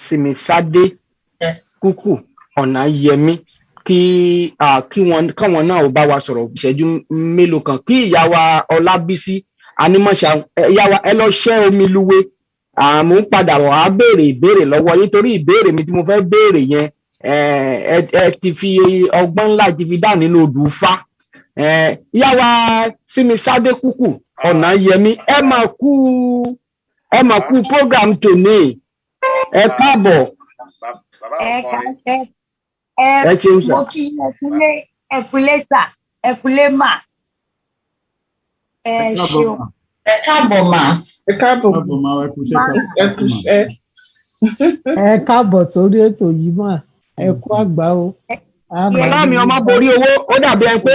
Simisade Kúkú Ọ̀nàyẹmí káwọn náà ò bá wa sọ̀rọ̀ ìṣẹ́jú mélòó kan, kí ìyá wa Ọlábísí Anímọ̀ṣà ìyá wa ẹ lọ ṣẹ́ omi lúwe. Mo ń padà wọ̀ á béèrè ìbéèrè lọ́wọ́ yín torí ìbéèrè mi tí mo fẹ́ béèrè yẹn ẹ ti fi ọgbọ́n ńlá ti fi dáhùn nínú odù Ifá. Ìyá wa Simisade Kúkú Ọ̀nàyẹmí ẹ mà kú program tòní, ẹ káàbọ̀. Mo kí ẹkúlé sà, ẹkúlé mà, ẹ ṣeun. Ẹ káàbọ̀ mà. Ẹ káàbọ̀ mà, ẹ kúṣẹ́. Ẹ káàbọ̀ sórí ètò yìí mà, ẹ kú àgbà o. Ìyá mi Ọmọboriowo ó dàbí ẹ pé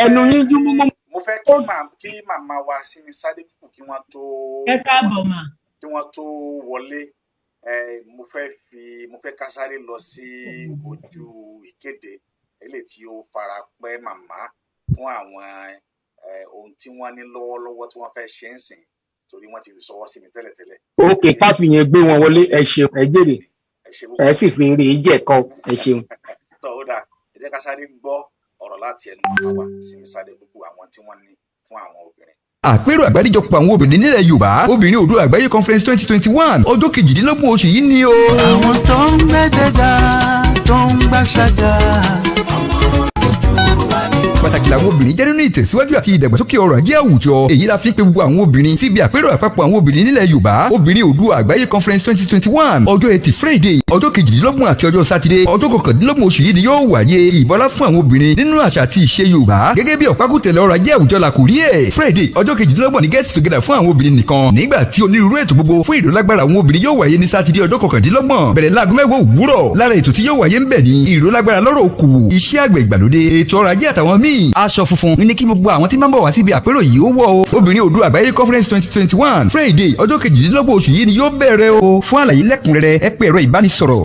ẹnu yín jú múmú. Mo fẹ́ kí màmá wa Simisade Kúkú kí wọ́n tó wọlé. Mo fẹ́ ká sáré lọ sí ojú ìkéde eléyìí tí ó fara pẹ́ màmá fún àwọn ohun tí wọ́n ní lọ́wọ́lọ́wọ́ tí wọ́n fẹ́ ṣe ń sìn torí wọ́n ti fi sọwọ́ sí mi tẹ́lẹ̀tẹ́lẹ̀. Ókè káfí yẹn gbé wọn wọlé, ẹ ṣeun, ẹ jèrè, ẹ sì fi rí i jẹ̀kọ́, ẹ ṣeun. Tọ́ ó dáa, ẹ jẹ́ ká sáré gbọ́ ọ̀rọ̀ láti ẹnu màmá wa Simisade Kúkú àwọn tí wọ́n ní fún àwọn obìnrin. Àpérò àgbáríjọpọ̀ àwọn obìnrin nílẹ̀ Yorùbá obìnrin Oòduà àgbáyé conference 2021 ọjọ́ 18 oṣù yìí ni o. Àwọn tó ń gbẹ́dẹ̀gà tó ń gbàṣàgà. Pàtàkì làwọn obìnrin jẹ́ nínú ìtẹ̀síwájú àti ìdàgbàsókè ọrọ̀ ajé àwùjọ. Èyí la fi ń pe gbogbo àwọn obìnrin síbi àpérò àpapọ̀ àwọn obìnrin nílẹ̀ Yorùbá obìnrin Oòduà àgbáyé conference 2021 ọjọ́ Ẹtì Friday ọjọ́ 18 àti ọjọ́ Sátidé ọjọ́ 19 oṣù yìí ni yóò wáyé. Ìbọlá fún àwọn obìnrin nínú àṣà àti ìṣe Yorùbá gẹ́gẹ́ bí ọ̀pákùtẹ̀lẹ̀ ọrọ̀ ajé àwùjọ la kò rí ẹ̀. Friday ọjọ́ 18 ni get together fún àwọn obìnrin nìkan nígbà tí onírúurú ètò gbogbo fún ìrólágbára àwọn obìnrin yóò wáyé ní Sátidé ọjọ́ 19 bẹ̀rẹ̀ láago 10 òwúrọ̀. Lára ètò tí yóò wáyé ń bẹ̀ ní ìrólágbára lọ́rọ̀ òkòwò, iṣẹ́ àgbẹ̀ ìgbàlódé, ètò ọrọ̀ ajé àtàwọn míì. Aṣọ funfun ní kí gbogbo àwọn tí máa ń bọ̀ wá síbi àpérò yìí ó wọ̀ o. Obìnrin Oòduà àgbáyé conference 2021 Friday ọjọ́ 18 oṣù yìí ni yóò bẹ̀rẹ̀ o. Fún àlàyé lẹ́kùnrẹ́rẹ́ ẹ pè ẹ̀rọ ìbánisọ̀rọ̀.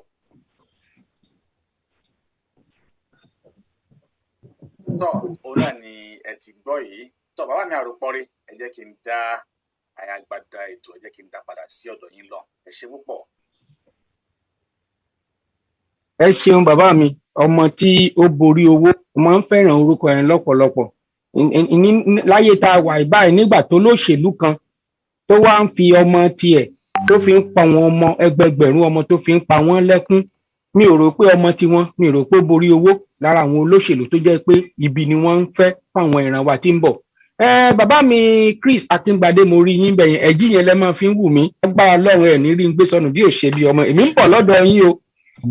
Tọ́ òun náà ni ẹ ti gbọ́ yìí. Tọ́ bàbá mi àròpọ̀rí ẹ jẹ́ kí n dá àyàgbádá ètò ẹ jẹ́ kí n dá padà sí ọ̀dọ̀ yín lọ. Ẹ ṣé púpọ̀. Ẹ ṣeun bàbá mi, ọmọ tí ó borí owó, mo ń fẹ́ràn orúkọ yẹn lọ́pọ̀lọpọ̀. Láyé tá a wà báyìí nígbà tó lóṣèlú kan tó wá ń fi ọmọ tiẹ̀ tó fi ń pa wọn ọmọ ẹgbẹgbẹ̀rún ọmọ tó fi ń pa wọ́n lẹ́kún. Mi ò rò pé ọmọ tiwọn, mi ò rò pé borí owó lára àwọn olóṣèlú tó jẹ́ pé ibi ni wọ́n ń fẹ́ fáwọn ìran wa tí ń bọ̀. Bàbá mi Chris Akíngbadé mo rí yín bẹ̀yẹn, ẹ̀jí yẹn lẹ́ máa fi ń wù mí. Agbára Ọlọ́run ẹ̀ ní rí ń gbé sọnù bí ò ṣe bí ọmọ. Èmi ń bọ̀ lọ́dọ̀ yín o.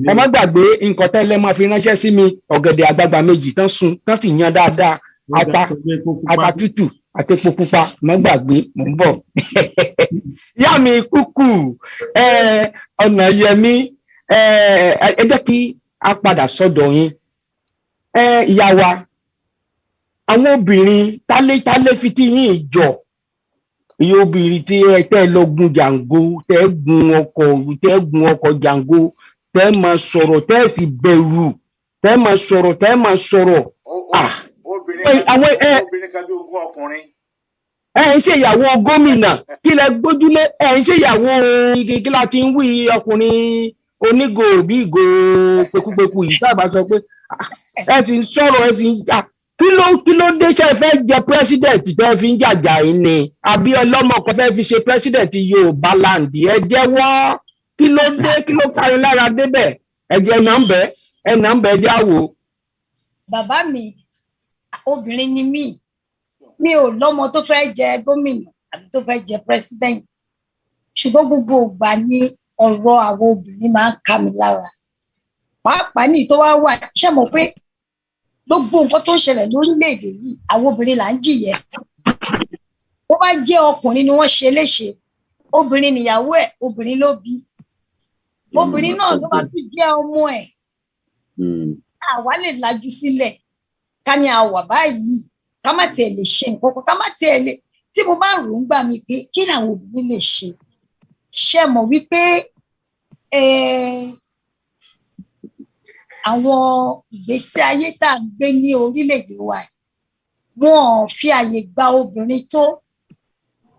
ẹ má gbàgbé nǹkan tẹ́lẹ̀ máa fi ránṣẹ́ sí mi ọ̀gẹ̀dẹ̀ àgbagbà méjì tán sun tán sì yan dáadáa ata tútù àti epo pupa má gbàgbé mò ń bọ̀. Ìyá mi Kúkú ọ̀nà yẹmí ẹ jẹ́ kí a padà sọ́dọ̀ yín. Ìyá wa àwọn obìnrin tálé fi tí yín jọ iye obìnrin tí tẹ́ lọ gun jàǹgó tẹ́ gun ọkọ̀ jàǹgó tẹ́ máa sọ̀rọ̀ tẹ́ sì bẹ̀rù tẹ́ máa sọ̀rọ̀. Obìnrin kan bí ogún ọkùnrin. Ẹ ń ṣe ìyàwó gómìnà kí lẹ gbójúlé ẹ ń ṣe ìyàwó kí la ti ń wí ọkùnrin onígò bí ìgò pekúpeku yìí sábà sọ pé ẹ sì ń sọ̀rọ̀ ẹ sì ń jà kí ló dé ṣe fẹ́ jẹ president tẹ́ fi ń jàjà yìí ni àbí ọlọ́mọ kan fẹ́ fi ṣe president Yorubaland ẹ jẹ́wọ́ kí ló dé kí ló kárí lára débẹ̀ ẹ̀jẹ̀ nà ń bẹ̀ jáwó. Bàbá mi obìnrin ni mi ò lọ́mọ tó fẹ́ jẹ gómìnà àbí tó fẹ́ jẹ president ṣùgbọ́n gbogbo ìgbà ni ọ̀rọ̀ àwọn obìnrin máa ń ká mi lára pàápàá ní tó wá wà ṣé mo pé gbogbo nǹkan tó ń ṣẹlẹ̀ lórílẹ̀‐èdè yìí àwọn obìnrin là ń jìyẹ bó bá jẹ́ ọkùnrin ni wọ́n ṣe léṣe obìnrin nìyàwó ẹ̀ obìnrin ló bí obìnrin náà ló bá tún jẹ́ ọmọ ẹ̀ àwa lè lajú sílẹ̀ ká ní àwà báyìí ká má tiẹ̀ lè ṣe nǹkan kan ká má tiẹ̀ lè tí mo bá rò ń gbà mí pé kí làwọn obìnrin lè ṣe mọ̀ wípé àwọn ìgbésí ayé tá à ń gbé ní orílẹ̀-èdè wa wọn ò fi àyè gba obìnrin tó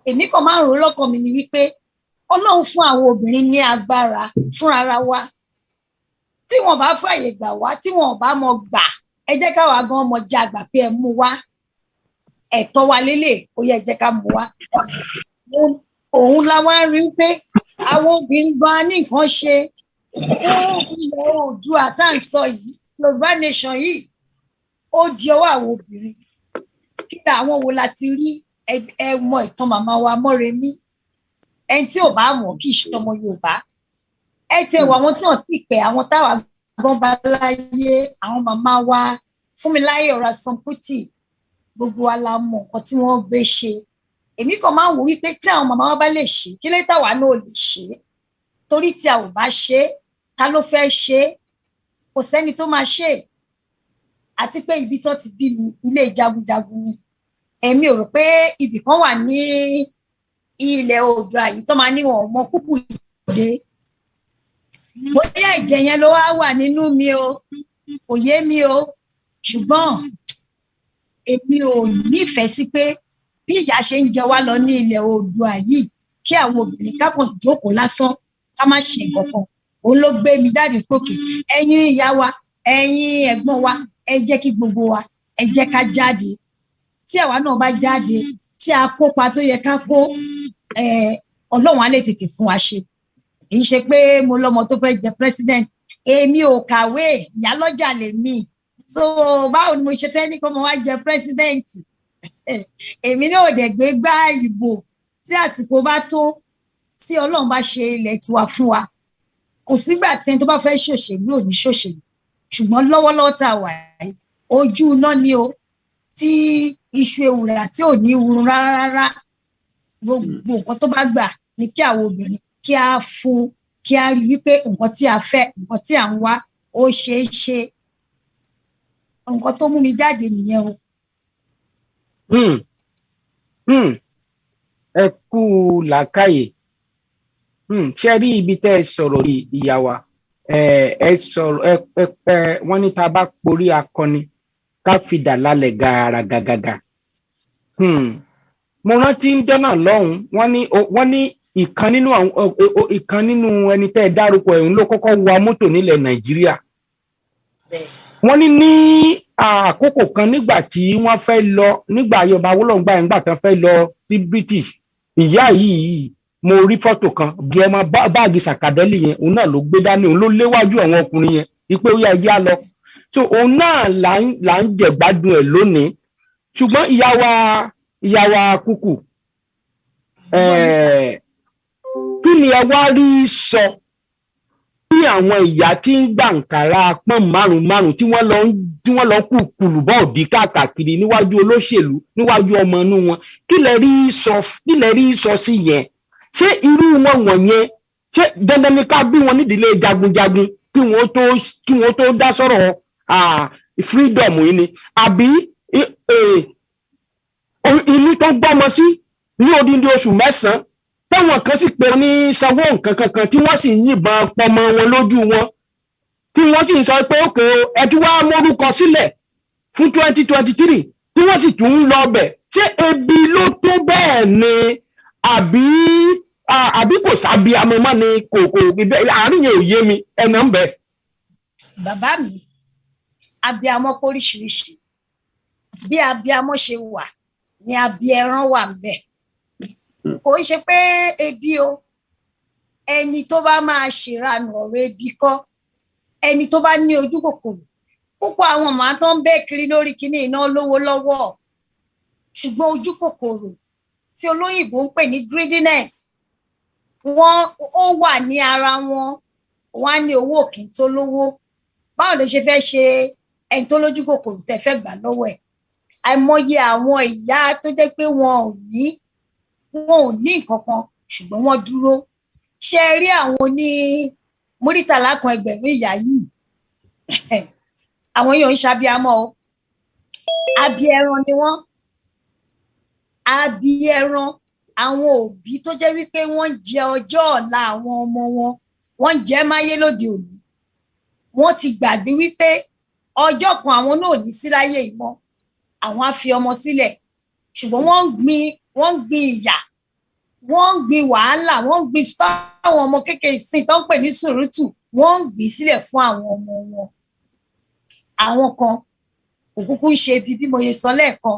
èmi kàn máa ń rò lọ́kàn mi ni wípé Ọlọ́run fún àwọn obìnrin ní agbára fún ara wa tí wọn bá fàyè gbà wá tí wọn bá mọ gbà ẹ jẹ́ káwa gan ọmọ jẹ àgbà pé ẹ mú wá ẹ̀tọ́ wa lélẹ̀ ó yẹ jẹ́ ká mú wá òun la wá rí pé àwọn obìnrin gan ní nǹkan ṣe fún ilẹ̀ Oòduà tá à ń sọ yìí Yorùbá nation yìí ó di ọwọ́ àwọn obìnrin kí ni àwọn wo la ti rí ẹ mọ ìtàn màmá wa Mọ́remí ẹni tí ò bá mọ̀ kí ìṣe ọmọ Yorùbá ẹ tẹ wọ àwọn tí wọn ti pẹ àwọn táwa gan bá láyé àwọn màmá wa Fúnmiláyọ̀ Ọ̀ràsànkútì gbogbo wa la mọ̀ nǹkan tí wọ́n gbé ṣe èmi kàn máa ń wò wípé tí àwọn màmá wa bá lè ṣe kí lè táwa náà lè ṣe torí tí a ò bá ṣe ta ló fẹ́ ṣe kò sẹ́ni tó máa ṣe àti pé ibi tó ti bí mi ilé jagunjagun ni èmi ò rò pé ibì kan wà ní ilẹ̀ Oòduà yìí tó máa ní wọn ọmọ Kúkú ìdè bóyá ẹ̀jẹ̀ yẹn ló wá wà nínú mi o kò yé mi o ṣùgbọ́n èmi ò nífẹ̀ẹ́ sí pé bí ìyà ṣe ń jẹ wá lọ ní ilẹ̀ Oòduà yìí kí àwọn obìnrin kákan jókòó lásán ká má ṣe nǹkan kan òun ló gbé mi jáde pókè ẹ̀yin ìyá wa ẹ̀yin ẹ̀gbọ́n wa ẹ jẹ́ kí gbogbo wa ẹ jẹ́ ká jáde tí àwa náà bá jáde tí a kópa tó yẹ ká kó Ọlọ́run á lè tètè fún wa ṣe kì í ṣe pé mo lọ́mọ tó fẹ́ jẹ president èmi ò kàwé ìyálọ́jà lèmi so báwo ni mo ṣe fẹ́ ní kó mo wá jẹ president èmi náà ò dẹ̀ gbé gbá ìbò tí àsìkò bá tó tí Ọlọ́run bá ṣe ilẹ̀ tiwa fún wa kò sígbà tí ẹni tó bá fẹ́ ṣòṣèlú ò ní ṣòṣèlú ṣùgbọ́n lọ́wọ́lọ́wọ́ tá a wà yìí ojú iná ni o tí iṣu ewùrà tí ò ní wurun rárá gbogbo nǹkan tó bá gbà ní kí àwọn obìnrin kí a fún kí a rí wípé nǹkan tí a fẹ́ nǹkan tí à ń wá ó ṣeé ṣe nǹkan tó mú mi jáde nìyẹn o. ẹ kú làákàyè ṣe rí ibi tẹ́ ẹ sọ̀rọ̀ ìyá wa ẹ sọ̀rọ̀ wọ́n ní tá a bá porí akọni ká fìdà lálẹ́ gàrà gàgàgà. mo rántí ń dọ́nà lọ́hùn-ún wọ́n ní ìkan nínú ẹni tẹ́ ẹ dárúkọ ẹ̀hún ló kọ́kọ́ wa mọ́tò nílẹ̀ Nàìjíríà. wọ́n ní àkókò kan nígbà tí wọ́n fẹ́ lọ nígbà Yorùbá Awólọ́wọ̀ nígbà tán fẹ́ lọ sí British ìyá yìí mo rí fọ́tò kan bí ọmọ báàgì sàkàdẹ́lì yẹn òun náà ló gbé dání òun ló léwájú àwọn ọkùnrin yẹn wípé ó yá ẹjẹ́ á lọ so òun náà là ń jẹ̀gbádùn ẹ̀ lónìí ṣùgbọ́n ìyá wa Kúkú kí ni ẹ wá rí sọ tí àwọn ìyá tí ń gbà nkàrà pọ́n márùn tí wọ́n lọ kú kùlùbọ́ òdì káàkiri níwájú olóṣèlú níwájú ọmọ inú wọn kí lẹ rí sọ sí yẹn ṣé irú wọn wọ̀nyẹn ṣé dandan ni ká bí wọn nídìílé jagunjagun kí wọ́n tó dá sọ̀rọ̀ freedom yìí ni àbí ìlú tó gbọ́mọ sí ní odindi oṣù 9 táwọn kan sì pè ní sanwó nǹkan kankan tí wọ́n sì yìnbọn pọmọ wọn lójú wọn tí wọ́n sì ń sọ pé òkè ẹ ti wá mórúkọ sílẹ̀ fún 2023 tí wọ́n sì tún ń lọ bẹ̀ ṣé ebi ló tó bẹ́ẹ̀ ni àbí kò sábì amọ̀mọ́ ni kò àárín yẹn ò yé mi ẹ̀nà ń bẹ̀. Bàbá mi abiyamọ póríṣiríṣi bí abiyamọ ṣe wà ni abiyẹran wà ń bẹ̀. Kò ń ṣe pé ebi o ẹni tó bá máa ṣèranù ọ̀rọ̀ ebi kọ́ ẹni tó bá ní ojú kòkòrò púpọ̀ àwọn màá tó ń bẹ́ kiri lórí kíní iná lówó lọ́wọ́ ṣùgbọ́n ojú kòkòrò tí olóyìnbó ń pè ní greediness ó wà ní ara wọn á ní owó òkè tó lówó báwo lè ṣe fẹ́ ṣe ẹni tó lójú kòkòrò tẹ́ fẹ́ gbà lọ́wọ́ ẹ̀ àìmọye àwọn ìyá tó jẹ́ pé wọn ò ní nǹkan kan ṣùgbọ́n wọ́n dúró ṣe rí àwọn ní múrítàlá kan ẹgbẹ̀rún ìyá yìí àwọn yóò ń ṣàbíamọ o abiyẹran ni wọ́n abiyẹran àwọn òbí tó jẹ́ wípé wọ́n jẹ ọjọ́ ọ̀la àwọn ọmọ wọn wọ́n jẹ́ máyé lóde òní wọ́n ti gbàgbé wípé ọjọ́ kan àwọn náà ò ní sí láyé ìmọ̀ àwọn á fi ọmọ sílẹ̀ ṣùgbọ́n wọ́n ń gbin ìyà wọ́n ń gbin wàhálà wọ́n ń gbin àwọn ọmọ kékeré ìsìn tó ń pè ní sùúrùtù wọ́n ń gbin sílẹ̀ fún àwọn ọmọ wọn àwọn kan òkúkú ń ṣe bí mo yẹ sọ lẹ́ẹ̀kan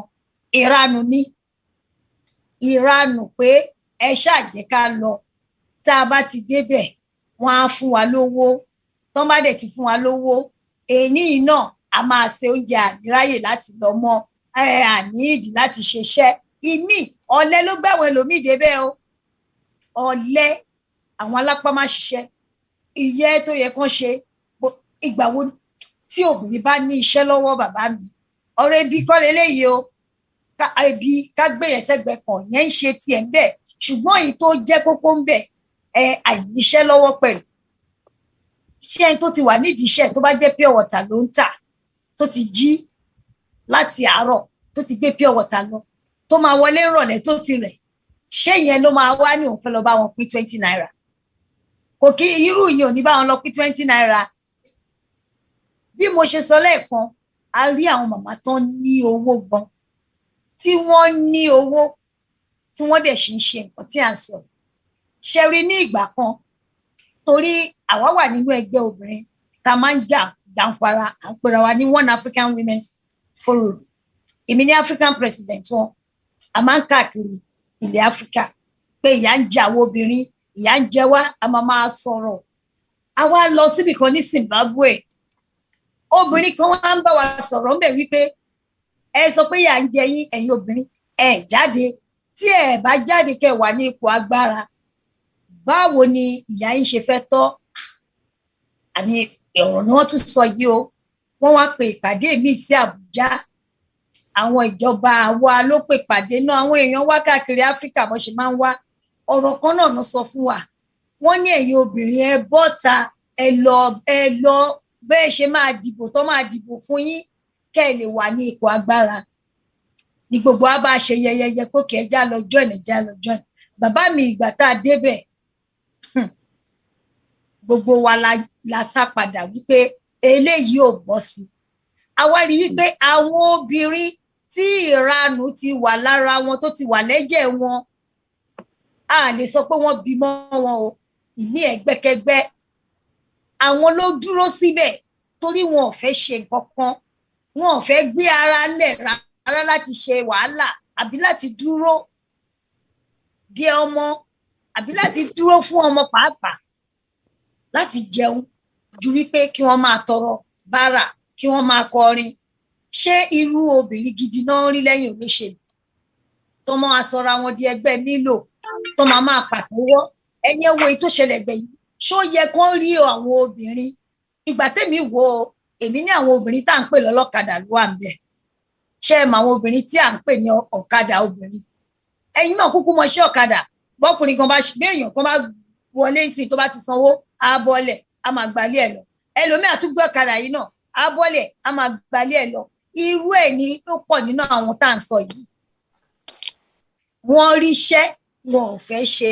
ìranù pé ẹ ṣàjẹ́ ká lọ tá a bá ti débẹ̀ wọ́n á fún wa lówó tán bá dẹ̀ ti fún wa lówó èní náà a máa ṣe oúnjẹ àdíráyè láti lọ mọ́ àní ìdí láti ṣiṣẹ́ ìmí ọ̀lẹ ló gbẹ̀wọ̀n ẹlòmíì débẹ̀ o ọ̀lẹ àwọn alápá má ṣiṣẹ́ ìyẹ́ tó yẹ kán ṣe ìgbà wo tí obìnrin bá ní iṣẹ́ lọ́wọ́ bàbá mi ọ̀rọ̀ ebi kọ́ leléyìí o ebi ká gbé yẹn sẹ́gbẹ̀ kan yẹn ń ṣe tiẹ̀ ń bẹ̀ ṣùgbọ́n èyí tó jẹ́ kókó ń bẹ̀ àìníṣẹ́ lọ́wọ́ pẹ̀lú iṣẹ́ tó ti wà nídìí iṣẹ́ tó bá jẹ́ pure water ló ń tà tó ti jí láti àárọ̀ tó ti gbé pure water lọ tó máa wọlé ìrọ̀lẹ́ tó ti rẹ̀ ṣé yẹn ló máa wá ní òun fẹ́ lọ bá wọn pín 20 naira kò kí irú yìí ò ní bá wọn lọ pín 20 naira bí mo ṣe sọ lẹ́ẹ̀kan a rí àwọn màmá tó ní owó gan tí wọ́n ní owó tí wọ́n dẹ̀ ṣe ń ṣe nǹkan tí à ń sọ ṣe rí ní ìgbà kan torí àwa wà nínú ẹgbẹ́ obìnrin tá a máa ń jàǹfààrà à ń pera wa ní One African Women's Forum èmi ní African president wọn a máa ń káàkiri ilẹ̀ Áfíríkà pé ìyà ń jẹ àwọn obìnrin ìyà ń jẹ wá a máa sọ̀rọ̀ a wá lọ síbì kan ní Zimbabwe obìnrin kan wá ń bá wa sọ̀rọ̀ ń bẹ̀ wípé ẹ sọ pé ìyà ń jẹ yín ẹ̀yin obìnrin ẹ jáde tí ẹ bá jáde kẹ́ wà ní ipò agbára báwo ni ìyà yín ṣe fẹ́ tọ́ àní ọ̀rọ̀ ni wọ́n tún sọ yìí o wọ́n wá pe ìpàdé míì sí Àbújá àwọn ìjọba wa ló pe ìpàdé náà àwọn èèyàn wá káàkiri Áfíríkà bó ṣe máa ń wá ọ̀rọ̀ kan náà ló sọ fún wa wọ́n ní ẹ̀yin obìnrin ẹ bọ́ta ẹ lọ bẹ́ẹ̀ ṣe máa dìbò tó máa dìbò fún yín kẹ́ ẹ lè wà ní ipò agbára ní gbogbo wa bá ṣe yẹyẹyẹ pé kẹ́ ẹ já lọ join bàbá mi ìgbà tá a débẹ̀ gbogbo wa la sá padà wípé eléyìí ò bọ́ sí a wá rí wípé àwọn obìnrin tí ìranù ti wà lára wọn tó ti wà lẹ́jẹ̀ wọn a lè sọ pé wọ́n bímọ wọn o ìní ẹgbẹ́kẹgbẹ́ àwọn ló dúró síbẹ̀ torí wọn ò fẹ́ ṣe nǹkan kan wọn ò fẹ́ gbé ara lẹ̀ rárá láti ṣe wàhálà àbí láti dúró de ọmọ àbí láti dúró fún ọmọ pàápàá láti jẹun ju wípé kí wọ́n máa tọrọ bárà kí wọ́n máa kọrin ṣé irú obìnrin gidi náà rí lẹ́yìn olóṣèlú tó máa sọra wọn di ẹgbẹ́ nílò tó máa pàtẹ́wọ́ ẹni ẹwọ èyí tó ṣẹlẹ̀ gbẹ̀yìn ṣó yẹ kán rí àwọn obìnrin ìgbà tèmi wo èmi ní àwọn obìnrin tá à ń pè lọ́lọ́kadà ló wà ń bẹ̀ ṣé ẹ mọ àwọn obìnrin tí à ń pè ní ọ̀kadà obìnrin ẹ̀yin náà kúkú mọ iṣẹ́ ọ̀kadà bọ́kùnrin kan bá gbé èèyàn kan bá wọlé ìsìn tó bá ti sanwó á bọ́lẹ̀ á máa gbalé ẹ̀ lọ ẹlòmíà tún gbé ọ̀kadà yìí náà á bọ́lẹ̀ á máa gbalé ẹ̀ lọ irú ẹ̀ ní ló pọ̀ nínú àwọn tá à ń sọ yìí wọ́n ríṣẹ́ wọn ò fẹ́ ṣe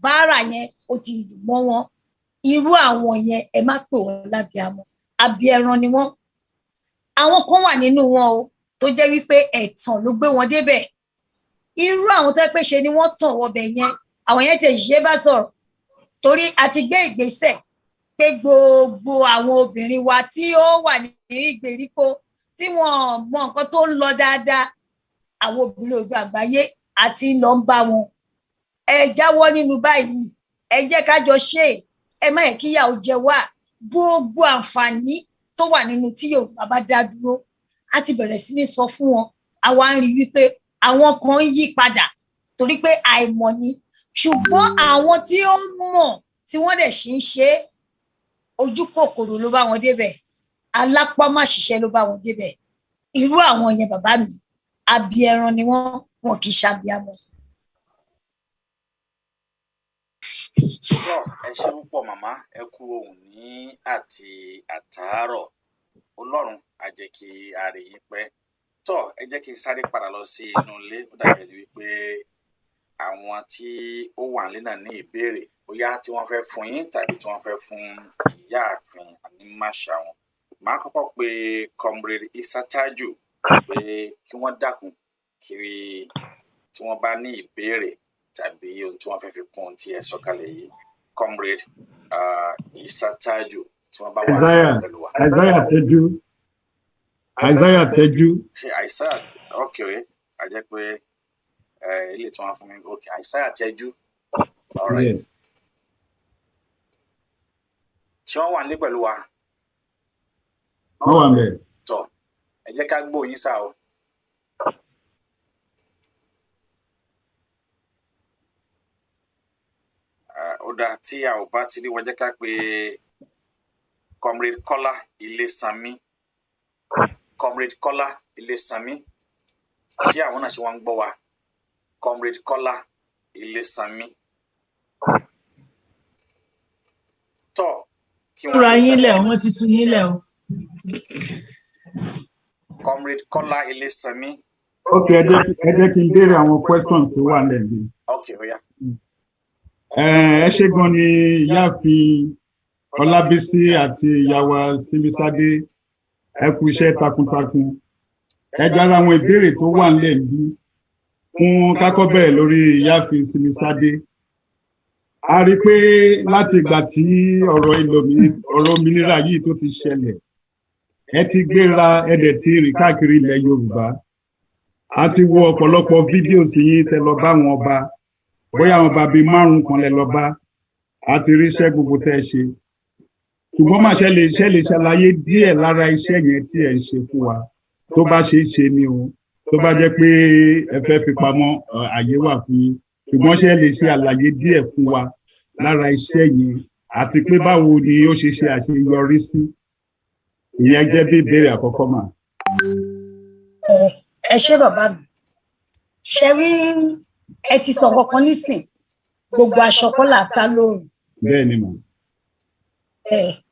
báárà yẹn ó ti mọ́ wọn irú àwọn yẹn ẹ má pè wọ́n lábíamọ abíẹran ni wọ́n àwọn kan wà nínú wọn o tó jẹ́ wípé ẹ̀tàn ló gbé wọn débẹ̀ irú àwọn tó pé ṣe ni wọ́n tàn wọbẹ̀ yẹn àwọn yẹn tẹ̀ ṣe bá sọ̀rọ̀ torí a ti gbé ìgbésẹ̀ pé gbogbo àwọn obìnrin wa tí ó wà ní ìgbèríko tí wọ́n mọ nǹkan tó ń lọ dáadáa àwọn obìnrin òdu àgbáyé àti ń lọ ń bá wọn ẹ jáwọ́ nínú báyìí ẹ jẹ́ ká jọ ṣe ẹ má yẹ kíyàwó jẹ wá gbogbo àǹfààní tó wà nínú tí Yorùbá bá dá dúró a ti bẹ̀rẹ̀ sí ní sọ fún wọn àwa ń rí wípé àwọn kan ń yí padà torí pé àìmọ̀ ni ṣùgbọ́n àwọn tí ó mọ̀ tí wọ́n dẹ̀ ṣì ń ṣe ojú kòkòrò ló bá wọn débẹ̀ alápá má ṣiṣẹ́ ló bá wọn débẹ̀ irú àwọn yẹn bàbá mi abíẹran ni wọn kì í ṣàbíamọ. ẹ ṣe púpọ̀ màmá ẹ kú ohùn ní àti àtàárọ̀ Ọlọ́run á jẹ́ kí a rí yín pẹ́ tọ́ ẹ jẹ́ kí n sáré padà lọ sí inú ilé ó dàbí ẹni wípé àwọn tí ó wà nílé náà ní ìbéèrè bóyá tí wọ́n fẹ́ fún yín tàbí tí wọ́n fẹ́ fún ìyáàfin Animasha wọn màá kọ́kọ́ pe comrade Isataju pé kí wọ́n dákun kiri tí wọ́n bá ní ìbéèrè tàbí ohun tí wọ́n fẹ́ fi kún tí ẹ sọ̀kalẹ̀ yìí comrade Isataju tí wọ́n bá wà pẹ̀lú wa. Isaiah Teju. Ṣé Isaiah okay a jẹ́ pé ilé tí wọ́n fún mi okay Isaiah Teju all right. Ṣé wọ́n wà nílé pẹ̀lú wa? Wọ́n wà nílé. Tọ́ ẹ jẹ́ ká gbóyin sá o. Ó dáa tí a ò bá ti rí wọ́n jẹ́ ká pé comrade Kọ́lá Ilésanmí comrade Kọ́lá Ilésanmí ṣé àwọn náà ṣe wọ́n ń gbọ́ wa comrade Kọ́lá Ilésanmí tọ́ kí wọ́n túra yín lẹ̀ wọ́n ti tú yín lẹ̀ o. comrade Kọ́lá Ilésanmí. ok ẹ jẹ́ kí n béèrè àwọn questions tó wà lẹ́yìn. ok ó yá. Ẹ ṣé gan ni ìyáàfin Ọlábísí àti ìyàwó Símísádé ẹ kú iṣẹ́ takuntakun ẹ jára àwọn ìbéèrè tó wà nílẹ̀ bí fún kákọ́ bẹ̀rẹ̀ lórí ìyáàfin Símísádé a rí pé láti ìgbà tí ọ̀rọ̀ òmìnira yìí tó ti ṣẹlẹ̀ ẹ ti gbéra ẹ dẹ̀ ti rìn káàkiri ilẹ̀ Yorùbá a ti wo ọ̀pọ̀lọpọ̀ fídíò sí yín tẹ́ lọ bá wọn ọba bóyá àwọn bàbí márùn kan lẹ lọ bá àti ríṣẹ́ gbogbo tẹ́ ẹ ṣe ṣùgbọ́n máa ṣe lè ṣàlàyé díẹ̀ lára iṣẹ́ yẹn tí ẹ ń ṣe fún wa tó bá ṣe é ṣe ni o tó bá jẹ́ pé ẹ fẹ́ fi pamọ́ àyè wà fún yín ṣùgbọ́n ṣe lè ṣe àlàyé díẹ̀ fún wa lára iṣẹ́ yẹn àti pé báwo ni ó ṣe ṣe àṣeyọrí sí ìyẹn jẹ́ bí ìbéèrè àkọ́kọ́ mà. ẹ ṣé bàbá mi ṣe rí ẹ ti sọ kankan nísìn gbogbo aṣọ kọ́ là sá lóòrùn. bẹ́ẹ̀ ni mà.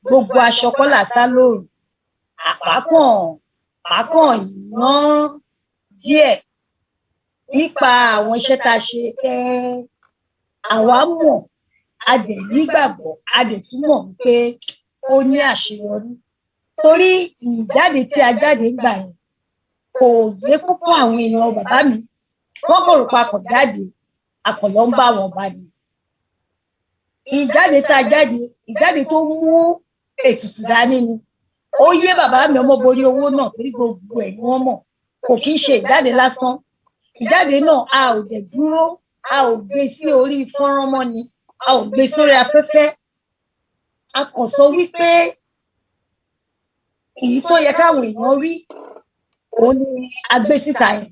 gbogbo aṣọ kọ́ là sá lóòrùn àpákàn iná díẹ̀ nípa àwọn iṣẹ́ tá a ṣe àwa mọ̀ a dẹ̀ nígbàgbọ́ a dẹ̀ túmọ̀ wípé ó ní àṣeyọrí torí ìjáde tí a jáde gbà yẹn kò yé púpọ̀ àwọn èèyàn bàbá mi wọ́n kò rò papọ̀ jáde àkànlọ́ ń bá wọn bá ní. ìjáde tá a jáde ìjáde tó mú ètùtù dání ni ó yé bàbá mi Ọmọboriowo náà torí gbogbo ẹ̀ ni wọ́n mọ̀ kò kí ń ṣe ìjáde lásán ìjáde náà a ò dẹ̀ dúró a ò gbé sí orí fọ́nrán mọ́ ni a ò gbé sórí afẹ́fẹ́ a kàn sọ wípé èyí tó yẹ káwọn èèyàn rí òun ni a gbé síta yẹn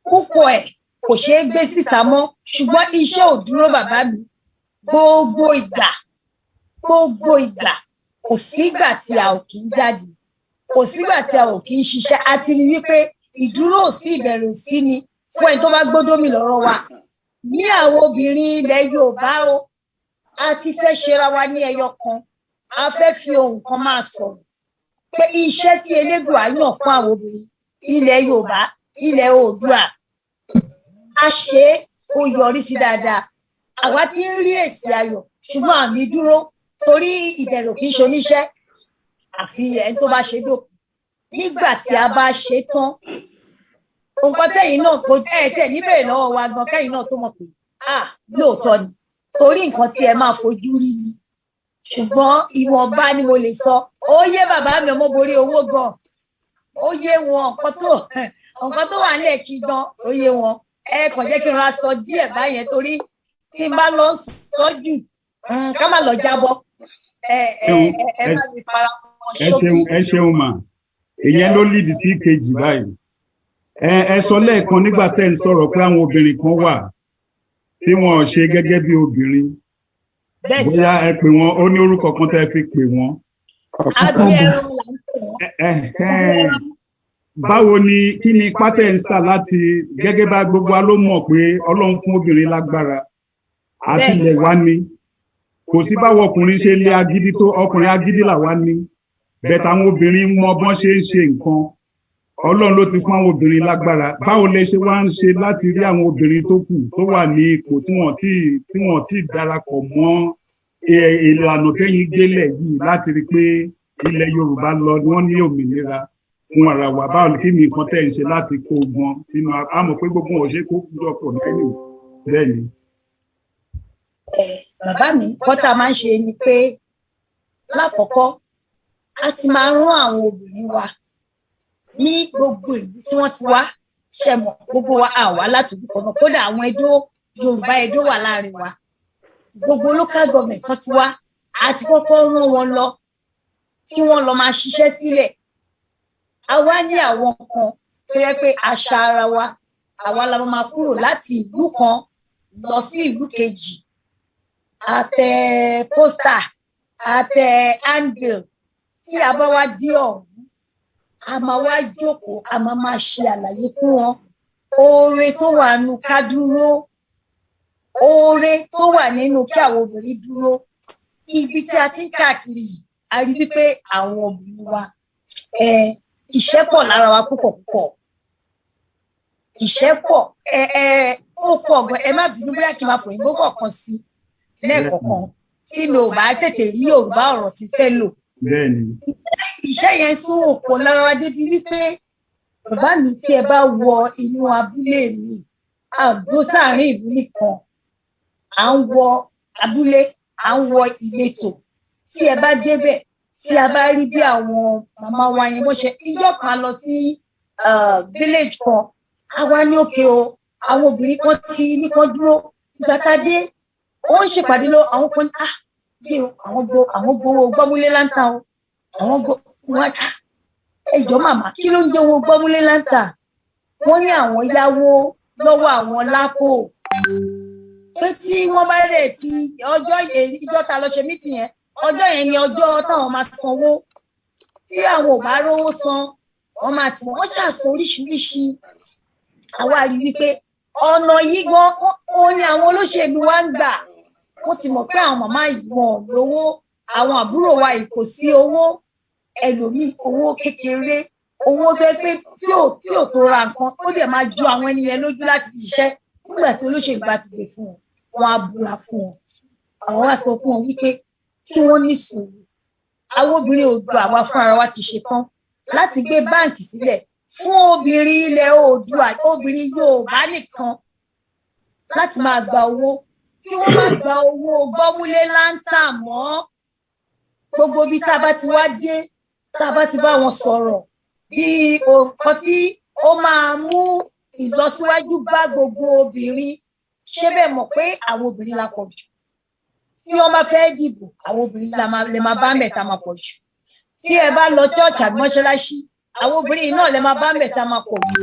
púpọ̀ ẹ̀ kò ṣeé gbé síta mọ́ ṣùgbọ́n iṣẹ́ ò dúró bàbá mi gbogbo ìgbà gbogbo ìgbà kò sígbà tí a ò kí ń jáde kò sígbà tí a ò kí ń ṣiṣẹ́ àti ní wípé ìdúró sí ìbẹ̀rù sí ni fún ẹni tó bá gbọ́dọ̀ mi lọ́rọ̀ wa ní àwọn obìnrin ilẹ̀ Yorùbá o a ti fẹ́ ṣera wa ní ẹyọ kan a fẹ́ fi ohun kan máa sọ̀rọ̀ pé iṣẹ́ tí Elédùà yàn fún àwọn obìnrin ilẹ̀ Yorùbá ilẹ̀ Oòduà a ṣe é kó yọrí sí dáadáa àwa ti ń rí èsì ayọ̀ ṣùgbọ́n àmì dúró torí ìbẹ̀rù kì í ṣoníṣẹ́ àfi ẹni tó bá ṣe dòkú nígbà tí a bá ṣe tán nǹkan tẹ̀yin náà tó tẹ̀ níbẹ̀rẹ̀ lọ́wọ́ wa gan kẹ́yìn náà tó mọ̀ pé lóòótọ́ ni torí nǹkan tí ẹ máa fojú rí ni ṣùgbọ́n ìwọ̀nba ni mo lè sọ ó yé bàbá mi Omoboriowo gan ó yé wọn nǹkan tó wà nílẹ̀ kí gan ó yé wọn ẹ kàn jẹ́ kí n ra sọ díẹ̀ báyẹn torí tí n bá lọ sọ jù ká má lọ jábọ́ ẹ bá mi fara mọ́ ṣókí. ẹ ṣeun mà ìyẹn ló lídìí sí kejì báyìí ẹ sọ lẹ́ẹ̀kan nígbà tẹ́ ń sọ̀rọ̀ pé àwọn obìnrin kan wà tí wọn ò ṣe gẹ́gẹ́ bí obìnrin bóyá ẹ pè wọn ó ní orúkọ kan tẹ́ fi pè wọn. báwo ni kí ni ipá tẹ́ ń sà láti gẹ́gẹ́ bá gbogbo wa ló mọ̀ pé Ọlọ́run fún obìnrin lágbára àti ilẹ̀ wa ni kò sí báwo ọkùnrin ṣe lé agídí tó ọkùnrin agídí làwa ní bẹ́ẹ̀ táwọn obìnrin mọ bọ́n ṣe ń ṣe nǹkan Ọlọ́run ló ti fún àwọn obìnrin lágbára báwo lẹ ṣe wá ń ṣe láti rí àwọn obìnrin tó kù tó wà ní ipò tí wọ́n ti darapọ̀ mọ́ ìlànà tẹ́yìn gbélẹ̀ yìí láti rí pé ilẹ̀ Yorùbá lọ ni wọ́n ní òmìnira fún ara wa báwo kí ni nǹkan tẹ́ ń ṣe láti kó wọn sínú àmọ́ pé gbogbo wọn ò ṣe kó kúrọ̀pọ̀ lẹ́yìn bẹ́ẹ̀ ni. Bàbá mi kọ́tà máa ń ṣe ni pé lákọ̀ọ́kọ́ a ti máa ń rán àwọn obìnrin wa ní gbogbo ìlú tí wọ́n ti wá ṣe mọ̀ gbogbo wa àwa látòkù kan kódà àwọn Yorùbá Ẹdó wà láàrin wa gbogbo local government tó ti wá àti kọ́kọ́ rán wọn lọ kí wọ́n lọ máa ṣiṣẹ́ sílẹ̀ àwa ní àwọn kan tó yẹ pé àṣà ara wa àwa la máa kúrò láti ìlú kan lọ sí ìlú kejì àtẹ pósítà àtẹ handbill tí a bá wá dí ọ̀hún a máa wá jókòó a máa ṣe àlàyé fún wọn oore tó wà nínú ká dúró oore tó wà nínú kí àwọn obìnrin dúró ibi tí a ti ń káàkiri yìí a rí wípé àwọn obìnrin wa ìṣẹ́ pọ̀ lára wa púpọ̀ ìṣẹ́ pọ̀ ó pọ̀ gan ẹ má bínú bóyá kí n máa fòyìnbó kọ̀ọ̀kan sí lẹ́ẹ̀kọ̀ọ̀kan tí mi ò bá tètè rí Yorùbá ọ̀rọ̀ sí fẹ́ lò. Iṣẹ́ yẹn sún òpó lára wa débi wípé bàbá mi tí ẹ bá wọ inú abúlé mi àgbo sáàrin ìlú nìkan à ń wọ abúlé à ń wọ ìletò tí ẹ bá débẹ̀ tí a bá rí bí àwọn màmá wa yẹn bó ṣe ìjọ kan lọ sí village kan àwa ní òkè o àwọn obìnrin kan ti nìkan dúró ìgbà tá a dé wọ́n ń ṣèpàdé lọ àwọn kan bí àwọn gbowó gbọ́múlé láńtà o àwọn wọn ẹjọ́ màmá kí ló ń jẹ́ owó gbọ́múlé láńtà wọ́n ní àwọn yáwó lọ́wọ́ àwọn lápò pé tí wọ́n bá rẹ̀ ti ìjọ ta lọ ṣe mítì yẹn ọjọ́ yẹn ni ọjọ́ táwọn máa sanwó tí àwọn ò bá rówó san wọ́n máa tì wọ́n ṣàṣọ oríṣiríṣi àwa rí wípé ọ̀nà yìí gan ó ní àwọn olóṣèlú wa ń gbà wọ́n ti mọ̀ pé àwọn màmá yìí wọn ò lówó àwọn àbúrò wa yìí kò sí owó ẹlòmíì owó kékeré owó tó yẹ pé tí ò tó ra nǹkan ó dẹ̀ máa ju àwọn ènìyàn lójú láti fi ṣiṣẹ́ nígbà tí olóṣèlú bá ti gbé fún wọn á búra fún wọn àwọn wá sọ fún wọn wípé kí wọ́n ní sùúrù àwọn obìnrin Oòduà àwa fúnra wa ti ṣetán láti gbé báǹkì sílẹ̀ fún obìnrin ilẹ̀ Oòduà obìnrin Yorùbá nìkan láti máa gba owó kí wọ́n má gba owó gbọ́múlé láńtà mọ́ gbogbo bí tá a bá ti wá dé tá a bá ti bá wọn sọ̀rọ̀ bí nǹkan tí ó máa mú ìlọsíwájú bá gbogbo obìnrin ṣé bẹ́ẹ̀ mọ̀ pé àwọn obìnrin la pọ̀ jù tí wọ́n bá fẹ́ dìbò àwọn obìnrin lè máa bá mẹ́ta máa pọ̀ jù tí ẹ bá lọ church àbí mọ́ṣáláṣí àwọn obìnrin náà lè máa bá mẹ́ta máa pọ̀ jù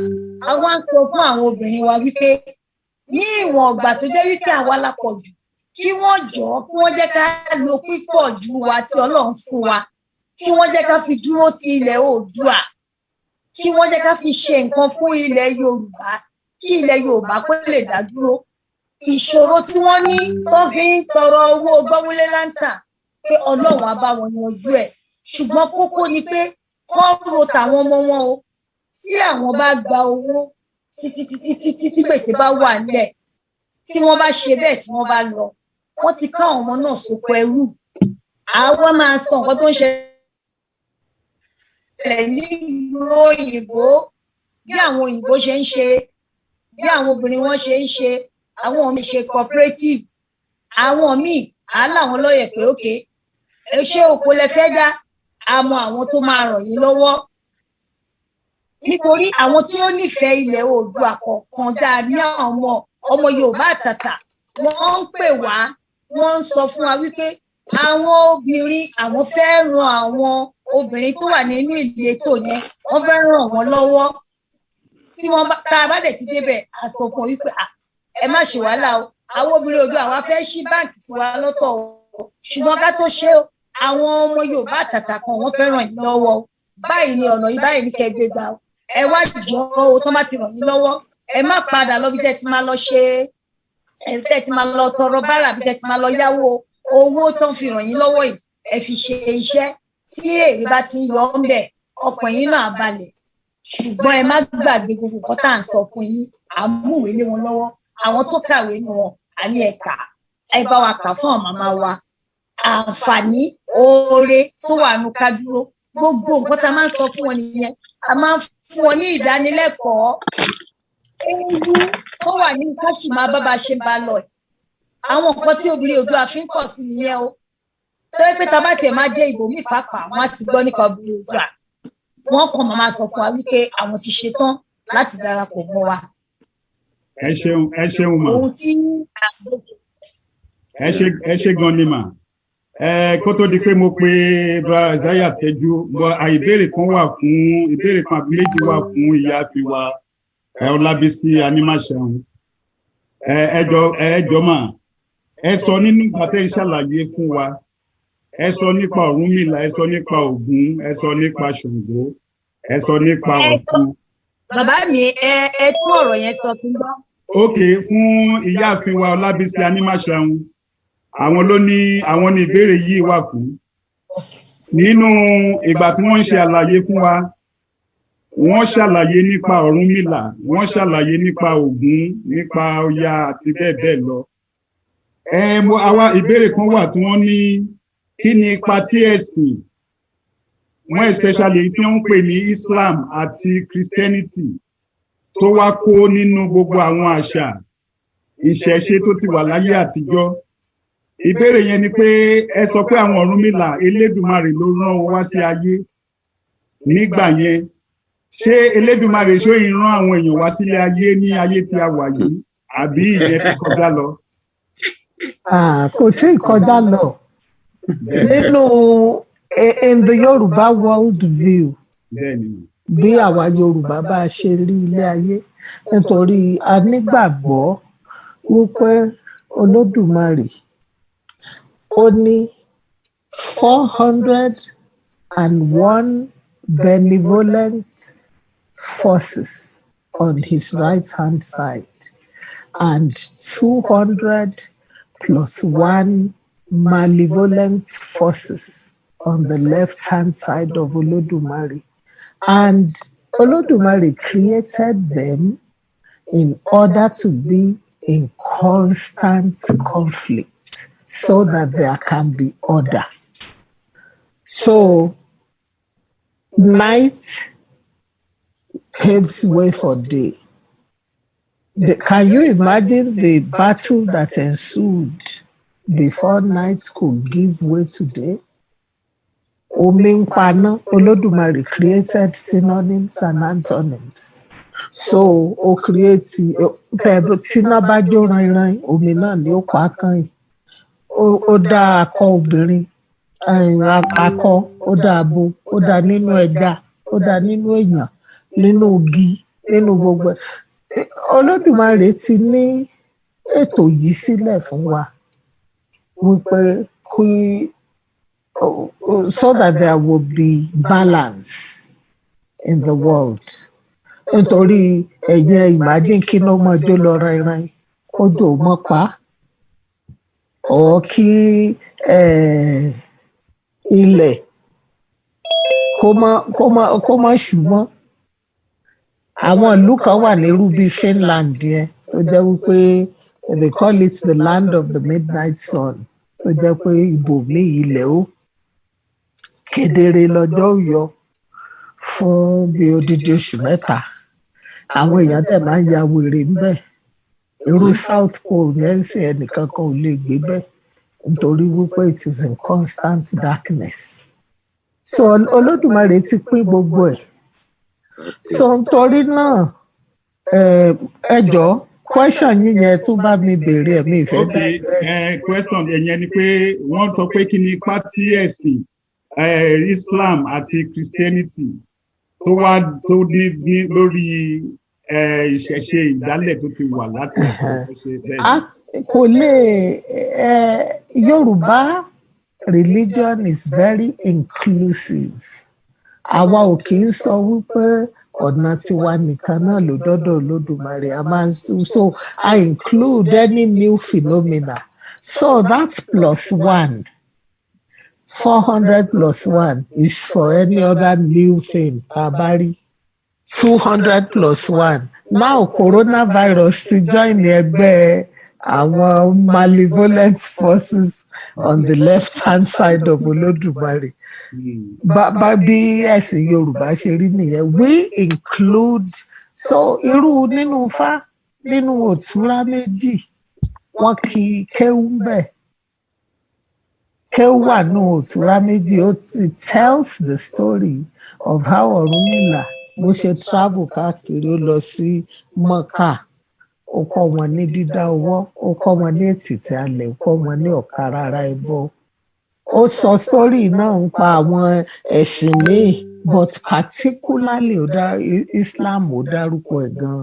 àwọn ń sọ fún àwọn obìnrin wa wípé ní ìwọ̀n ọ̀gbà tó jẹ́ wípé àwa la pọ̀ jù kí wọ́n jọ̀ọ́ kí wọ́n jẹ́ ká lo pípọ̀ ju wa tí Ọlọ́run fún wa kí wọ́n jẹ́ ká fi dúró ti ilẹ̀ Oòduà kí wọ́n jẹ́ ká fi ṣe nǹkan fún ilẹ̀ Yorùbá kí ilẹ̀ Yorùbá kó lè dá dúró ìṣòro tí wọ́n ní tó fi ń tọrọ owó gbọ́múlé láǹtà pé Ọlọ́run á bá wọn yanjú ẹ̀ ṣùgbọ́n kókó ni pé wọ́n ro tàwọn ọmọ wọn o tí àwọn bá gba owó títí gbèsè bá wà nílẹ̀ tí wọ́n bá ṣe bẹ́ẹ̀ tí wọ́n bá lọ wọ́n ti ká àwọn ọmọ náà sóko ẹrú àwọn máa sọ nǹkan tó ń ṣẹlẹ̀ nílùú òyìnbó bí àwọn òyìnbó ṣe ń ṣe bí àwọn obìnrin wọn ṣe ń ṣe àwọn míì ṣe cooperative àwọn míì á láwọn lọ́yẹ̀ pé ókè ṣé oko lẹ fẹ́ dá àmọ́ àwọn tó máa ràn yín lọ́wọ́ nítorí àwọn tí ó nífẹ̀ẹ́ ilẹ̀ Oòduà kọ̀ọ̀kan dáa ní àwọn ọmọ Yorùbá àtàtà wọ́n ń pè wá wọ́n ń sọ fún wa wípé àwọn obìnrin àwọn fẹ́ ran àwọn obìnrin tó wà nínú ìletò yẹn wọ́n fẹ́ ràn wọ́n lọ́wọ́ tí wọ́n tá a bá dẹ̀ ti débẹ̀ àsọ̀kan wípé ẹ má ṣe wàhálà o àwọn obìnrin Oòduà àwa fẹ́ ṣí báǹkì tiwa lọ́tọ̀ o ṣùgbọ́n ká tó ṣe o àwọn ọmọ Yorùbá àtàtà kan wọ́n fẹ́ ràn yín lọ́wọ́ o báyìí ni ọ̀nà yìí báyìí ní kẹ́ gbé gbà o ẹ wá jọ o tó má ti ràn yín lọ́wọ́ ẹ má padà lọ bí tẹ́ ti máa lọ ṣe tẹ́ ti máa lọ tọrọ bárà bí tẹ́ ti máa lọ yáwó owó tó ń fi ràn yín lọ́wọ́ yìí ẹ fi ṣe iṣẹ́ tí èrè bá ti yọ ọ́ ń bẹ̀ ọkàn yín náà balẹ̀ ṣùgbọ́n ẹ má gbàgbé gbogbo nǹkan tá à ń sọ fún yín àmúwèé lé wọn lọ́wọ́ àwọn tó kàwé nu wọn àní ẹ̀ka ẹ bá wa kà fún àwọn màmá wa àǹfààní oore tó wà nù ká dúró gbogbo nǹkan tá a máa ń sọ fún wọn nìyẹn a máa ń fún wọn ní ìdánilẹ́kọ̀ọ́ ewu tó wà ní káṣí máa bá ba ṣe bá lọ àwọn nǹkan tí obìnrin Oòduà fi ń kọ̀ sí nìyẹn o tó yẹ pé tá a bá tẹ̀ máa dé ibòmíì pàápàá wọn á ti gbọ́ nípa obìnrin Oòduà wọn kàn máa sọ fún wa wípé àwọn ti ṣetán láti darapọ̀ mọ́ wa. ẹ ṣeun mà ohun tí ẹ ṣe gan ni mà kó tó di pé mo pe Isaiah Tẹ́jú ìbéèrè kan àbí méjì wà fún ìyá fi wa Ọlábísí Anímáṣẹ̀hún ẹjọ́ mà ẹ sọ nínú ìgbà tẹ́ ń ṣàlàyé fún wa ẹ sọ nípa Ọ̀rúnmìlà ẹ sọ nípa Ògún ẹ sọ nípa Ṣàngó ẹ sọ nípa Ọ̀ṣun. bàbá mi ẹ tún ọ̀rọ̀ yẹn sọ fún gbọ́. ókè fún ìyáàfin wa Ọlábísí Anímáṣẹ̀hún àwọn ní ìbéèrè yìí wà fún nínú ìgbà tí wọ́n ń ṣe àlàyé fún wa wọ́n ṣàlàyé nípa Ọ̀rúnmìlà wọ́n ṣàlàyé nípa Ògún nípa Ọya àti bẹ́ẹ̀ bẹ́ẹ̀ lọ àwa ìbéèrè kan wà tí wọ́n ní kí ni ipa tí ẹ̀sìn wọ́n especially tí wọ́n ń pè ní Islam àti Christianity tó wá kó nínú gbogbo àwọn àṣà ìṣẹ̀ṣe tó ti wà láyé àtijọ́ ìbéèrè yẹn ni pé ẹ sọ pé àwọn Ọ̀rúnmìlà Elédùmarè ló rán wọn wá sí ayé nígbà yẹn ṣé Elédùmarè ṣó ìran àwọn èèyàn wá sílé ayé ní ayé tí a wà yìí àbí ìyẹn ti kọjá lọ. kò sí ìkọjá lọ nínú in the Yorùbá world view bí àwa Yorùbá bá ṣe rí ilé ayé nítorí a nígbàgbọ́ wípé Olódùmarè ó ní 401 benevolent forces on his right hand side and 200 plus 1 malevolent forces on the left hand side of Olódùmarè. And Olódùmarè created them in order to be in constant conflict so that there can be order. So night paves way for day. Can you imagine the battle that ensued before night could give way to day? Omi ń paná, Olódùmarè created synonyms and antonyms. So ó create tíná bá jó ranran, omi náà ni ó pa kàn yìí. Ó dá akọ obìnrin, akọ, ó dá abo, ó dá nínú ẹja, ó dá nínú èèyàn, nínú igi, nínú gbogbo. Olódùmarè ti ní ètò yìí sílẹ̀ fún wa. wípé so that there will be balance in the world. Nítorí ẹ̀yin imagine kí ló mọ jó lọ rẹ́rìn kójò mọ́ pa ọ̀ kí ilẹ̀ kó má ṣùgbọ́n àwọn ìlú kan wà nírú bíi Finland yẹn tó jẹ́ wípé they call it the land of the midnight sun tó jẹ́ pé ibòmíì ilẹ̀ ó kedere lọ́jọ́ yọ fún bí odidi oṣù mẹ́ta àwọn èèyàn tẹ̀ máa ń ya wèrè ńbẹ̀ irú South Pole yẹn sì ẹnìkan kan ò lè gbé bẹ́ẹ̀ nítorí wípé it is in constant darkness so Olódùmarè ti pín gbogbo ẹ̀ so nítorí náà ẹ jọ̀ọ́ question yín yẹn tún bá mi béèrè ẹ̀ mi ìfẹ́ bẹ́ẹ̀. Question ẹ̀yẹn ni pé wọ́n sọ pé kí ni ipa tí ẹ̀sìn Islam àti Christianity tó ní lórí ìṣẹ̀ṣe ìdálẹ̀ tó ti wà láti ṣe bẹ́ẹ̀. Kò lè Yorùbá religion is very inclusive àwa ò kì í sọ wípé ọ̀nà tiwa nìkan náà ló dọ́dọ̀ Olódùmarè a máa ń so I include any new phenomena so that's +1 400 + 1 is for any other new thing tabari 200 + 1 now coronavirus ti join ẹgbẹ́ àwọn malevolent forces on the left hand side of Olódùmarè bá bí ẹ̀sìn Yorùbá ṣe rí nìyẹn we include so irú nínú Ifá nínú òtúrá méjì wọn kì í kéwú bẹ́ẹ̀ kéwú wà nínú òtúrá méjì it tells the story of how Ọ̀rúnmìlà bó ṣe travel káàkiri ó lọ sí Mọ́kà ó kọ́ wọn ní dídá ọwọ́ ó kọ́ wọn ní ètìtì alẹ̀ ó kọ́ wọn ní ọ̀kárara ẹbọ ó sọ story náà ń pa àwọn ẹ̀sìn míì but particularly Islam ó dárúkọ ẹ̀ gan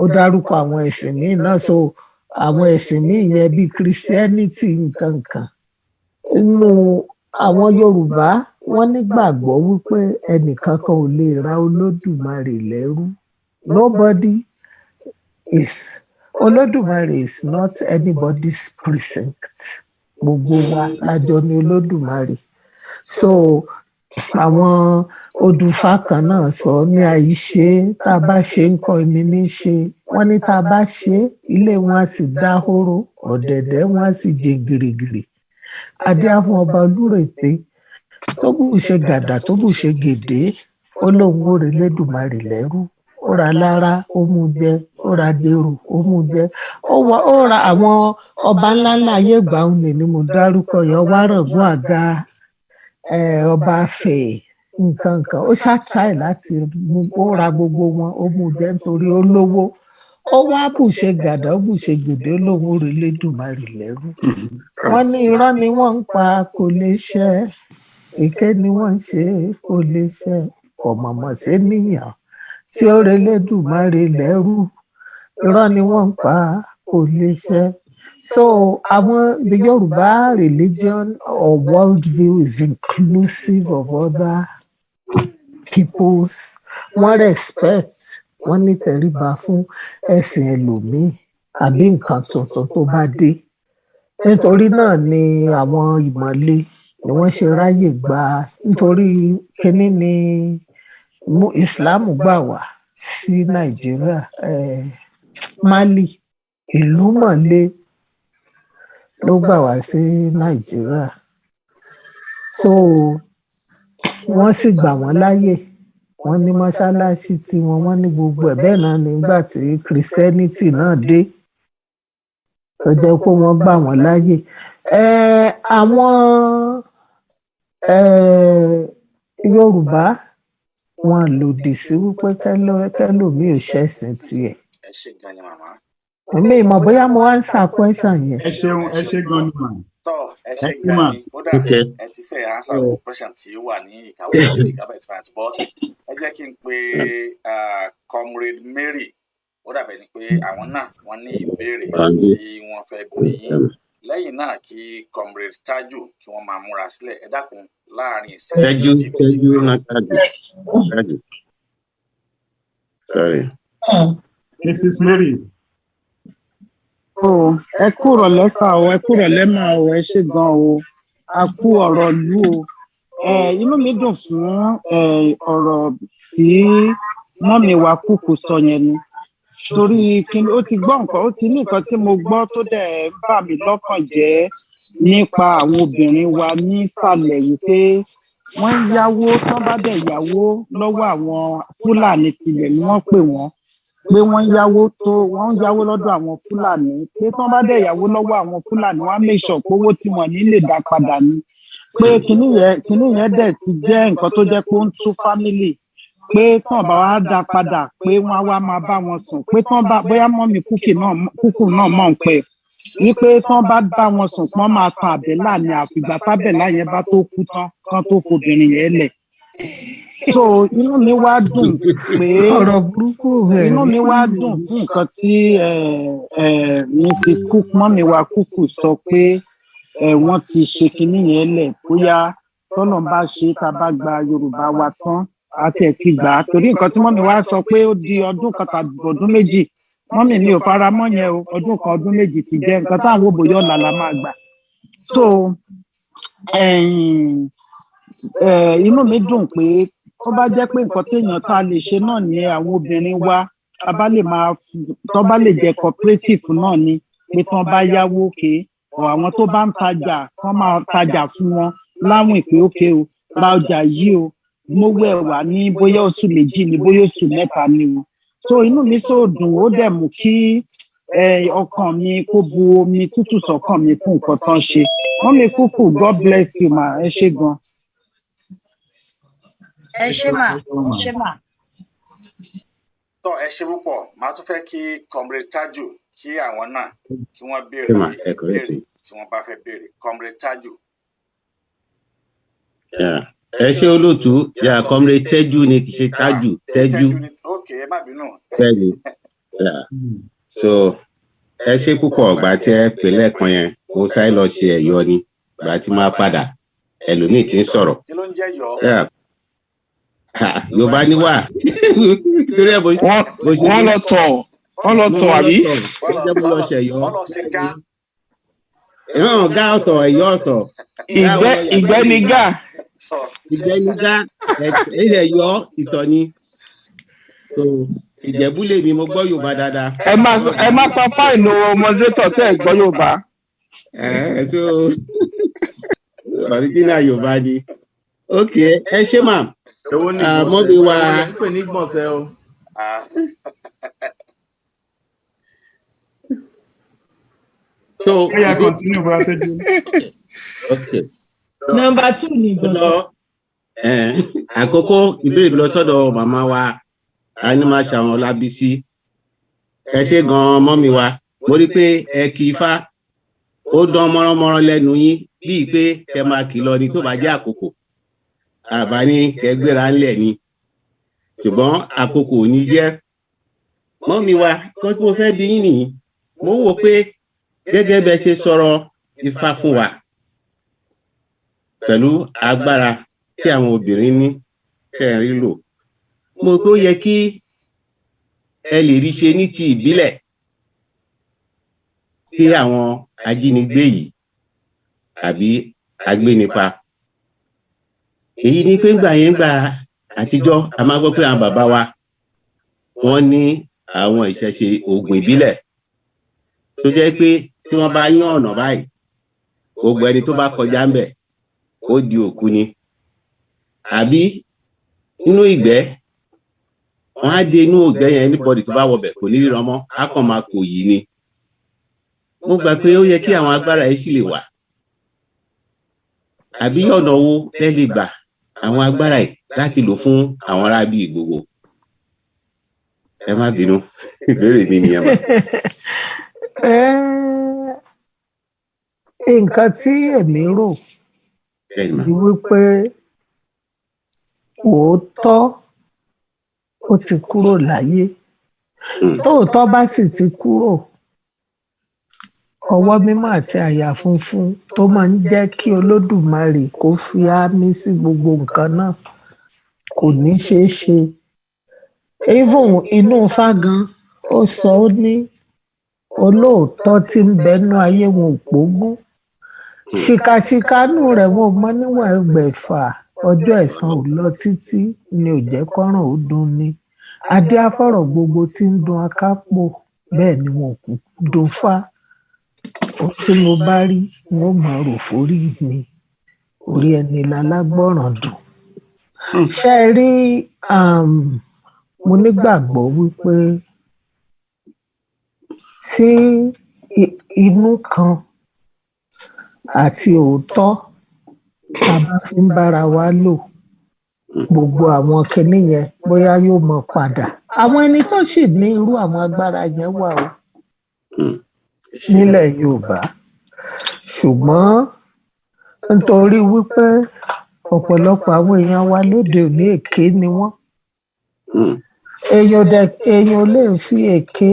ó dárúkọ àwọn ẹ̀sìn míì náà so àwọn ẹ̀sìn míì yẹn bíi Christianity nǹkan kan inú àwọn Yorùbá wọ́n nígbàgbọ́ wípé ẹnìkan kan ò lè ra Olódùmarè lẹ́rú nobody is Olódùmarè is not anybody's precinct gbogbo wa lájọ ní Olódùmarè so àwọn odùfá kan náà sọ ní àìṣe tá a bá ṣe ń kọ́ ẹni ní ṣe wọ́n ní tá a bá ṣe ilé wọn á sì dáhóró ọ̀dẹ̀dẹ̀ wọn á sì jẹ gìrìgìrì adé á fún ọba Olúrèté tó bù ṣe gàdà tó bù ṣe gèdè ó lóun ó relé Èdùmàrè lẹ́rú ó ra lára ó mú jẹ ó ra dèrò ó mú jẹ ó ra àwọn ọba ńláńlá ayé ìgbà òun ni mo dárúkọ yẹn Wárọ̀gún Àga ọba Afẹ̀ nǹkan kan ó ṣàtàì láti ó ra gbogbo wọn ó mú jẹ nítorí ó lówó ó wá bùṣe gàdá ó bùṣe gèdè ó lóun ó relé Èdùmàrè lẹ́rú wọ́n ní irọ́ ni wọ́n ń pa kò lè ṣẹ èké ni wọ́n ń ṣe kò lè ṣẹ ọ̀mọ̀mọ̀ sí níyàn tí ó relé Èdùmàrè lẹ́rú irọ́ ni wọ́n ń pa kò lè ṣẹ. So the Yoruba religion or worldview is inclusive of other peoples. Wọ́n respect wọ́n ní tẹríba fún ẹ̀sìn ẹlòmíì àbí nǹkan tuntun tó bá dé. Nítorí náà ni àwọn ìmọ̀le ni wọ́n ṣe ráyè gbà nítorí kíní ni Islam gbà wá sí Nàìjíríà Mali ìlú mọ̀lé ló gbà wá sí Nàìjíríà so wọ́n sì gbà wọ́n láyè wọ́n ní mọ́ṣáláṣí tí wọ́n ní gbogbo ẹ̀ bẹ́ẹ̀ náà nígbà tí Christianity náà dé tó jẹ́ pé wọ́n gbà wọ́n láyè àwọn Yorùbá wọn lòdì sí wípé kẹ́lòmíì ò ṣẹ̀sìn tiẹ̀. ẹ ṣé gan ni màmá. èmi ìmọ̀ bóyá mo wá ń ṣàpẹ́sàn yẹn. ẹ ṣé gan ni màmá. ẹ ṣé gan ni kódà ẹ ti fẹ́ answer the question tí ó wà ní ìkàwé tí ìkàwé ti fàyàtì bọ́ ẹ jẹ́ kí n pe comrade Mary ó dàbẹ̀ ni pé àwọn náà wọ́n ní ìbéèrè tí wọ́n fẹ́ bí yín lẹ́yìn náà kí comrade Tájù kí wọ́n máa múra sílẹ̀ ẹ dákun láàrin ìṣẹ́jú náà Tájù. Sorry. Mrs. Mary. Ẹ kúrò lẹ́fà o, ẹ kúrò lẹ́mà o, ẹ ṣé gan o, a kú ọ̀rọ̀ ìlú o. Inú mi dùn fún ọ̀rọ̀ tí mọ́mì wa Kúkú sọ yẹn ni. Torí ó ti gbọ́ nǹkan, ó ti ní nǹkan tí mo gbọ́ tó dẹ̀ bà mí lọ́kàn jẹ́ nípa àwọn obìnrin wa nísàlẹ̀ yìí pé wọ́n ń yáwó tán bá dẹ̀ yáwó lọ́wọ́ àwọn Fúlàní tilẹ̀ ni wọ́n pè wọ́n pé wọ́n ń yáwó lọ́dọ̀ àwọn Fúlàní pé tán bá dẹ̀ yáwó lọ́wọ́ àwọn Fúlàní wọ́n á make sure pé owó tí wọ́n ní lè dá padà ni pé kinní yẹn dẹ̀ ti jẹ́ nǹkan tó jẹ́ pé ó ń tú family pé tán bá wá dá padà pé wọ́n á wá máa bá wọn sùn pé tán bá bóyá mọ́mì Kúkú náà mọ̀ ń pẹ́ wípé tán bá bá wọn sùn tán máa tan àbẹ́là ní àfìgbà tábẹ́là yẹn bá tó kú tán kán tó fobìnrin yẹn lẹ̀. So inú mi wá dùn pé inú mi wá dùn fún nǹkan tí mọ́mì wa Kúkú sọ pé wọ́n ti ṣe kinní yẹn lẹ̀ bóyá tọ́nà bá ṣe tá a bá gba Yorùbá wa tán àti ẹ̀ ti gbà á torí nǹkan tí mọ́mì wa sọ pé ó di ọdún kan tàbí ọdún méjì mọ́mì mi ò fara mọ́ yẹn o ọdún kan ọdún méjì ti jẹ́ nǹkan táwọn òbòyọ́ ọ̀la la máa gbà. So inú mi dùn pé ó bá jẹ́ pé nǹkan téèyàn tá a lè ṣe náà ni àwọn obìnrin wa tó bá lè jẹ́ cooperative náà ni pé tán bá yáwó òkè ọ̀ àwọn tó bá ń tajà kán máa tajà fún wọn láwìn pé òkè o ra ọjà yìí o mówó ẹ̀wà ní bóyá oṣù méjì ní bóyá oṣù mẹ́ta ni o. So inú mi so dùn ó dẹ̀ mú kí ọkàn mi kó bu omi tútù sọ́kàn mi fún nǹkan tán ṣe. Mọ́mì Kúkú, God bless you ma, ẹ ṣé gan. Ẹ ṣé mà, ẹ ṣé mà. Tọ́ ẹ ṣé púpọ̀, màá tún fẹ́ kí comrade Tájù kí àwọn náà kí wọ́n béèrè ìbéèrè tí wọ́n bá fẹ́ béèrè. Comrade Tájù. Ẹ ṣé olóòtú comrade Tẹ́jú ni kì í ṣe Tájù Tẹ́jú. Ok, ẹ má bínú. Bẹ́ẹ̀ni, so ẹ ṣé púpọ̀ ọ̀gbà tí ẹ pè lẹ́ẹ̀kan yẹn mo sáré lọ ṣe ẹ̀yọ ni ìgbà tí máa padà ẹlòmíì ti ń sọ̀rọ̀. Kí ló ń jẹ́ yọ? Yorùbá ní wà. Wọ́n lọ tọ̀ àbí? Wọ́n lọ sí gá. Gá ọ̀tọ̀ ẹ̀yọ ọ̀tọ̀. Ìgbẹ́ ni gá. Ìgbẹ́ ni gá ilẹ̀ yọ ìtọ̀ ni. Ìjẹ̀bú lèmi mo gbọ́ Yorùbá dáadáa. Ẹ má sọ fáìnù mọdrétọ̀ tẹ́ ẹ gbọ́ Yorùbá. So original Yorùbá ni. Ok, ẹ ṣé mà. Mọ́bí wa. Pè ní gbọ̀nsẹ̀ o. So continue for attention. Okay. Number 2 ni gbọ̀nsẹ̀. Àkọ́kọ́ ìbéèrè lọ sọ́dọ̀ màmá wa Animasha àwọn Ọlábísí. Ẹ ṣé gan mọ́mì wa. Mo rí pé ẹ kì í fá. Ó dán mọ́ránmọ́rán lẹ́nu yín bíi pé kẹ máa kìlọ̀ ni tó bá jẹ́ àkókò. Àbá ní kẹgbéra ńlẹ̀ ni. Ṣùgbọ́n àkókò ò ní jẹ́. Mọ́mì wa, kan tí mo fẹ́ bi yín nìyí. Mo wò pé gẹ́gẹ́ bẹ ṣe sọ̀rọ̀ Ifá fún wa. Pẹ̀lú agbára tí àwọn obìnrin ní tẹ̀ ń rí lò. Mo tó yẹ kí ẹ lè rí ṣe ní ti ìbílẹ̀ tí àwọn ajínigbé yìí àbí agbénipa. Èyí ni pé gbà àtijọ́ a máa gbọ́ pé àwọn bàbá wa wọ́n ní àwọn ìṣẹ̀ṣe oògùn ìbílẹ̀ tó jẹ́ pé tí wọ́n bá yán ọ̀nà báyìí gbogbo ẹni tó bá kọjá ń bẹ̀ ó di òkú ni. Àbí inú ìgbẹ́ wọ́n á dé inú ìgbẹ́ yẹn anybody tó bá wọbẹ̀ kò ní ríran mọ́ á kàn máa kò yìí ni. Mo gbà pé ó yẹ kí àwọn agbára yìí sì lè wà. Àbí ọ̀nà wo ẹ lè gbà àwọn agbára yìí láti lò fún àwọn ará bíi gbogbo. Ẹ má bínú ìbéèrè mi nìyẹn mà. Nǹkan tí èmi rò ni wípé òótọ́ ó ti kúrò láyé tóòtọ́ bá sì ti kúrò ọwọ́ mímọ́ àti àyà funfun tó máa ń jẹ́ kí Olódùmarè kó fi àmì sí gbogbo nǹkan náà kò ní ṣeé ṣe. Even inú Ifá gan ó sọ ó ní olóòótọ́ tí ń bẹnu ayé wọn ò pógún ṣìkàṣìkànú rẹ̀ wọn ò mọ níwọ̀n ẹgbẹ̀fà ọjọ́ ẹ̀san ò lọ títí ni ò jẹ́ kọ́ràn ó dùn ni adé afọ̀rọ̀ gbogbo tí ń dun akápò bẹ́ẹ̀ ni wọn kò dùn fá tí mo bá rí wọn ò máa rò forí mi orí ẹni lálágbọ́ràn dùn. Ṣé ẹ rí mo nígbàgbọ́ wípé tí inú kan àti òótọ́ tá a bá fi ń bára wa lò gbogbo àwọn kinní yẹn bóyá yóò mọ padà àwọn ẹni tó sì ní irú àwọn agbára yẹn wà ó nílẹ̀ Yorùbá ṣùgbọ́n nítorí wípé ọ̀pọ̀lọpọ̀ àwọn èèyàn wa lóde òní èké ni wọ́n èèyàn ò lè fi èké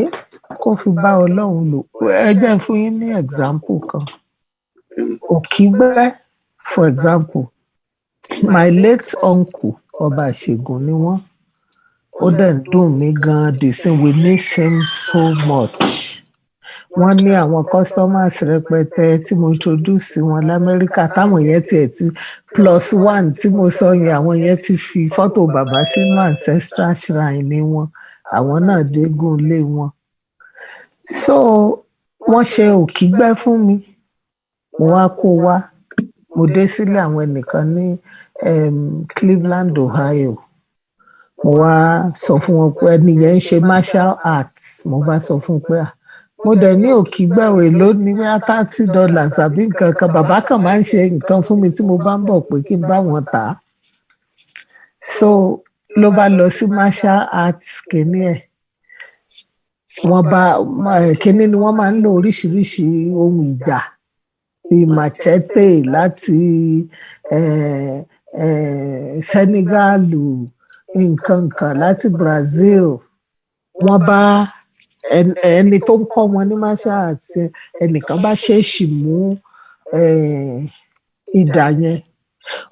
kó fi bá Ọlọ́run lò ẹ jẹ́ fún yín ní example kan Òkígbẹ́ for example my late uncle ọba Ìṣègùn ni wọ́n ó dẹ̀ ń dùn mí gan-an the same we miss him so much wọ́n ní àwọn customers rẹpẹtẹ tí mo introduce sí wọn l'Amẹ́ríkà táwọn yẹn tiẹ̀ ti +1 tí mo sọ yẹn àwọn yẹn ti fi fọ́tò bàbá sínú ancestral shrine ni wọn àwọn náà dégún lé wọn so wọ́n ṣe Òkígbẹ́ fún mi mo wá kó wá mo dé sílé àwọn ẹnìkan ní Cleveland Ohio mo wá sọ fún wọn pé ẹni yẹn ń ṣe martial arts mo bá sọ fún un pé mo dẹ̀ ní Òkígbẹ́ òwe lónìí ní $30 àbí nǹkan kan bàbá kan máa ń ṣe nǹkan fún mi tí mo bá ń bọ̀ pé kí n bá wọn tà á so ló bá lọ sí martial arts kìíní ẹ̀ wọ́n bá kìíní ni wọ́n máa ń lo oríṣiríṣi ohun ìjà bíi machete láti Senegal nǹkan kan láti Brazil wọ́n bá ẹni tó ń kọ́ wọn ní martial arts ẹnìkan bá ṣèèṣì mú idà yẹn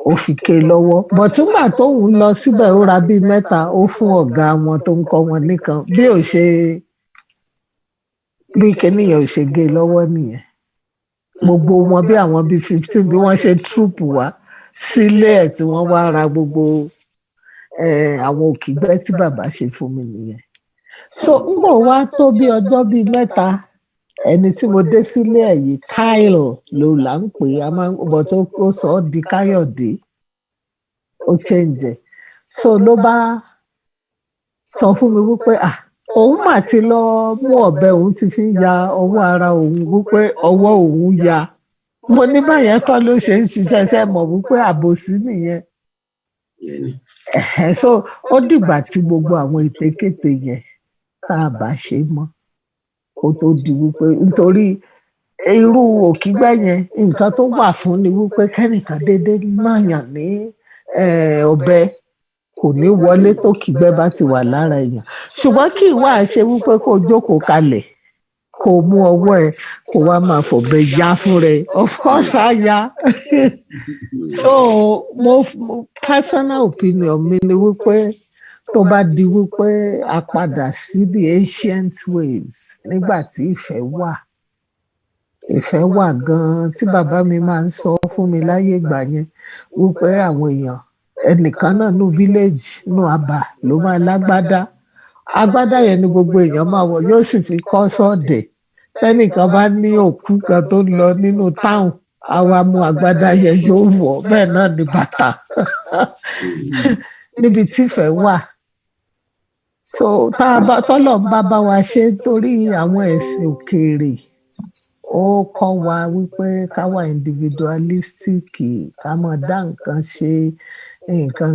ó fi ké lọ́wọ́ bọ̀túngbà tóun lọ síbẹ̀ ó ra bíi 3 ó fún ọ̀gá wọn tó ń kọ́ wọn nìkan bí kìnìyàn ò ṣe gé lọ́wọ́ nìyẹn gbogbo wọn bí àwọn bíi 15 bí wọ́n ṣe troop wá sílé ẹ̀ tí wọ́n wá ra gbogbo àwọn Òkígbẹ́ tí bàbá ṣe fún mi nìyẹn so ń bọ̀ wá tó bí ọjọ́ bíi 3 ẹni tí mo dé sílé ẹ̀ yìí Kyle ló là ń pè é bọ̀ tó kó sọ ọ́ di Káyọ̀dé ó change so ló bá sọ fún mi wípé òun mà ti lọ mú ọ̀bẹ òun ti fi ya ọwọ́ ara òun wípé ọwọ́ òun ya mo ní báyẹn kọ́ ló ṣe ń ṣiṣẹ́ mọ̀ wípé àbòsí nìyẹn so ó dìgbà tí gbogbo àwọn ìtékété yẹn tá a bá ṣe mọ́ kó tó di wípé nítorí irú Òkígbẹ́ yẹn nǹkan tó wà fún ni wípé kẹ́nìkan déédéé máa yàn ní ọ̀bẹ kò ní wọlé tó kígbẹ́ bá ti wà lára èèyàn ṣùgbọ́n kí ìwà ṣe wípé kó jókòó kalẹ̀ kó mú ọwọ́ ẹ kó wá máa fọ̀bẹ ya fún rẹ of course á ya so mo personal opinion mi ni wípé tó bá di wípé a padà sí the ancient ways nígbà tí ìfẹ́ wà gan-an tí bàbá mi máa ń sọ fún mi láyé ìgbà yẹn wípé àwọn èèyàn ẹnìkan náà ní village ní àbá ló máa lágbádá agbádá yẹn ni gbogbo èèyàn máa wọ̀ yóò sì fi kọ́ sọ́ọ̀dẹ̀ tẹ́nìkan bá ní òkú kan tó ń lọ nínú táwọn àwa mú agbádá yẹn yóò wọ̀ bẹ́ẹ̀ náà ní bàtà níbi tífẹ̀ wà so tọ́lọ̀ ń bá wa ṣe torí àwọn ẹ̀sìn òkèèrè ó kọ́ wa wípé ká wà individualistic ká máa dá nǹkan ṣe nǹkan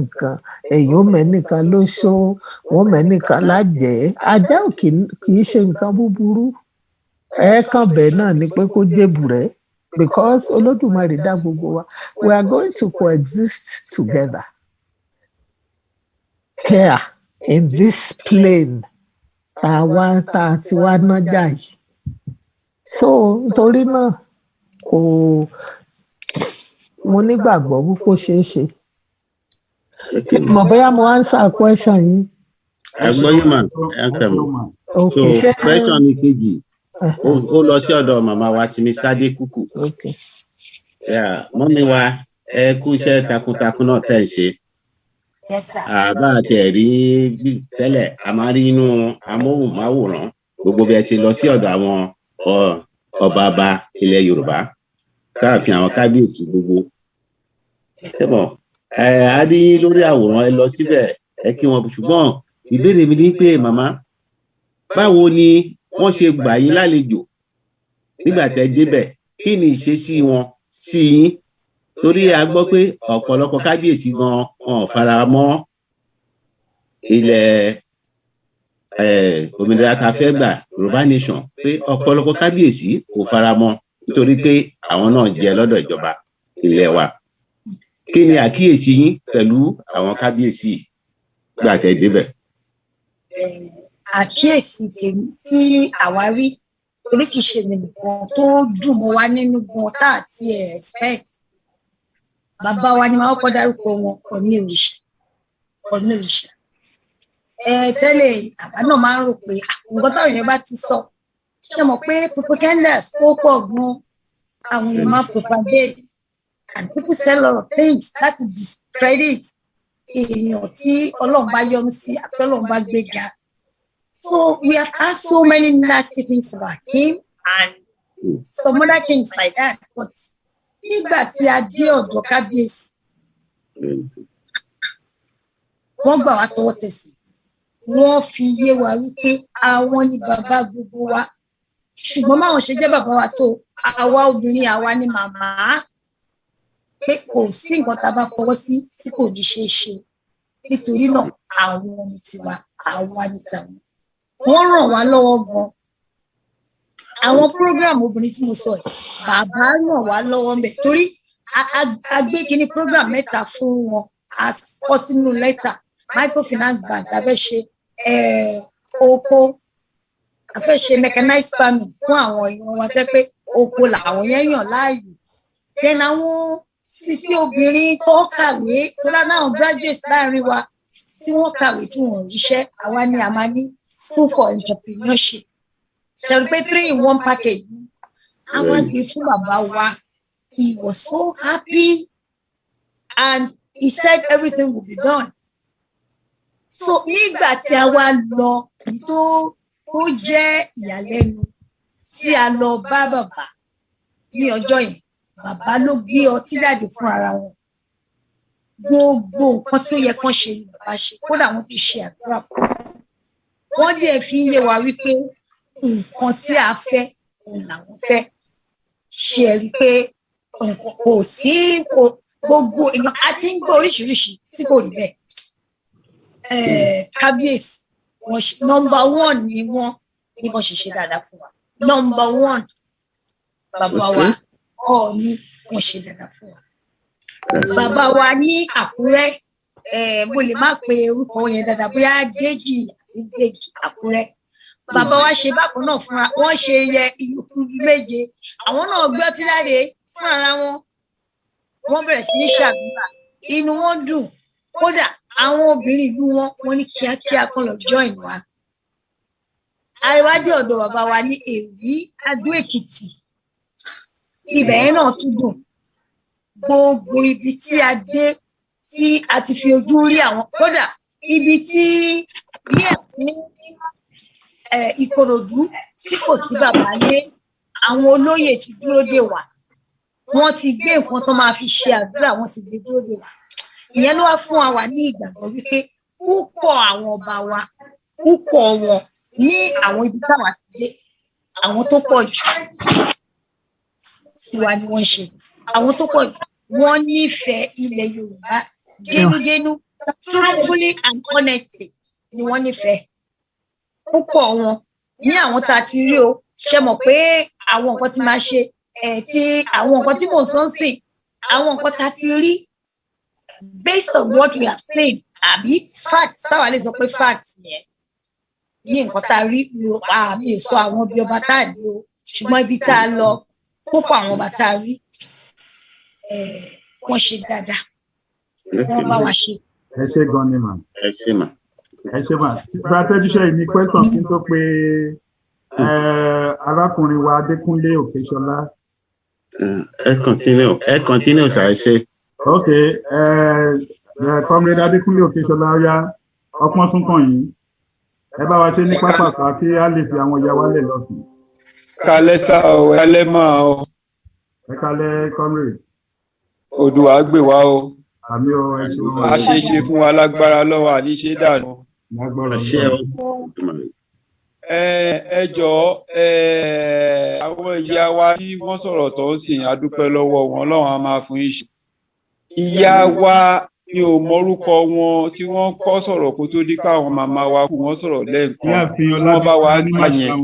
èyí ó mẹ́nìkan lóṣó wọ́n mẹ́nìkan lájẹ́ ajá kì í ṣe nǹkan búburú ẹ̀ẹ̀kan bẹ́ẹ̀ náà ni pé kó jébù rẹ̀ because Olódùmarè dá gbogbo wa we are going to coexist together here in this plane tá a ti wá nájà yìí so nítorí náà kò mo nígbàgbọ́ wípé ó ṣeé ṣe mọ̀ bóyá mo answer question yín. àgbọ́yé mà so question mi kejì ó lọ sí ọ̀dọ̀ màmá wa Simi Sade Kúkú mọ́mí wa ẹ kú iṣẹ́ takuntakun náà tẹ̀ ń ṣe àbá àti ẹ̀rí tẹ́lẹ̀ a máa rí inú amóhùnmáwòrán gbogbo bí ẹ ṣe lọ sí ọ̀dọ̀ àwọn ọba ilẹ̀ Yorùbá káàfin àwọn kábíyèsí gbogbo a rí lórí àwòrán ẹ lọ síbẹ̀ ẹ kí wọn ṣùgbọ́n ìbéèrè mi ni pé màmá báwo ni wọ́n ṣe gbà yín lálejò nígbà tẹ́ débẹ̀ kí ni ìṣesí wọn sí yín torí a gbọ́ pé ọ̀pọ̀lọpọ̀ kábíyèsí gan wọn fara mọ́ ilẹ̀ òmìnira tá fẹ́ gbà Yorùbá nation pé ọ̀pọ̀lọpọ̀ kábíyèsí kò fara mọ́ nítorí pé àwọn náà jẹ lọ́dọ̀ ìjọba ilẹ̀ wa kí ni àkíyèsí yín pẹ̀lú àwọn kábíyèsí gbà tẹ́ débẹ̀. àkíyèsí tèmi tí àwa rí torí kìí ṣe mi nìkan tó dùn mọ́ wa nínú gan tá àti expect bàbá wa ni máa kọ́kọ́ dárúkọ wọn Ọọ̀ni òrìṣà tẹ́lẹ̀ àbá náà máa ń rò pé nǹkan táwọn èèyàn bá ti sọ ṣe mọ̀ pé propagandas ó pọ̀ gan àwọn èèyàn máa propagate and people say a lot of things láti discredit èèyàn tí Ọlọ́run bá yọ́nú sí àti Ọlọ́run bá gbéga. So we have had so many nasty things about him and some other things like that. But nígbà tí a dé ọ̀dọ̀ kábíyèsí, wọ́n gbà wá tọwọ́ tẹsẹ̀. Wọ́n fi yé wa wípé àwọn ni bàbá gbogbo wa. Ṣùgbọ́n báwọn ṣe jẹ́ bàbá wa tó, àwa obìnrin àwa ni màmá. Pé kò sí nǹkan tá a bá fọwọ́ sí tí kò ní ṣeé ṣe. Nítorí náà, àwọn ni tiwa, àwa ni tàwọn. Wọ́n ràn wá lọ́wọ́ gan. Àwọn program obìnrin tí mo sọ yìí, bàbá ràn wá lọ́wọ́ ńbẹ̀ torí a gbé kíní program mẹ́ta fún wọn, a kọ sínú lẹ́tà, microfinance bank, a fẹ́ ṣe oko, a fẹ́ ṣe mechanized farming fún àwọn èèyàn wọn tẹ́ pé oko làwọn yẹn yàn láàyò. Then àwọn sisi obìnrin tó kàwé tó láwọn graduates láàrin wa tí wọ́n kàwé tí wọ́n ríṣẹ́ àwa ni a máa ní school for entrepreneurship. Ṣẹ̀rù pé 3-in-1 package. Àwọn àgbẹ̀ fún bàbá wa, he was so happy and he said everything will be done. So nígbà tí a wá lọ tó jẹ́ ìyàlẹ́nu tí a lọ bá bàbá ní ọjọ́ yẹn, bàbá ló gbé ọtí jáde fún ara wọn. Gbogbo nǹkan tí ó yẹ kán ṣe ni bàbá ṣe, kódà wọ́n fi ṣe àdúrà fún wọn. Wọ́n dẹ̀ fi ń yé wa wípé nǹkan tí a fẹ́ òun làwọn fẹ́. Ṣé ẹ rí i pé kò sí gbogbo èèyàn a ti ń gbọ́ oríṣiríṣi tí kò rí bẹ́ẹ̀. Kábíyèsí number 1 ni wọ́n ní wọ́n ṣe dáadáa fún wa. Number 1 bàbá wa Ọọ̀ni wọ́n ṣe dáadáa fún wa. Bàbá wa ní Àkúrẹ́ mo lè má pe orúkọ yẹn dáadáa bóyá Déjì àti Déjì Àkúrẹ́. Bàbá wa ṣe bákan náà fúnra wọn ṣe yẹ ìlúkú méje àwọn náà gbé ọtí láre fún ara wọn. Wọ́n bẹ̀rẹ̀ sí ní ṣàdúrà inú wọn dùn kódà àwọn obìnrin ìlú wọn ní kíákíá kan lọ join wa. Àìwádìí ọ̀dọ̀ bàbá wa ní Èwí Adó Èkìtì ibẹ̀ yẹn náà tún dùn. Gbogbo ibi tí a dé tí a ti fi ojú rí àwọn kódà ibi tí ní Ìkòròdú tí kò sí bàbá lé àwọn olóyè ti dúró dè wá. Wọ́n ti gbé nǹkan tó máa fi ṣe àdúrà wọ́n ti gbé dúró dè wá. Ìyẹn ló wá fún wa ní ìgbàgbọ́ wípé púpọ̀ àwọn ọba wa púpọ̀ wọn ní àwọn ibi táwa ti dé àwọn tó pọ̀ jù tiwa ni wọ́n ṣe. Àwọn tó pọ̀ jù wọ́n nífẹ̀ẹ́ ilẹ̀ Yorùbá dénúdénú truthfully and honestly ni wọ́n nífẹ̀ẹ́. Púpọ̀ wọn ní àwọn tá a ti rí o ṣe mọ̀ pé àwọn nǹkan tí máa ṣe tí àwọn nǹkan tí mò ń sọ ń sìn àwọn nǹkan tá a ti rí based on what we have seen àbí facts táwa lè sọ pé facts yẹn ní nǹkan tá a rí mi ò sọ àwọn bí ọba tá a ní o ṣùgbọ́n ibi tá a lọ púpọ̀ àwọn ọba tá a rí wọ́n ṣe dáadáa wọ́n bá wa ṣe. ẹ ṣe gan ni mà. ẹ ṣe mà. ẹ ṣe mà. gratẹ́júṣe yìí ní question kí n tó pé arákùnrin wa Adékúnlé Òkèṣọlá. ẹ continue ṣàì ṣe. ok comrade Adékúnlé Òkèṣọlá ọyá ọpọ́n súnkàn yìí ẹ bá wa ṣe ní pápákọ̀ kí á lè fi àwọn ìyá wa lẹ̀ lọ́sùn. Kálẹ́ sá o, ẹ kálẹ́ máa o. Ẹ kálẹ́ comrade. Odùwà gbè wá o. Àmì o, ẹ ṣe wọn. A ṣe é ṣe fún wa lágbára lọ́wọ́ àníṣe dànù. Lágbára lọ́wọ́. Ẹ jọ̀ọ́ àwọn ìyá wa tí wọ́n sọ̀rọ̀ tó ń sìn adúpẹ́ lọ́wọ́ wọn Ọlọ́run á máa fún yín ṣe. Ìyá wa mi ò mọrúkọ wọn tí wọ́n kọ́ sọ̀rọ̀ kó tó dípò àwọn màmá wa kú wọ́n sọ̀rọ̀ lẹ́ẹ̀kan tí wọ́n bá wa gbà yẹn.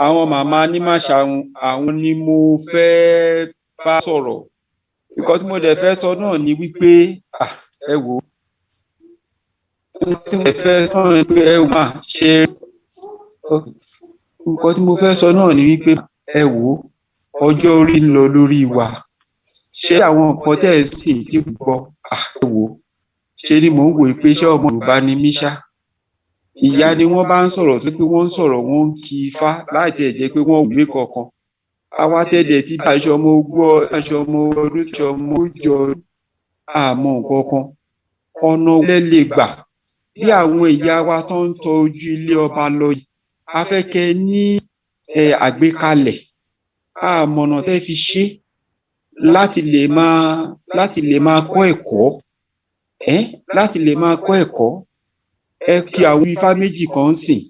Àwọn màmá ní Màṣàun àwọn ni mo fẹ́ bá sọ̀rọ̀. Nǹkan tí mo dẹ̀ fẹ́ sọ náà ni wípé ẹ wò ó. Nǹkan tí mo fẹ́ sọ ni pé ẹ máa ṣe. Nǹkan tí mo fẹ́ sọ náà ni wípé ẹ wò ó. Ọjọ́ orí ń lọ lórí wa. Ṣé àwọn nǹkan tẹ́ ẹ sì ti gbọ́ ẹ wò ó. Ṣé ni mò ń wò pé ṣé ọmọ Yorùbá ni mí ṣá? Ìyá ni wọ́n bá ń sọ̀rọ̀ tó pé wọ́n ń sọ̀rọ̀ wọ́n ń kí ifá láti ẹ̀jẹ̀ pé wọ́n wùwé kankan. Àwa tẹ́lẹ̀ tí aṣọ ọmọ ogún aṣọ ọmọ ọdún tí ọmọ òjò àmọ́ nǹkan kan ọ̀nà lè gbà bí àwọn ìyá wa tó ń tọ ojú ilé ọba lọ yìí afẹ́kẹ́ ní àgbékalẹ̀ àmọ̀nà tẹ́ fi ṣe láti lè máa kọ́ ẹ̀kọ́ láti lè máa kọ́ ẹ̀kọ́ ẹ kí àwọn ifá méjì kan sìn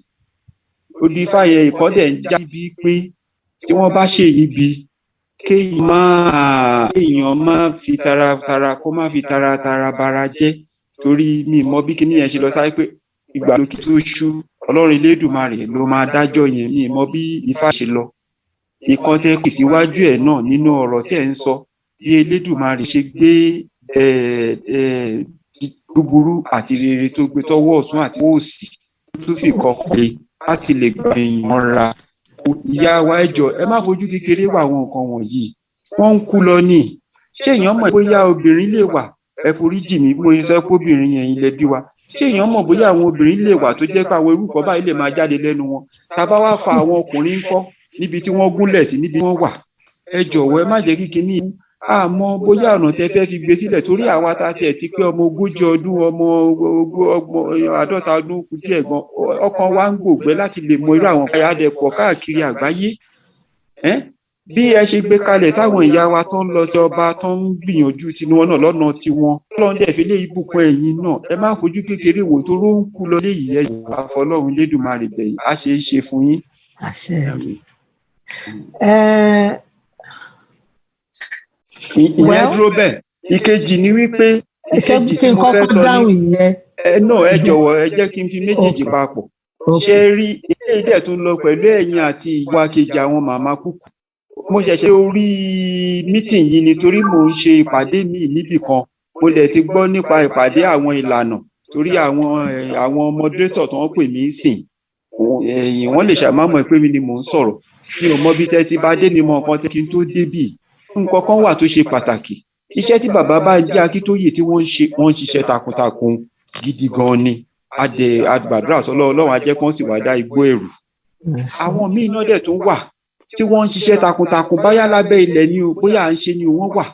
odù ifá yẹn ìkọ́dẹ̀ ń já bíi pé tí wọ́n bá ṣe ibi kéèyàn máa fi taratara kó má fi taratara bara jẹ́ torí mi mọ bí kíní yẹn ṣe lọ sáré pé ìgbà lókè tó ṣú Ọlọ́run Elédùmarè ló máa dájọ́ yẹn mi mọ bí ifá ṣe lọ ìkan tẹ́ pè síwájú ẹ̀ náà nínú ọ̀rọ̀ tẹ́ ń sọ bí Elédùmarè ṣe gbé búburú àti rere tó gbé tọwọ́ ọ̀tún àti òsì tó fi kọ̀ọ̀kan láti lè gbẹ̀yìn ra ìyá wa ẹjọ ẹ má fojú kékeré wà àwọn nǹkan wọ̀nyí wọ́n ń kú lọ ní ṣé èèyàn mọ̀ bóyá obìnrin lè wà ẹ foríjì mí mo sọ pé obìnrin yẹn ilẹ̀ bí wa ṣé èèyàn mọ̀ bóyá àwọn obìnrin lè wà tó jẹ́ pé àwọn irúkọ báyìí lè máa jáde lẹ́nu wọn tá a bá wá fa àwọn ọkùnrin ńkọ́ níbi tí wọ́n gúnlẹ̀ sí níbi wọ́n wà ẹ jọ̀wọ́ ẹ má jẹ́ kíkiní àmọ́ bóyá ọ̀nà tẹ́ fẹ́ fi gbé sílẹ̀ torí àwa ta tẹ̀ ti pé ọmọ 40 ọdún ọmọ 50 ọdún kù díẹ̀ gan ọkàn wa ń gbògbẹ́ láti lè mọ irú àwọn ayádẹ́pọ̀ káàkiri àgbáyé bí ẹ ṣe gbé kalẹ̀ táwọn ìyá wa tó ń lọ sí ọba tó ń gbìyànjú tiwọn náà lọ́nà tiwọn lọ́n dẹ̀ fi lé ìbùkún ẹ̀yìn náà ẹ má fojú kékeré wò tó ló ń kú lọ léyìí ẹ wà fọlọ́run Lédùmarè bẹ̀yìn á ṣe é ṣe fún yín. Ìyẹn dúró bẹ́ẹ̀ ìkejì ni wípé ìkejì tí mo fẹ́ sọ ní náà ẹ jọ̀wọ́ ẹ jẹ́ kí n fi méjèèjì papọ̀ ṣe rí ilé ìdẹ̀ tó ń lọ pẹ̀lú ẹ̀yin àti ìwà kejì àwọn màmá kúkú mo ṣẹ̀ṣẹ̀ orí mítìn yìí nítorí mò ń ṣe ìpàdé mi níbì kan mo dẹ̀ ti gbọ́ nípa ìpàdé àwọn ìlànà torí àwọn moderator tó ń pè mí sìn wọ́n lè ṣàmámọ̀ pé mi ni mò ń sọ̀rọ̀ mi ò mọ bí tẹ́ ti bá dé mi mọ nǹkan tẹ́ kí n tó débì nǹkan kan wà tó ṣe pàtàkì iṣẹ́ tí bàbá bá ń jẹ́ Akíntóyè tí wọ́n ń ṣiṣẹ́ takuntakun gidi gan ni àgbàdúrà sọ́lọ́ Ọlọ́run á jẹ́ kán sì wá dá igbó ẹ̀rù àwọn míì náà dẹ̀ tún wà tí wọ́n ń ṣiṣẹ́ takuntakun báyá lábẹ́ ilẹ̀ ni o bóyá à ń ṣe ni o wọ́n wà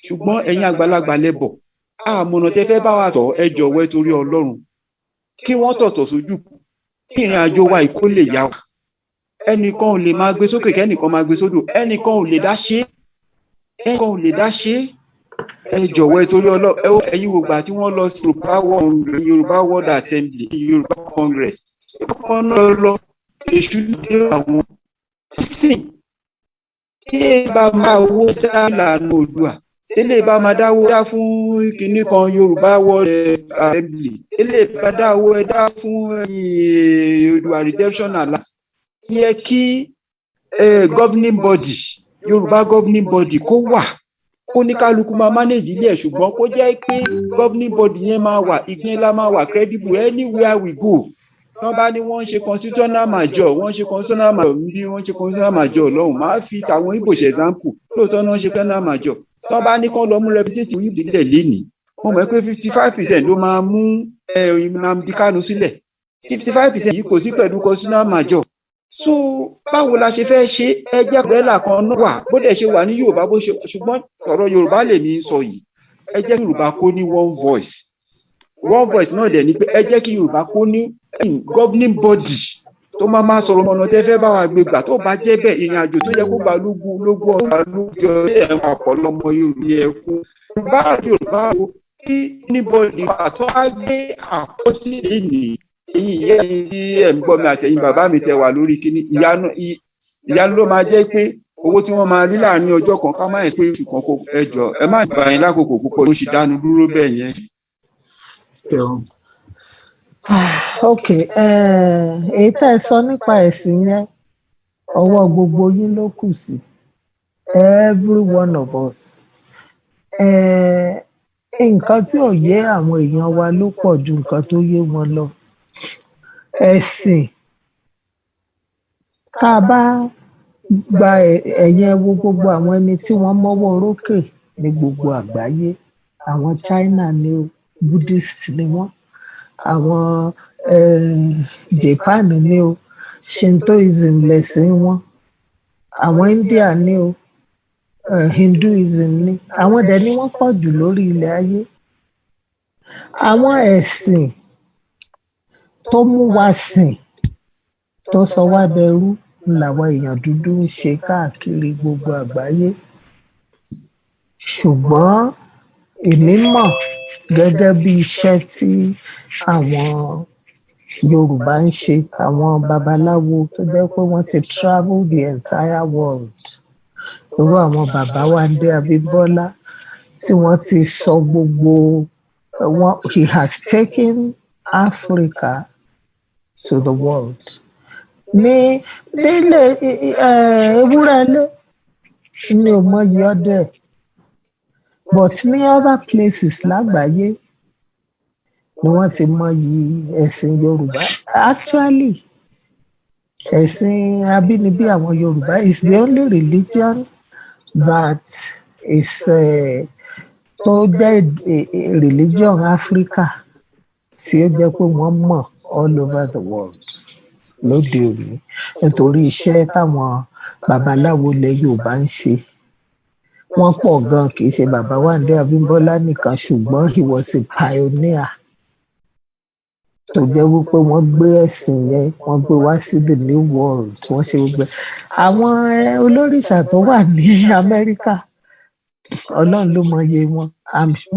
ṣùgbọ́n ẹ̀yin àgbàlagbà lẹ́bọ̀ àmọ̀nà tẹ́ fẹ́ bá wa tọ̀ ẹ jọ̀wọ́ torí Ọlọ́run kí wọ́n tọ̀tọ̀ sójú kí ìrìn àjò wa ìkó lè yá wa ẹnìkan ò lè máa gbé sókè kẹ́nìkan máa gbé sódò ẹnìkan ò lè dá ṣe ẹ jọ̀wọ́ torí Ọlọ́run ẹ̀yin gbogbo àti wọ́n lọ sí Yorùbá World Assembly Yorùbá Congress wọ́n lọ èṣù dé àwọn sísìn tí ẹ bá máa owó dá ìlànà Oòduà tẹ́lẹ̀ bá máa dáwó dá fún kinní kan Yorùbá World Assembly tẹ́lẹ̀ bá dáwó dá fún Oòduà Redemption Alliance yẹ kí governing body Yorùbá governing body kó wà kó ní kálukú máa manage ilé ẹ̀ ṣùgbọ́n kó jẹ́ pé governing body yẹn máa wà ìgbín la máa wà credible anywhere we go tán bá ní wọ́n ń ṣe constitutional major wọ́n ń ṣe constitutional major bí wọ́n ń ṣe constitutional major lọ́hùn máa fi tàwọn Ìgbò ṣe example lóòótọ́ náà ń ṣe constitutional major tán bá ní kán lọ mú representative Ìgbò sílẹ̀ lénìí mo mọ̀ pé 55% ló máa mú Nnamdi Kanu sílẹ̀ 55% yìí kò sí pẹ̀lú constitutional major so báwo la ṣe fẹ́ ṣe ẹjẹ́ àbúrẹ́là kan náà wà bó dẹ̀ ṣe wà ní Yorùbá bó ṣe ṣùgbọ́n ọ̀rọ̀ Yorùbá lèmi ń sọ yìí ẹ jẹ́ kí Yorùbá kó ní one voice náà dẹ̀ ni pé ẹ jẹ́ kí Yorùbá kó ní governing body tó máa sọ̀rọ̀ ọ̀nà tẹ́ fẹ́ bá wa gbé gbà tó bá jẹ́ bẹ́ẹ̀ ìrìn àjò tó yẹ kó gba lógún ọgbà lójọ ẹ̀ àpọ̀ lọ́mọ Yorùbá wo kí anybody àtọ́ á gbé àkọsí èyí ìyá ẹ̀ ń gbọ́ mi àtẹ̀yìn bàbá mi tẹ wà lórí kíní ìyanu ló máa jẹ́ pé owó tí wọ́n máa rí láàrin ọjọ́ kan ká má yẹn pé oṣù kan kó ẹjọ́ ẹ má gbà yín lákòókò púpọ̀ ló ṣì dánu dúró bẹ́ẹ̀ yẹn. ok èyí tẹ́ ẹ sọ nípa ẹ̀sìn yẹn ọwọ́ gbogbo yín ló kù sí every one of us nǹkan tí ò yé àwọn èèyàn wa ló pọ̀ ju nǹkan tó yé wọn lọ ẹ̀sìn tá a bá gba ẹ̀yẹn wo gbogbo àwọn ẹni tí wọ́n mọ́wọ́ orókè ní gbogbo àgbáyé àwọn China ni o Buddhist ni wọ́n àwọn Japan ni o Shintoism lẹ̀sìn wọn àwọn India ni o Hinduism ni àwọn dẹ̀ ni wọ́n pọ̀ jù lórí ilẹ̀ ayé àwọn ẹ̀sìn tó mú wa sìn tó sọ wá dẹrú làwọn èèyàn dúdú ń ṣe káàkiri gbogbo àgbáyé ṣùgbọ́n èmi mọ̀ gẹ́gẹ́ bí iṣẹ́ tí àwọn Yorùbá ń ṣe àwọn babaláwo tó jẹ́ pé wọ́n ti travel the entire world irú àwọn bàbá Wándé Abímbọ́lá tí wọ́n ti sọ gbogbo he has taken Africa to the world nílé ewúrẹ́ ilé ní òmòye ọdẹ but ní other places lágbàáyé ni wọ́n ti mọyì ẹ̀sìn Yorùbá actually ẹ̀sìn abínibí àwọn Yorùbá is the only religion that is tó jẹ́ religion Africa tí ó jẹ́ pé wọ́n mọ̀ all over the world lóde òní nítorí iṣẹ́ táwọn babaláwo ilẹ̀ Yorùbá ń ṣe wọ́n pọ̀ gan kì í ṣe bàbá Wándé Abímbọ́lá nìkan ṣùgbọ́n he was a pioneer tó jẹ́ wípé wọ́n gbé ẹ̀sìn yẹn wọ́n gbé wá sí the new world wọ́n ṣe gbogbo àwọn olórìṣà tó wà ní Amẹ́ríkà Ọlọ́run ló mọye wọn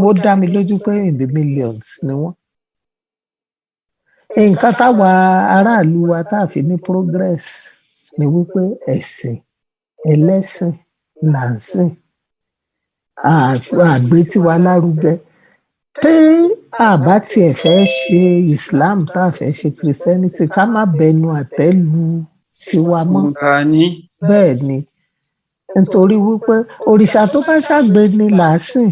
mo dá mi lójú pé in the millions ni wọ́n nǹkan táwa aráàlú wa tá a fi ní progress ni wípé ẹ̀sìn ẹlẹ́sìn là ń sìn àgbé tiwa lárugẹ tí àbá tiẹ̀ fẹ́ ṣe Islam tá a fẹ́ ṣe Christianity ká má bẹnu àtẹ́ lu tiwa mọ́ bẹ́ẹ̀ ni nítorí wípé òrìṣà tó bá ṣàgbé ni là á sìn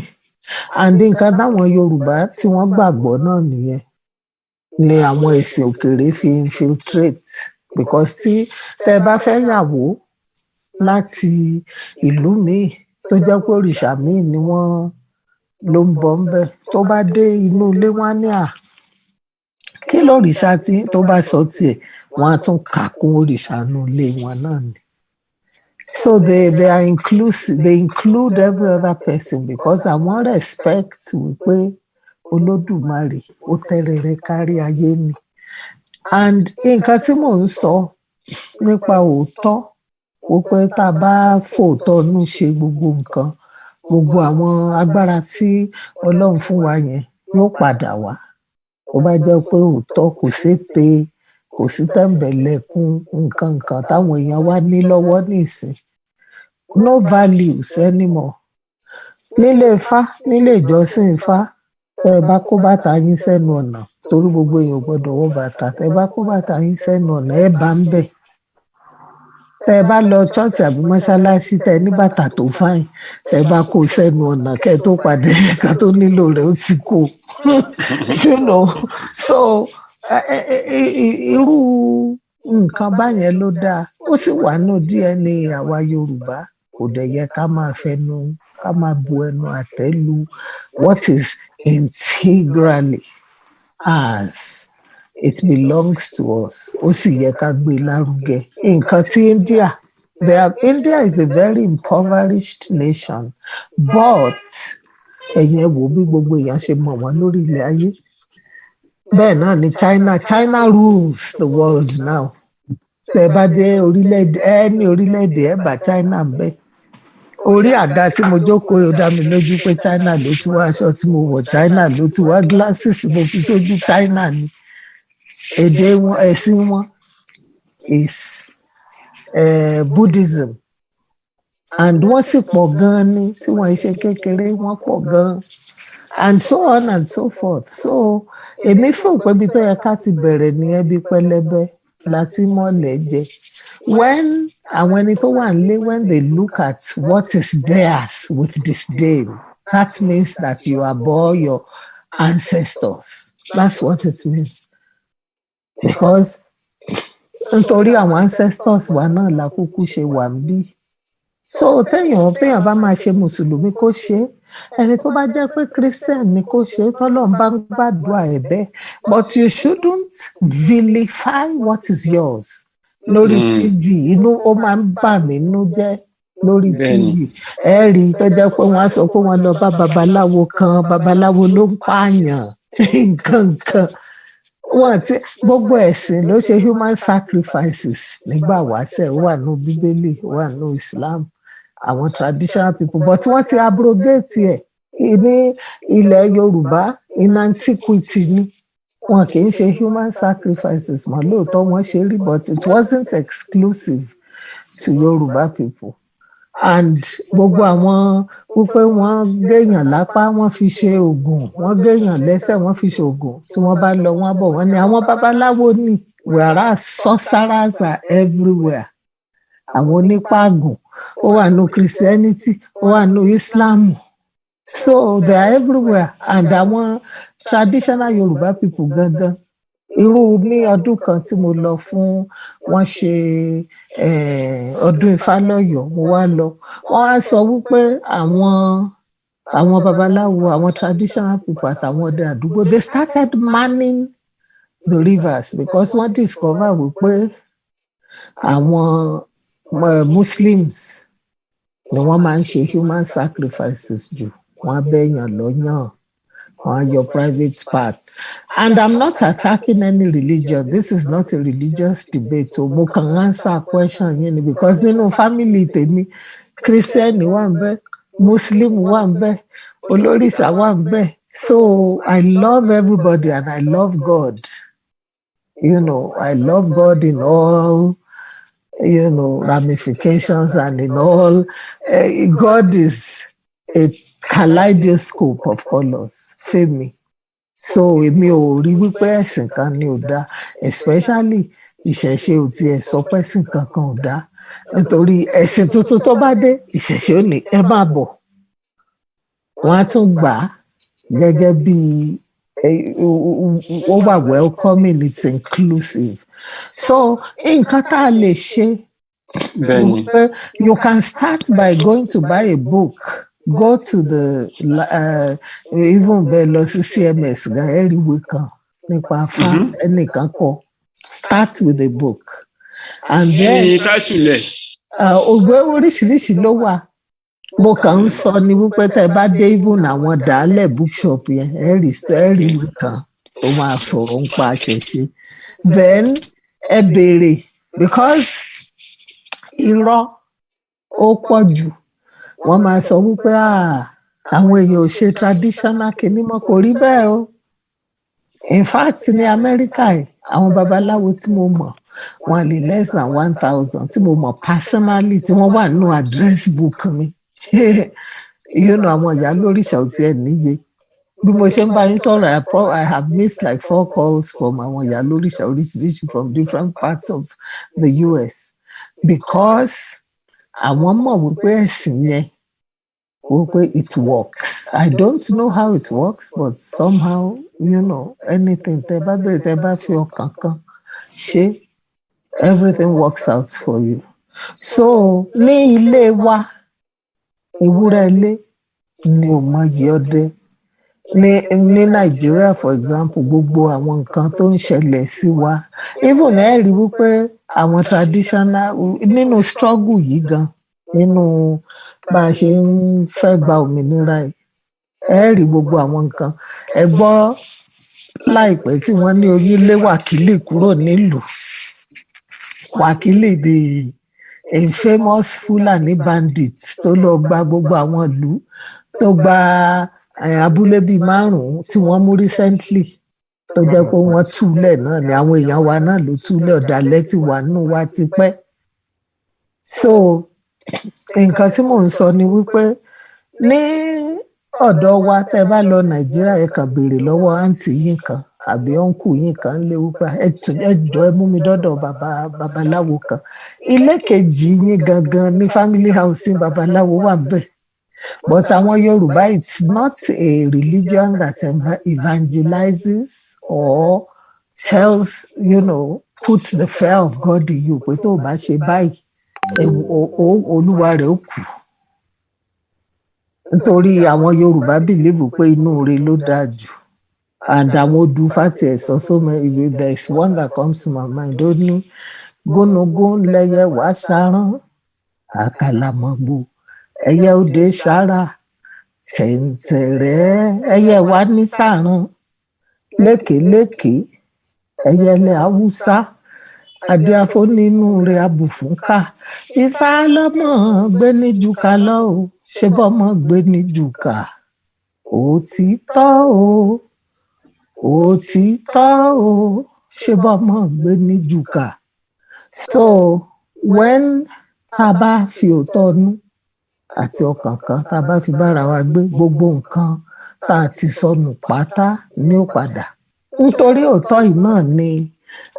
àǹdí nǹkan táwọn Yorùbá tí wọ́n gbàgbọ́ náà nìyẹn ni àwọn ẹ̀sìn òkèèrè fi infiltrate because tí tẹ bá fẹ́ yàwó láti ìlú míì tó jẹ́ pé òrìṣà míì ni wọ́n ló ń bọ̀ ń bẹ̀ tó bá dé inú ilé wọn ní kí lóòrìṣà tí tó bá sọ tiẹ̀ wọ́n á tún kà kún òrìṣà inú ilé wọn náà ni so they are inclusive they include every other person because àwọn respect wípé Olódùmarè ó tẹ́rẹ̀ẹ́rẹ́ kárí ayé ni and nǹkan tí mò ń sọ nípa òótọ́ wípé tá a bá fòótọ́ nú ṣe gbogbo nǹkan gbogbo àwọn agbára tí Ọlọ́run fún wa yẹn yóò padà wá ó bá jẹ́ pé òótọ́ kò sété kò sí tẹ̀m̀bẹ̀lẹ̀kun nǹkan táwọn èèyàn wá ní lọ́wọ́ nísìn no values anymore nílé Ifá nílé ìjọsìn Ifá tẹ́ ẹ bá kó bàtà yín sẹ́nu ọ̀nà torí gbogbo èèyàn gbọ́dọ̀ wọ bàtà tẹ́ ẹ bá kó bàtà yín sẹ́nu ọ̀nà ẹ bá ń bẹ̀ tẹ́ ẹ bá lọ ṣọ́ọ̀ṣì àbí mọ́ṣáláṣí tẹ́ ẹ ní bàtà tó fáìn tẹ́ ẹ bá kó sẹ́nu ọ̀nà kẹ́ ẹ tó padà ẹ̀ka tó nílò rẹ̀ ó ti kó you know so irú nǹkan báyẹn ló dáa ó sì wà nù DNA àwa Yorùbá kò dẹ̀ yẹ ká máa bu ẹnu àtẹ́ lu what is integrally ours. It belongs to us. Ó sì yẹ ká gbé lárugẹ. Nǹkan tí India is a very impoverished nation, but ẹ̀yin wò bí gbogbo èèyàn ṣe mọ̀ wọ́n lórí ilẹ̀ ayé. Bẹ́ẹ̀ náà ni China rules the world now. Tẹ́ bá dé orílẹ̀-èdè ẹ bá China ń bẹ. Orí àga tí mo jókòó yóò dá mi lójú pé China ló ti wá, aṣọ tí mo wọ̀ China ló ti wá, glasses tí mo fi sójú China ni. Èdè wọn, ẹ̀sìn wọn is Buddhism, and wọ́n sì pọ̀ gan-an ni tí wọ́n ṣe kékeré, wọ́n pọ̀ gan-an, and so on and so forth. So èmi fún pé ibi tó yẹ ká ti bẹ̀rẹ̀ nìyẹn bí pẹlẹbẹ láti mọ̀lẹ́ jẹ. When àwọn ẹni tó wà nílé, when they look at what is theirs with disdain, that means that you abhor your ancestors. That's what it means. Because nítorí àwọn ancestors wa náà la kúkú ṣe wà ń bí. So téèyàn bá máa ṣe mùsùlùmí kó ṣe, ẹni tó bá jẹ́ pé Christian ni kó ṣe, tọ́lọ́run bá ń gbàdúrà ẹ̀ bẹ́ẹ̀. But you shouldn't vilify what is yours lórí TV. Inú ó máa ń bà mí nínú jẹ́ lórí TV. Ẹ rí i tó jẹ́ pé wọ́n á sọ pé wọ́n lọ bá babaláwo kan, babaláwo ló ń pààyàn nǹkan. Wọ́n ti gbogbo ẹ̀sìn ló ṣe human sacrifices nígbà wáṣẹ̀, ó wà nínú Bíbélì, ó wà nínú Islam, àwọn traditional people, but wọ́n ti abrogate ẹ̀ ní ilẹ̀ Yorùbá in antiquity ni. Wọn kì í ṣe human sacrifices mọ́, lóòótọ́ wọ́n ṣe rí, but it wasn't exclusive to Yorùbá people. And gbogbo àwọn wípé wọ́n géèyàn lápá wọ́n fi ṣe oògùn, wọ́n géèyàn lẹ́sẹ̀ wọ́n fi ṣe oògùn, tí wọ́n bá lọ wọ́n bọ̀ wọ́n ní àwọn babaláwo ni, whereas sorcerers are everywhere. Àwọn onípàgùn ó wà nínú Christianity, ó wà nínú Islam, so they are everywhere. And àwọn traditional Yorùbá people gangan, irú ní ọdún kan tí mo lọ fún wọ́n ṣe ọdún Ifá lọ́yọ̀ọ́, mo wá lọ, wọ́n á sọ wípé àwọn babaláwo, àwọn traditional people àtàwọn ọdẹ àdúgbò, they started manning the rivers because wọ́n discover wípé àwọn Muslims ni wọ́n máa ń ṣe human sacrifices jù. Wọ́n á bẹ́yàn lọ́yàn on your private parts. And I'm not attacking any religion. This is not a religious debate. So mo kàn answer question yẹn ni because nínú family tèmi, Christian wà ń bẹ, Muslim wà ń bẹ, olórìṣà wà ń bẹ. So I love everybody and I love God. You know, I love God in all, you know, ramifications and in all. God is a kaleidoscope of colors fẹ́mi. So èmi ò rí wípé ẹ̀sìn kan ni ò dá, especially ìṣẹ̀ṣe ò tiẹ̀ sọ pé ẹ̀sìn kankan ò dá, nítorí ẹ̀sìn tuntun tó bá dé ìṣẹ̀ṣe ò ní ẹ máa bọ̀, wọ́n á tún gbà á gẹ́gẹ́ bí ó wà welcoming, it's inclusive. So nǹkan tá a lè ṣe, you can start by going to buy a book. Go to the even lọ sí CMS gan ẹ̀ríwé kan nípa afá ẹnìkan kọ, start with a book and then ògbé oríṣiríṣi ló wà. Mo kàn ń sọ ni wípé tẹ́ bá dé even àwọn dàálẹ̀ bookshop yẹn ẹ̀ríwé kan tó máa sọ̀rọ̀ ń pa àṣẹṣe, then ẹ béèrè because irọ́ ó pọ̀ jù. Wọ́n máa sọ wípé àwọn èèyàn ò ṣe traditional kìíní mọ́, kò rí bẹ́ẹ̀ o. In fact ní Amẹ́ríkà àwọn babaláwo tí mo mọ̀ wọ́n lè less than 1,000 tí mo mọ̀ personally tí wọ́n wà nínú address book mi. You know, àwọn ìyá lóríṣà ò tiẹ̀ níye. Bí mo ṣe ń bá yín sọ̀rọ̀, I have missed like 4 calls from àwọn ìyá lóríṣà oríṣiríṣi from different parts of the US because àwọn mọ̀ wípé ẹ̀sìn yẹn wípé it works. I don't know how it works, but somehow, anything tẹ́ bá bẹ̀rẹ̀ tẹ́ bá fi ọkàn kan ṣe, everything works out for you. So ní ilé wa, ewúrẹ́ ilé ni ò mọyì ọdẹ. Ní Nàìjíríà for example, gbogbo àwọn nǹkan tó ń ṣẹlẹ̀ sí wa, even ẹ rí wípé àwọn traditional nínú struggle yìí gan, nínú bá a ṣe ń fẹ́ gba òmìnira yìí, ẹ rí gbogbo àwọn nǹkan. Ẹ gbọ́ láìpẹ́ tí wọ́n ní oyin lé wákìlì kúrò nílùú. Wákìlì a famous Fulani bandit tó lọ gba gbogbo àwọn ìlú, tó gba abúlé bíi 5 tí wọ́n mú recently, tó jẹ́ pé wọ́n túlẹ̀ náà ni àwọn èèyàn wa náà ló túlẹ̀, ọ̀dàlẹ̀ ti wà nínú wa ti pẹ́. So nǹkan tí mò ń sọ ni wípé ní ọ̀dọ̀ wa tẹ́ bá lọ Nàìjíríà, ẹ kàn béèrè lọ́wọ́ àǹtí yín kan àbí ọ̀nkù yín kan lé wípé ẹ jọ̀ọ́ ẹ mú mi dọ́dọ̀ babaláwo kan. Ilé kejì yín gangan ní family house ní babaláwo wà bẹ́ẹ̀. But àwọn Yorùbá, it's not a religion that evangelizes or tells, puts the fear of God in you, pé tó o bá ṣe báyìí, olúwa rẹ̀ ó kú. Nítorí àwọn Yorùbá believe pé inú ire ló dáa jù. And àwọn odù fàtì ẹ̀sọ́ there is one that comes to my mind. Ó ní gónógún lẹ́yẹ wá ṣarán, àkàlàmọ̀gbò ẹyẹ òde sára, tẹ̀ǹtẹ̀rẹ́ ẹyẹ wá ní sàrán, lékèélékèé ẹyẹlẹ Haúsá, adé afọ́nínú rẹ̀ abùfúnká. Ifá lọ́mọ gbé ní jùkà lọ o, ṣé bọ́mọ gbé ní jùkà. Òtítọ́ o, òtítọ́ o, ṣé bọ́mọ gbé ní jùkà. So when a bá fi òótọ́ nú àti ọkàn kan tá a bá fi bára wa gbé, gbogbo nǹkan tá a ti sọnù pátá ní ó padà. Nítorí òótọ́ yìí náà ni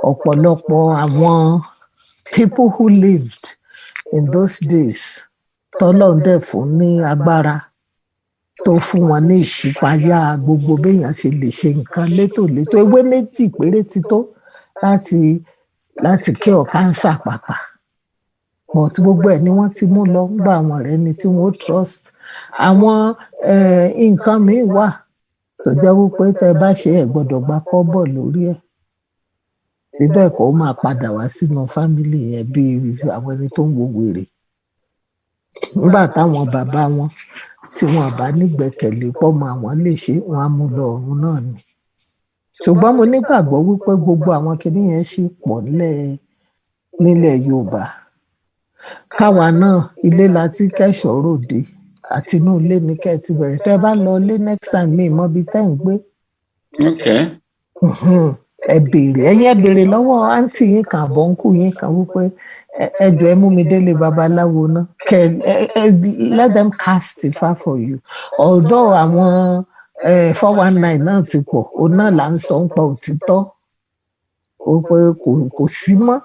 ọ̀pọ̀lọpọ̀ àwọn people who lived in those days tọ́lọ́run dẹ̀ fún ní agbára, tó fún wọn ní ìṣípayá gbogbo béèyàn ṣe lè ṣe nǹkan létòlétò. Ewé méjì péré ti tó láti cure cancer pàpà. But gbogbo ẹ̀ ni wọ́n ti mú lọ gbà àwọn ọ̀rẹ́ ni tí wọ́n trust. Àwọn nǹkan míì wà tó jẹ́ wípé tẹ́ bá ṣe ẹ̀ gbọ́dọ̀ gba kọ́bọ̀ lórí ẹ̀. Bíbẹ̀ kọ́ ó máa padà wá sínú fámìlì yẹn bí àwọn ẹni tó ń wo wèrè. Nígbà táwọn bàbá wọn tí wọn bá nígbẹ̀kẹ̀lé pọ́mọ àwọn lè ṣe, wọn á mú lọ ọ̀run náà ni. Ṣùgbọ́n mo nígbàgbọ́ wípé gbogbo àwọn kinní yẹn ṣì pọ̀ nílẹ̀ Yorùbá. Káwa náà ilé la ti kẹ́ṣọ̀ọ́ ròde, àti inú ilé ni kẹ́ ẹ ti bẹ̀rẹ̀. Tẹ́ bá lọ ilé next time mi mọ ibi tẹ́ ń gbé. Ẹ béèrè lọ́wọ́ àǹtí yín kan àbọ̀ǹkù yín kan wípé ẹ jọ̀ọ́ ẹ mú mi délé babaláwo náà. Let them cast Ifá for you. Although àwọn 419 náà ti pọ̀, òun náà là ń sọ ń pa òtítọ́. Ó pé kò sí mọ́.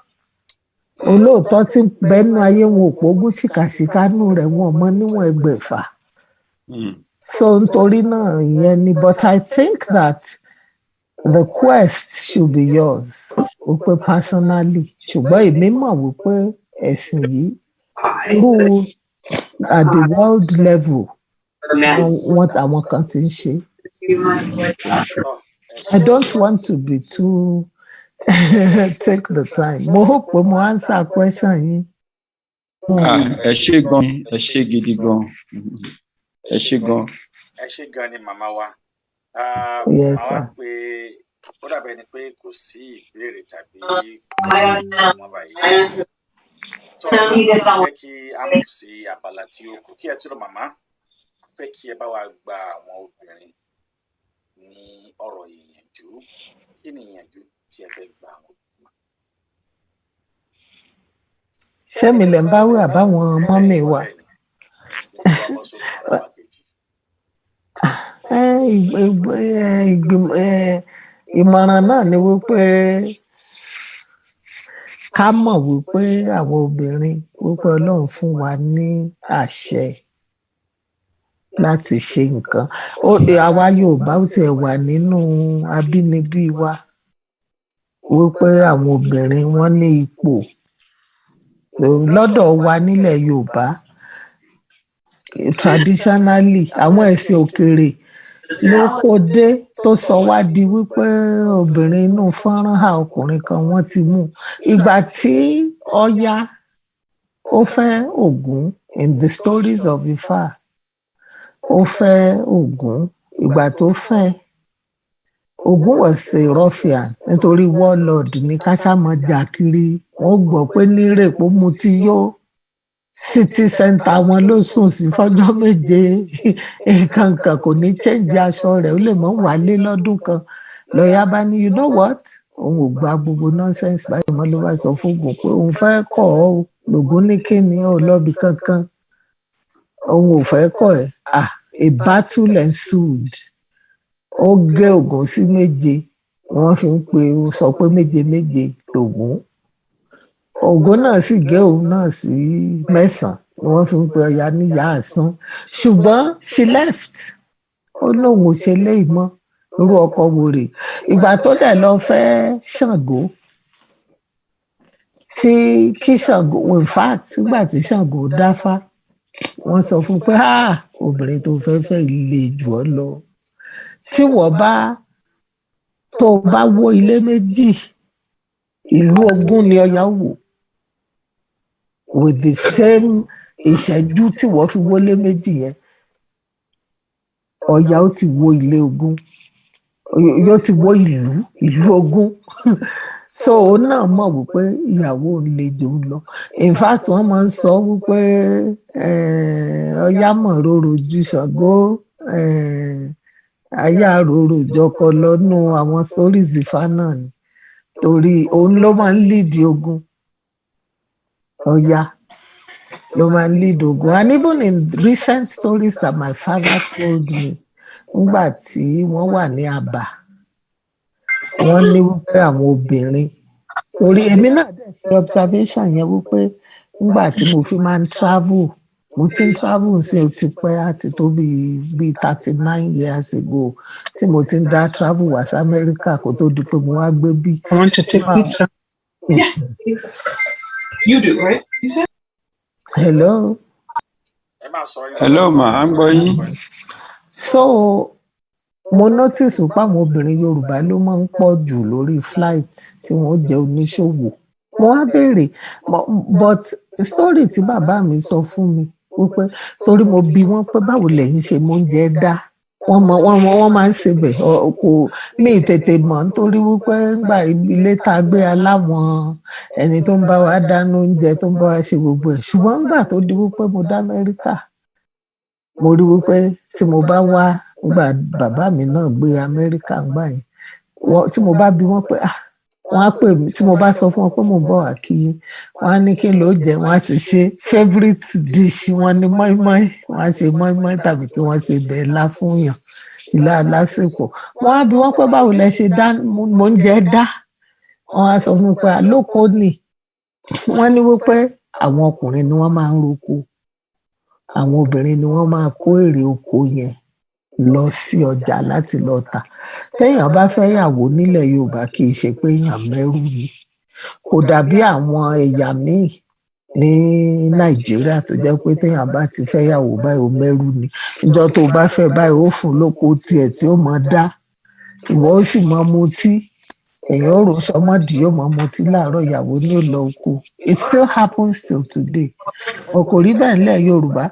Olóòótọ́ tí bẹ́nu ayé wọn ò pògùn ṣìkàṣìkánú rẹ̀ wọn mọ níwọ̀n ẹgbẹ̀fà. So nítorí náà ìyẹn ni, but I think that the quest should be yours. Ó pé personally, ṣùgbọ́n èmi mọ̀ wípé ẹ̀sìn yìí at the world level wọ́n àwọn kan ti ń ṣe. I don't want to be too take the time. Mo hope pé mo answer question yín. Ẹ ṣé gan, ẹ ṣé gidi gan, ẹ ṣé gan. Ẹ ṣé gan ni màmá wa. Yes, màmá sir. wa pé ó dàbẹ̀ ni pé kò sí ìbéèrè tàbí ọmọ báyìí. Jẹ́ kí a mú sí abala tí ó kù. Kí ẹ tó lọ màmá, a fẹ́ kí ẹ bá wa gba àwọn obìnrin ní ọ̀rọ̀ ìyànjú. Kí ni ìyànjú tí ẹ fẹ́ gba àwọn obìnrin? Ṣé mi lè ń bá wí àbáwọn mọ́mì wa? Ìmọ̀ràn náà ni wípé ká mọ̀ wípé àwọn obìnrin, wípé Ọlọ́run fún wa ní àṣẹ láti ṣe nǹkan àwa Yorùbá ó tiẹ̀ wà nínú abínibí wa wípé àwọn obìnrin wọ́n ní ipò lọ́dọ̀ wa nílẹ̀ Yorùbá traditionally àwọn ẹ̀sìn òkèèrè ló kó dé tó sọ wá di wípé obìnrin inú fọ́nrán ha ọkùnrin kan wọ́n ti mú ìgbà tí Ọya ó fẹ́ Ògún in the stories of Ifá ó fẹ́ Ògún ìgbà tó fẹ́ Ògún was a ruffian nítorí warlord ní kásámọ́jà kiri wọ́n gbọ́ pé nírèpó mutí yó city center wọn ló sùn sí fọ́jọ́ méje nǹkan kan kò ní change aṣọ rẹ̀ ó lè mọ́ wálé lọ́dún kan lọ́ọ̀yà bá ní you know what òun ò gba gbogbo nonsense báyìí mọ́ ló bá sọ fún Ògún pé òun fẹ́ kọ̀ ọ́ lògún ní kíni ò lọ́bi kankan òun ò fẹ́ kọ̀ ẹ́ a battle ensued ó gé Ògún sí méje wọ́n fi ń pe sọ pé méje méje lògún Ògún náà sì gé òun náà sí mẹ́sàn-án ni wọ́n fi ń pe Ọya níyà àsán ṣùgbọ́n she left ó lóun ò ṣe léyìí mọ́ irú ọkọ wo rè ìgbà tó dẹ̀ lọ fẹ́ Ṣàngó tí kí Ṣàngó in fact nígbà tí Ṣàngó dáfá wọ́n sọ fún pé obìnrin tó fẹ́ lè jù ọ́ lọ tí wọ́n bá tó bá wó ilé méjì ìlú Ògún ni Ọya wò with the same ìṣẹ́jú tí wọ́n fi wọlé méjì yẹn Ọya ó ti wó ilé Ògún yóò ti wó ìlú Ògún so òun náà mọ̀ wípé ìyàwó òun lè jò lọ in fact wọ́n máa ń sọ wípé Ọya mọ̀ rorò ju Ṣàngó aya rorò jọkọ lọ́nù àwọn stories Ifá náà ni torí òun ló máa ń lead ogun Ọya ló máa ń lead ogun and even in recent stories that my father told me nígbà tí wọ́n wà ní Àbà wọ́n ní wípé àwọn obìnrin torí èmi náà dẹ̀ ṣe observation yẹn wípé nígbà tí mo fi máa ń travel mo ti ń travel sí o ti pẹ́ àti tó bíi 39 years ago tí mo ti ń dá travel wá sí America kó tó di pé mo wá gbé bí. I want to take picture. Yeah. You do, right? You said? Hello. Hello ma, à ń gbọ́ yín. So mo notice pé àwọn obìnrin Yorùbá ló máa ń pọ̀ jù lórí flight tí wọ́n jẹ́ oníṣòwò mo wá béèrè but story tí bàbá mi sọ fún mi wípé torí mo bi wọ́n pé báwo lẹ̀yin ṣe mọ oúnjẹ dá wọ́n máa ń sebẹ̀ kò ní tètè mọ̀ nítorí wípé ńgbà ilé tá a gbé aláwọn ẹni tó ń bá wa dáná oúnjẹ tó ń bá wa ṣe gbogbo ẹ̀ ṣùgbọ́n ńgbà tó di wípé mo dá Amẹ́ríkà mo rí wípé tí mo bá wá ńgbà bàbá mi náà gbé Amẹ́ríkà ńgbà yẹn tí mo bá bi wọ́n pé wọ́n á pè mí tí mo bá sọ fún wọn pé mo ń bọ̀ wá kí wọ́n á ní kí ló jẹ wọ́n á ti ṣe favourite dish wọn ní mọ́ínmọ́ín wọ́n á ṣe mọ́ínmọ́ín tàbí kí wọ́n ṣe bẹ́ẹ̀lá fún yàn ìlà lásìkò wọ́n á bi wọ́n pé báwo lẹ ṣe dá mo ń jẹ dá wọ́n á sọ fún mi pé àlókò ni wọ́n ní wípé àwọn ọkùnrin ni wọ́n máa ń roko àwọn obìnrin ni wọ́n máa kó èrè oko yẹn lọ sí ọjà láti lọ tà téèyàn bá fẹ́ yàwó nílẹ̀ Yorùbá kì í ṣe pé èèyàn mẹ́rù ni kò dàbí àwọn ẹ̀yà míì ní Nàìjíríà tó jẹ́ pé téèyàn bá ti fẹ́ yàwó báyìí ó mẹ́rù ni ìjọ tó bá fẹ́ báyìí ó fún lóko tiẹ̀ tí ó mọ dá ìwọ ó sì mọ mutí èèyàn ò rò sọmọdì yóò mọ mutí láàárọ̀ ìyàwó ní ò lọ oko it still happens till today ọkọ rí bẹ́ẹ̀ nílẹ̀ Yorùbá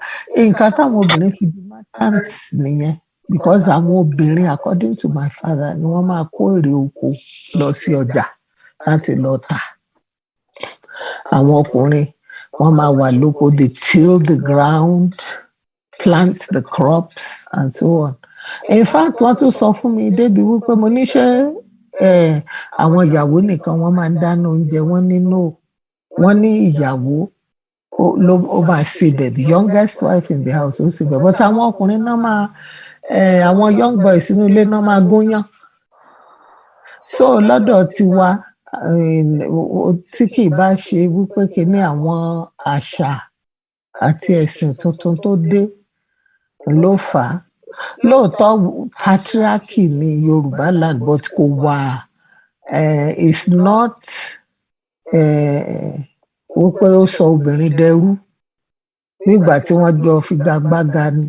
nǹkan táwọn obìnrin fi di merchants nìyẹn because àwọn obìnrin according to my father ni wọ́n máa kó èrè oko lọ sí ọjà láti lọ tà àwọn ọkùnrin wọ́n máa wà lóko they till the ground plant the crops and so on in fact wọ́n tún sọ fún mi débi wípé mo ní ṣe àwọn ìyàwó nìkan wọ́n máa ń dáná oúnjẹ wọ́n ní ìyàwó ó máa sebẹ̀ the youngest wife in the house ó sebẹ̀ but àwọn ọkùnrin náà máa àwọn young boys inú ilé náà máa gúnyán so lọ́dọ̀ tiwa tí kì í bá ṣe wípé kíní àwọn àṣà àti ẹ̀sìn tuntun tó dé ló fà á lóòótọ́ patriarchy ní Yorubaland but kò wà it's not wípé ó sọ obìnrin dẹrú nígbà tí wọ́n jọ figagbága ni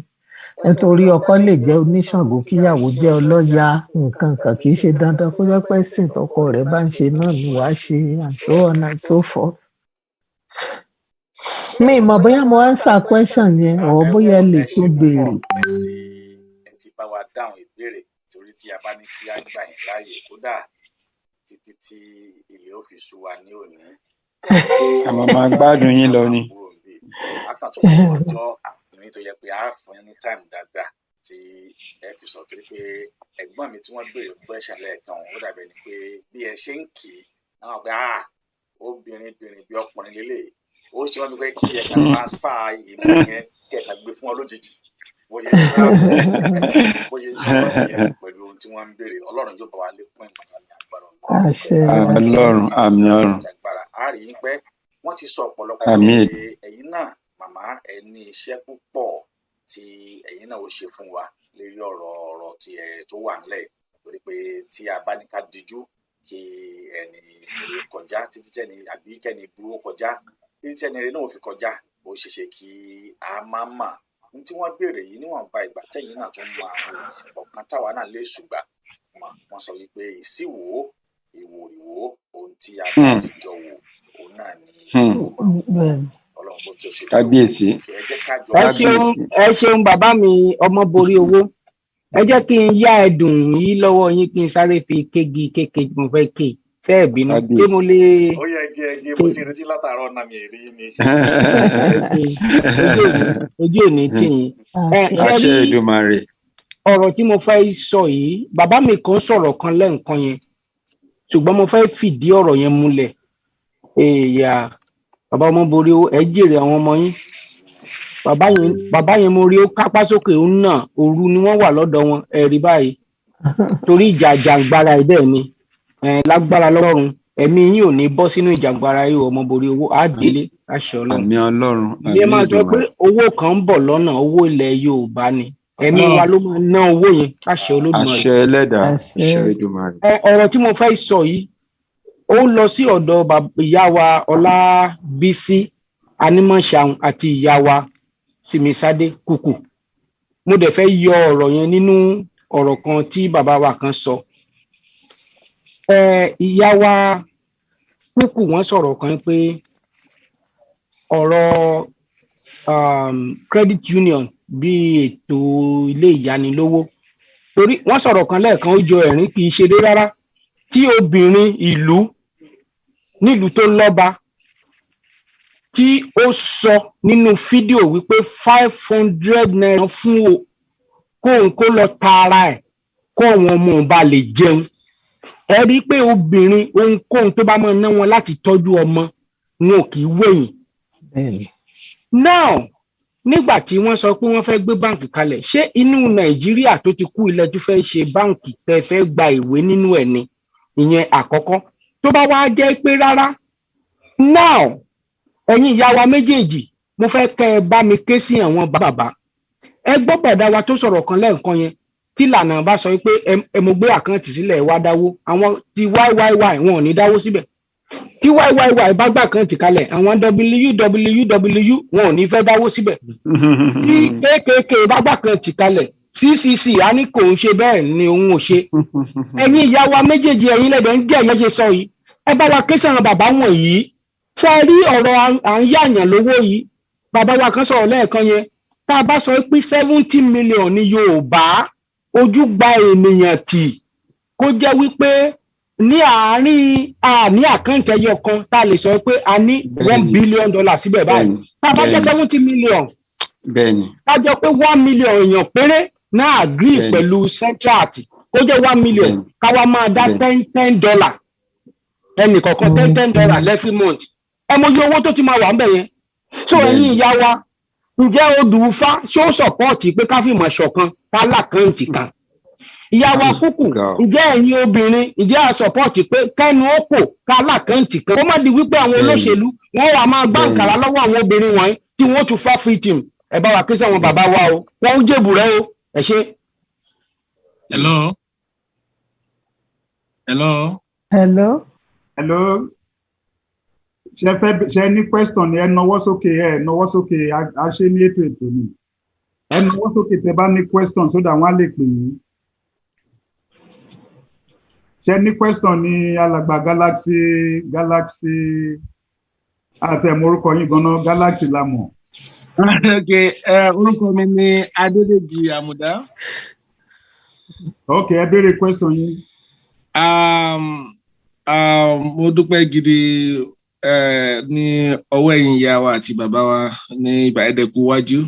nítorí ọkọ lè jẹ́ oníṣàngó kíyàwó jẹ́ ọlọ́ya nǹkan kan kì í ṣe dandan kó jẹ́ pé sìn tọkọ rẹ̀ bá ń ṣe náà ni wàá ṣe and so on and so forth. mi mọ̀ bóyá mo answer question yẹn or bóyá ẹ lè tún béèrè. ẹ ti bá wa dáhùn ìbéèrè torí tí a bá ní kí á gbà yín láàyè kódà títí tí ilé ó fi sú wa ní òní. àmọ́ máa gbádùn yín lọ ni. akàtúntò ọjọ́ àpòyìn tó yẹ pé a fún yín ní time dáadáa tí ẹ fi sọ torí pé ẹ̀gbọ́n mi tí wọ́n béèrè question lẹ́ẹ̀kan ó dàbẹ̀ ni pé bí ẹ ṣe ń kì í náà pé obìnrin bí ọkùnrin lélẹ̀ ó ṣe wọ́n mi pé kí ẹ kà transfer ìmọ̀ yẹn kí ẹ kà gbé fún ọ lójijì bó ṣe ń ṣe wọ́n yẹn pẹ̀lú ohun tí wọ́n ń béèrè Ọlọ́run yóò bá wa lékún ìmọ̀ yẹn ní agbára Ọlọ́run àmì ọ̀run. a rí i pé wọ́n ti sọ ọ̀pọ̀lọpọ̀ pé ẹ̀yin náà màmá ẹ ní iṣẹ́ púpọ̀ tí ẹ̀yin náà ó ṣe fún wa lórí ọ̀rọ̀ tí ẹ tó wà nílẹ̀ torí pé tí a bá ní ká díjú kí ẹni kọjá títí tẹ́ni àbí kẹ́ni burú kọjá títí tẹ́ni rẹ náà ò fi kọjá ó ṣeéṣe kí a má mà ní tí wọ́n béèrè yìí níwọ̀nba ìgbà tẹ́yìn náà tún mọ àwọn ènìyàn kọ̀ọ̀kan táwa náà lè ṣùgbà wọ́n sọ wípé ìsíwò ìwòrìwò ohun tí a bá jíjọ wò òun náà ni Ọlọ́run bó tó ṣe bí kábíyèsí. ẹ ṣeun bàbá mi Ọmọboriowo ẹ jẹ́ kí n yá ẹ̀dùn yìí lọ́wọ́ yín kí n sáré fi kéke mo fẹ́ ké fẹ́ bínú pé mo lè. ó yẹ ẹgẹ mo ti retí látàárọ̀ náà mi rí mi. ojú òní tì yín. àṣẹ Èdùmàrè. ọ̀rọ̀ tí mo fẹ́ sọ yìí bàbá mi kan sọ̀rọ̀ kan lẹ́ǹkan yẹn ṣùgbọ́n mo fẹ́ fìdí ọ̀rọ̀ yẹn múlẹ̀ bàbá Ọmọboriowo ẹ jèrè àwọn ọmọ yín bàbá yẹn mo rí ó kápá sókè ó nà òru ni wọ́n wà lọ́dọ̀ wọn ẹ rí báyìí torí ìjà àjàǹgbara ẹ bẹ́ẹ̀ ni lágbára lọ́rùn ẹ̀mí yín ò ní bọ́ sínú ìjàǹgbara yìí Ọmọboriowo á délé àṣẹ Ọlọ́run. àmì Ọlọ́run bí ẹ máa sọ pé owó kan ń bọ̀ lọ́nà owó ilẹ̀ Yorùbá ni ẹ̀mí wa ló máa ná owó yẹn àṣẹ Olódùmarè. àṣẹ Ẹlẹ́dàá àṣẹ Èdùmàrè. ọ̀rọ̀ tí mo fẹ́ sọ yìí ó lọ sí ọ̀dọ̀ ìyá wa Ọlábísí Anímọ̀ṣàun àti ìyá wa Sìmísádé Kúkù mo dẹ̀ fẹ́ yọ ọ̀rọ̀ yẹn nínú ọ̀rọ̀ kan tí bàbá wa kan sọ ìyá wa Kúkù wọ́n sọ̀rọ̀ kan pé ọ̀rọ̀ credit union bíi ètò ilé ìyánilówó torí wọ́n sọ̀rọ̀ kan lẹ́ẹ̀kan ó jọ ẹ̀rín kì í ṣeré rárá tí obìnrin ìlú nílùú tó lọ́ba tí ó sọ nínú fídíò wípé 500 naira fún kóun kó lọ tààrà ẹ̀ kó àwọn ọmọ òun bá lè jẹun ẹ rí i pé obìnrin ohunkóhun tó bá máa ná wọn láti tọ́jú ọmọ wọn ò kì í wẹ̀yìn. now nígbà tí wọ́n sọ pé wọ́n fẹ́ gbé báǹkì kalẹ̀ ṣé inú Nàìjíríà tó ti kú ilẹ̀ tó fẹ́ ṣe báǹkì tẹ́ fẹ́ gba ìwé nínú ẹ̀ ni ìyẹn àkọ́kọ́ tó bá wá jẹ́ pé rárá now ẹ̀yin ìyá wa méjèèjì mo fẹ́ kẹ́ ẹ bá mi ké sí àwọn bàbá ẹ gbọ́ bàdá wa tó sọ̀rọ̀ kan lẹ́ẹ̀kan yẹn tí lànà bá sọ pé ẹ mo gbé àkáǹtì sílẹ̀ wá dáwó àwọn ti YYY wọn ò ní dáwó síbẹ̀ tí YYY bá gbà àkáǹtì kalẹ̀ àwọn WWW wọn ò ní fẹ́ dáwó síbẹ̀ tí KKK bá gbà àkáǹtì kalẹ̀ CCC á ní kò ń ṣe bẹ́ẹ̀ ni òun ò ṣe ẹ̀yin ìyá wa méjèèjì ẹ̀yin lẹ́dẹ̀ ń jẹ́ ẹ̀yẹ́ ṣe sọ yìí ẹ bá wa ké sàn bàbá wọ̀nyí ṣe rí ọ̀rọ̀ à ń yàyàn lówó yìí bàbá wa kan sọ̀rọ̀ lẹ́ẹ̀kan yẹn tá a bá sọ pé 70 million ní Yorùbá ojú gba ènìyàn tì kó jẹ́ wípé ní àárín ní àkáǹtì ẹyọ kan tá a lè sọ pé a ní $1 billion síbẹ̀ báyìí tá a bá jẹ́ 70 million tá a jọ pé 1 million èèyàn péré náà agree pẹ̀lú central kó jẹ́ 1 million káwa máa dá $10 ẹnì kọ̀ọ̀kan $10 every month ẹ mọ iye owó tó ti máa wà ńbẹ̀ yẹn so ẹ̀yin ìyá wa ǹjẹ́ odùfá ṣé ó sọ̀pọ̀tì pé ká fìmọ̀ ṣọ̀kan ká lákàntì kan ìyá wa Kúkù ǹjẹ́ ẹ̀yin obìnrin ǹjẹ́ a sọ̀pọ̀tì pé kẹ́nu ó kò ká lákàntì kan kó má di wípé àwọn olóṣèlú wọ́n wà máa gbá ǹkàrà lọ́wọ́ àwọn obìnrin wọ̀nyí tí wọ́n tún forfeit him ẹ bá wa ké sáwọn bàbá wa o wọ́n ń jèbù rẹ o ẹ ṣe. Hello. ṣe ní question ẹ nawọ́ sókè a ṣe ní ètò ni ẹ nawọ́ sókè tẹ́ bá ní question sódà wọ́n á lè pè yín. ṣe ní question ní alàgbà Galaxy àtẹ̀mọ́ orúkọ yín gan-an Galaxy la mọ̀. Orúkọ mi ni Adédèjì Àmùdá. Ok, ẹ béèrè question yín. Mo dúpẹ́ gidi ní ọwọ́ ẹ̀yin ìyá wa àti bàbá wa ní ìbàdẹ́kù wájú.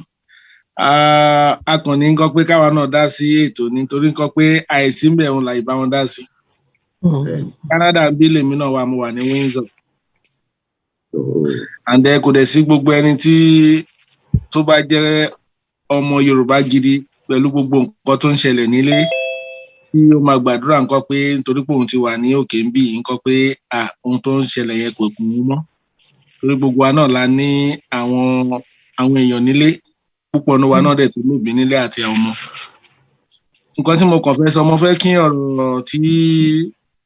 A kàn ní nǹkan pé káwa náà dá sí ètò nítorí nǹkan pé àìsí ń bẹ̀ òun là ìbá wọn dá sí. Canada ń bí lèmi náà wà mo wà ní Windsor. And kò dẹ̀ sí gbogbo ẹni tí tó bá jẹ́ ọmọ Yorùbá gidi pẹ̀lú gbogbo nǹkan tó ń ṣẹlẹ̀ nílé tí ó máa gbàdúrà nǹkan pé nítorí pé òun ti wà ní òkè ń bì nǹkan pé ohun tó ń ṣẹlẹ̀ yẹn kò kún un mọ́ torí gbogbo wa náà la ní àwọn èèyàn nílé púpọ̀ ní wa náà dẹ̀ tó lóbi nílé àti àwọn ọmọ. Nǹkan tí mo kàn fẹ́ sọ mo fẹ́ kí ọ̀rọ̀ tí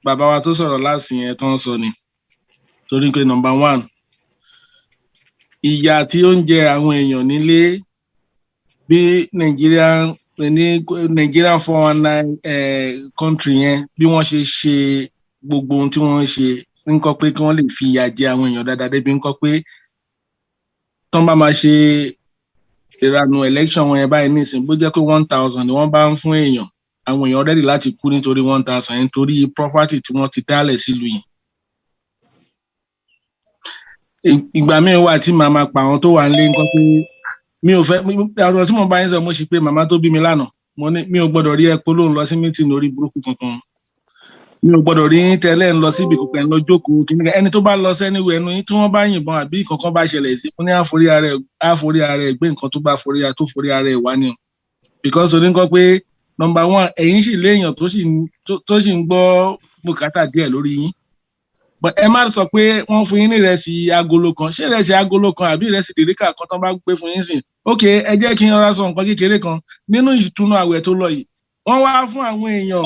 bàbá wa tó sọ̀rọ̀ láti yẹn tó ń sọ ni torí pé number 1 ìyà tí ó ń jẹ àwọn èèyàn nílé bí Nigerian 419 country yẹn bí wọ́n ṣe gbogbo ohun tí wọ́n ṣe nǹkan pé kí wọ́n lè fi ìyà jẹ àwọn èèyàn dáadáa débi nǹkan pé tán bá máa ṣe ìranù election wọn yẹn báyìí nísìn bó jẹ́ pé 1000 ni wọ́n bá ń fún èèyàn àwọn èèyàn ready láti kú nítorí 1000 nítorí property tí wọ́n ti dálẹ̀ sílùú yìí. Ìgbà míì wà tí màá máa pa àwọn tó wà nílé nǹkan pé mi ò fẹ́ ọ̀rọ̀ tí mo bá yín sọ mo sì pé màmá tó bí mi lánàá mo ní mi ò gbọ́dọ̀ rí ẹ̀pọ̀ lóun lọ sí mítìn lórí burúkú kankan mi ò gbọ́dọ̀ rí tẹ́lẹ̀ ń lọ síbi kankan ẹ̀ lọ jókòó kí ẹni tó bá lọ sẹ́niwò ẹnu yín tí wọ́n bá yìnbọn àbí kankan bá ṣẹlẹ̀ sí mo ní àforí ara ẹ̀ gbé nǹkan tó bá forí ara ẹ̀ wá ni o because oní nǹkan pé number 1 ẹ̀yin sì léèyàn tó sì ń gbọ́ bùkátà díẹ̀ lórí yín but ẹ má sọ pé wọ́n fún yín ní ìrẹsì agolo kan ṣé ìrẹsì agolo kan àbí ìrẹsì dèríkà kan tán bá gbé fún yín sìn ok ẹ jẹ́ kí n rọra sọ nǹkan kékeré kan nínú ìtúnú àwẹ̀ tó lọ yìí wọ́n wá fún àwọn èèyàn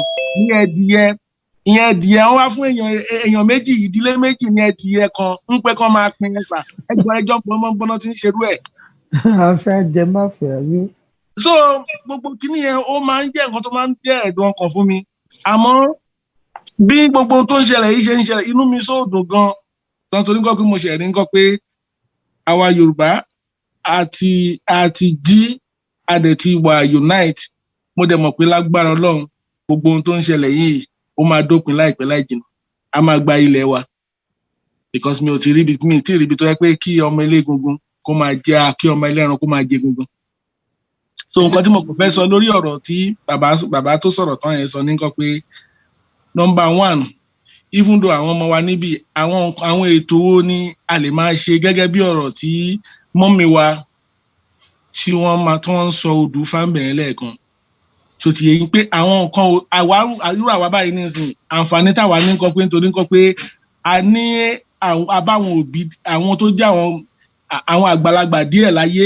ní ẹdìyẹ wọ́n wá fún èèyàn méjì ìdílé méjì ní ẹdìyẹ kan ń pẹ́ kán máa pín ẹgbà ẹjọ́ pọnmọ́nà tí ń ṣerú ẹ̀. àfẹ́ jẹ má fẹ́ ayé. so gbogbo kìíní yẹn ó máa ń jẹ́ nǹkan tó máa ń jẹ́ ẹ̀dùn ọkàn fún mi àmọ́ bí gbogbo tó ń ṣẹlẹ̀ yìí ṣe ń ṣẹlẹ̀ inú mi sóòdùn gan tán torí nǹkan pé mo ṣẹ̀rí nǹkan pé àwa Yorùbá àti jí adẹ̀tí wà unite mo dẹ̀ mọ̀ pé lágbára Ọlọ́run gbogbo ohun tó ń ṣẹlẹ̀ yìí ó máa dópin láìpẹ́ láì jìnnà a máa gba ilẹ̀ wa because mi ò tí ì ríbi tó yẹ pé kí ọmọ ilé egungun kó máa jẹ kí ọmọ ẹlẹ́ran kó máa jẹ egungun so nǹkan tí mo kò fẹ́ sọ lórí ọ̀rọ̀ tí bàbá tó sọ̀rọ̀ tán yẹn sọ ní nǹkan pé number 1 even though àwọn ọmọ wa níbi àwọn ètò wo ni a lè máa ṣe gẹ́gẹ́ bí ọ̀rọ̀ tí mọ́mí wa tí wọ́n ń sọ odù fáńbẹ̀ẹ́ lẹ́ẹ̀kan so ti yẹn pé àwọn nǹkan irú àwa báyìí nísìnyí àǹfààní táwa ní nǹkan pé nítorí nǹkan pé a ní àbáwọn òbí àwọn tó jẹ́ àwọn àgbàlagbà díẹ̀ láyé